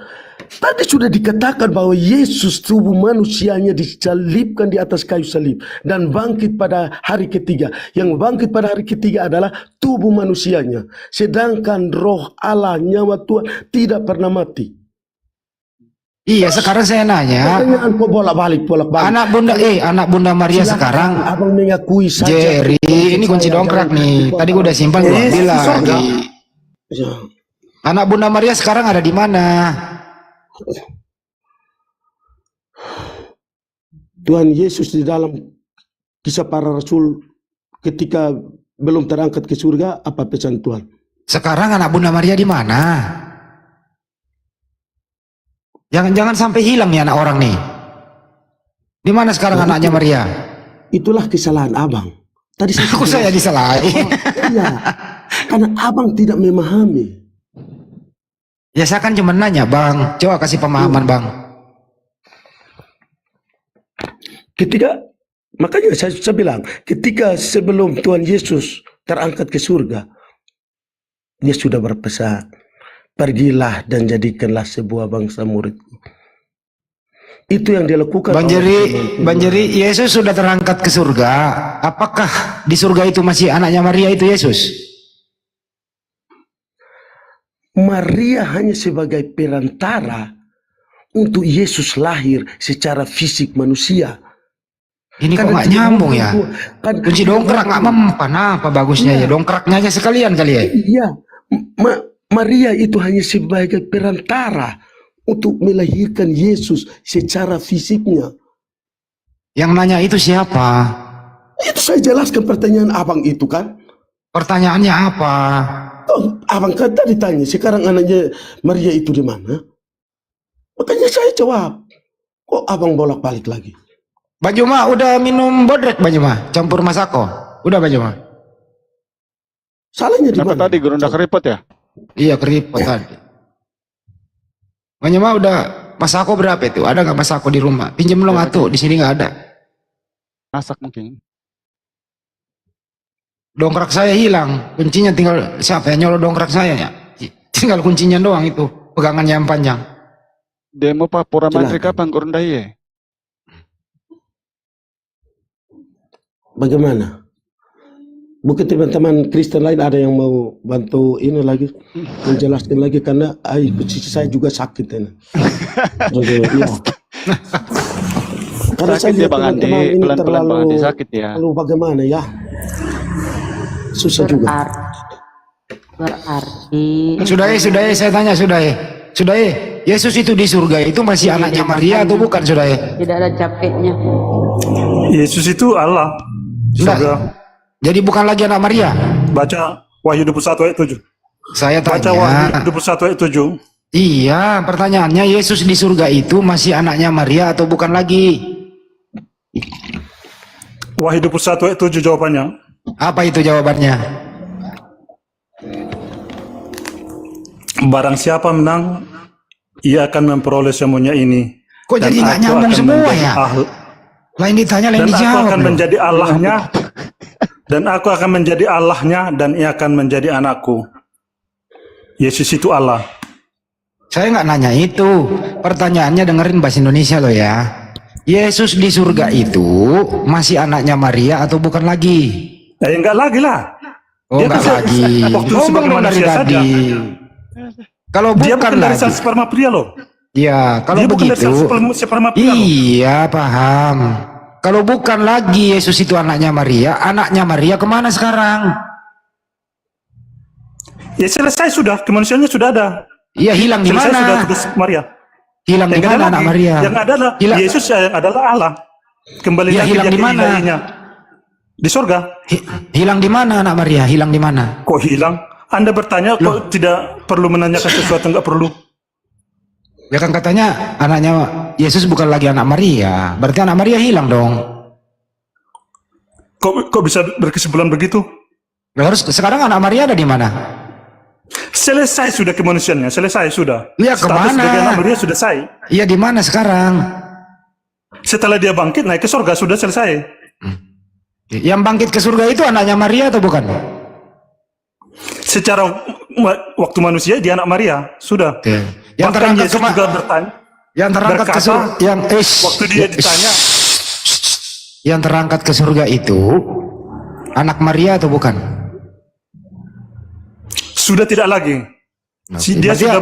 Tadi sudah dikatakan bahwa Yesus tubuh manusianya disalibkan di atas kayu salib dan bangkit pada hari ketiga. Yang bangkit pada hari ketiga adalah tubuh manusianya. Sedangkan roh Allah, nyawa Tuhan tidak pernah mati. Iya, sekarang saya nanya. Pertanyaan kok bolak-balik. Anak Bunda Maria Silakan, sekarang. abang mengakui saja. Jerry, ini kunci dongkrak nih. Tadi gua udah simpan, gua ambil lagi. Anak Bunda Maria sekarang ada di mana? Tuhan Yesus di dalam kisah para rasul ketika belum terangkat ke surga, apa pesan Tuhan? Sekarang anak Bunda Maria di mana? Jangan sampai hilang nih anak orang nih. Di mana sekarang anaknya Maria? Itulah kesalahan abang. Tadi saya disalahin. Iya, karena abang tidak memahami. Ya saya kan cuma nanya, Bang. Coba kasih pemahaman, Bang. Makanya saya bilang, ketika sebelum Tuhan Yesus terangkat ke surga, dia sudah berpesan, pergilah dan jadikanlah sebuah bangsa muridku. Itu yang dilakukan. Bang Jerry, Yesus sudah terangkat ke surga. Apakah di surga itu masih anaknya Maria itu Yesus? Maria hanya sebagai perantara untuk Yesus lahir secara fisik manusia. Ini kok nggak nyambung ya? Kunci dongkrak nggak mempan, apa bagusnya ya? Dongkraknya aja sekalian kali ya? Iya, Maria itu hanya sebagai perantara untuk melahirkan Yesus secara fisiknya. Yang nanya itu siapa? Itu saya jelaskan pertanyaan abang itu kan. Pertanyaannya apa? Oh, abang kan tadi tanya, sekarang anaknya Maria itu di mana? Makanya saya jawab. Kok abang bolak-balik lagi? Bang Juma udah minum bodrek, Bang Juma? Campur masako? Udah, Bang Juma? Salahnya di mana? Tadi gerunda keriput ya? Iya, keriput tadi. Bang Juma udah masako berapa itu? Ada nggak masako di rumah? Pinjam dong atuh, di sini nggak ada. Masak mungkin. Dongkrak saya hilang, kuncinya tinggal siapa yang nyolong dongkrak saya ya? Tinggal kuncinya doang itu, pegangannya yang panjang. Demo Pak Pura Mantri kapan gerunda ya? Bagaimana? Mungkin teman-teman Kristen lain ada yang mau bantu ini lagi, menjelaskan lagi, karena posisi saya juga sakit ini. Jadi, iya. Karena Sakit saya ya lihat Bang Andi, teman-teman ini pelan-pelan Bang Andi sakit ya. terlalu bagaimana ya? Susah juga. Berarti Sudah saya tanya, sudah Yesus itu di surga itu masih anaknya Maria atau bukan, sudah tidak ada capeknya. Yesus itu Allah. Sudah. Jadi bukan lagi anak Maria. Baca Wahyu 21 ayat 7. Saya Baca tanya. Wahyu 21 ayat 7. Iya, pertanyaannya Yesus di surga itu masih anaknya Maria atau bukan lagi? Wahyu 21 ayat 7 jawabannya. Apa itu jawabannya? Barang siapa menang, ia akan memperoleh semuanya ini. Kok Dan jadi nggak aku nyambung akan semua menjadi ya? Lain ditanya, lain Dan aku dijawab. akan loh. menjadi Allahnya, dan aku akan menjadi Allahnya, dan ia akan menjadi anakku. Yesus itu Allah. Saya nggak nanya itu. Pertanyaannya dengerin bahasa Indonesia loh ya. Yesus di surga itu masih anaknya Maria atau bukan lagi? Ya enggak lagi lah. Oh, Dia enggak kan lagi. waktu Ngomong sebagai dong dari manusia tadi. saja. Kalau Dia bukan bukan dari lagi. sel sperma pria loh. Ya, kalau Dia bukan dari begitu. sel sperma pria loh. Iya, paham. Kalau bukan lagi Yesus itu anaknya Maria kemana sekarang? Ya selesai sudah, kemanusiaannya sudah ada. Iya, hilang di Selesai sudah mana? tugas Maria. Hilang di Yang ada mana anak lagi, Maria? yang adalah Hilang- Yesus yang adalah Allah. Kembali Ya, lagi hilang dia di mana? keilahiannya. Di surga. Hilang di mana anak Maria? Hilang di mana? Kok hilang? Anda bertanya kok tidak perlu menanyakan sesuatu, nggak perlu. Ya kan katanya anaknya Yesus bukan lagi anak Maria. Berarti anak Maria hilang dong. Kok bisa berkesimpulan begitu? Terus sekarang anak Maria ada di mana? Selesai sudah kemanusiaannya, selesai sudah. Ya, Status kemana? sebagai anak Maria sudah selesai. Iya, di mana sekarang? Setelah dia bangkit naik ke surga sudah selesai. Yang bangkit ke surga itu anaknya Maria atau bukan? Secara waktu manusia dia anak Maria sudah. Oke. Yang Bahkan terangkat Yesus juga bertanya, yang terangkat ke berkata, surga, waktu dia ditanya, yang terangkat ke surga itu anak Maria atau bukan? sudah tidak lagi. Dia Berarti- sudah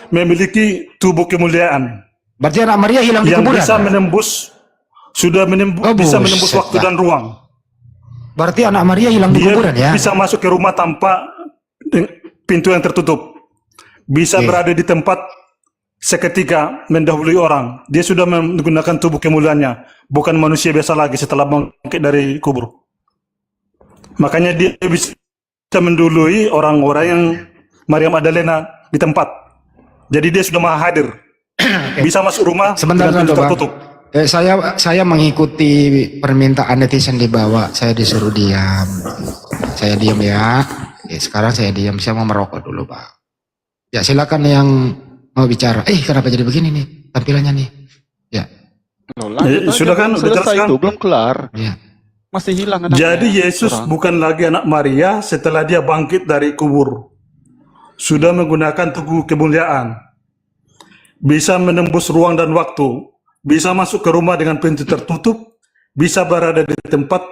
memiliki tubuh kemuliaan Berarti anak Maria hilang di yang kuburan. bisa menembus, Oh, bisa buset menembus waktu dah. dan ruang. Berarti anak Maria hilang di Dia kuburan ya? bisa masuk ke rumah tanpa pintu yang tertutup. Bisa Oke. berada di tempat seketika mendahului orang. Dia sudah menggunakan tubuh kemuliaannya, bukan manusia biasa lagi setelah bangkit dari kubur. Makanya dia bisa mendului orang-orang yang Maria Magdalena di tempat. Jadi dia sudah maha hadir. Bisa masuk rumah Sebentar dengan dulu, pintu Bang. tertutup. Saya mengikuti permintaan netizen di bawah. Saya disuruh diam. Saya diam ya. Sekarang saya diam. Saya mau merokok dulu, Pak. Ya, silakan yang mau bicara. Kenapa jadi begini nih tampilannya nih? Ya. Loh, lanjut aja, sudah kan, belum udah selesai jelaskan. itu, belum kelar. Ya. Masih hilang anaknya. Jadi Yesus Orang. bukan lagi anak Maria setelah dia bangkit dari kubur. Sudah menggunakan tubuh kemuliaan. Bisa menembus ruang dan waktu. Bisa masuk ke rumah dengan pintu tertutup. Bisa berada di tempat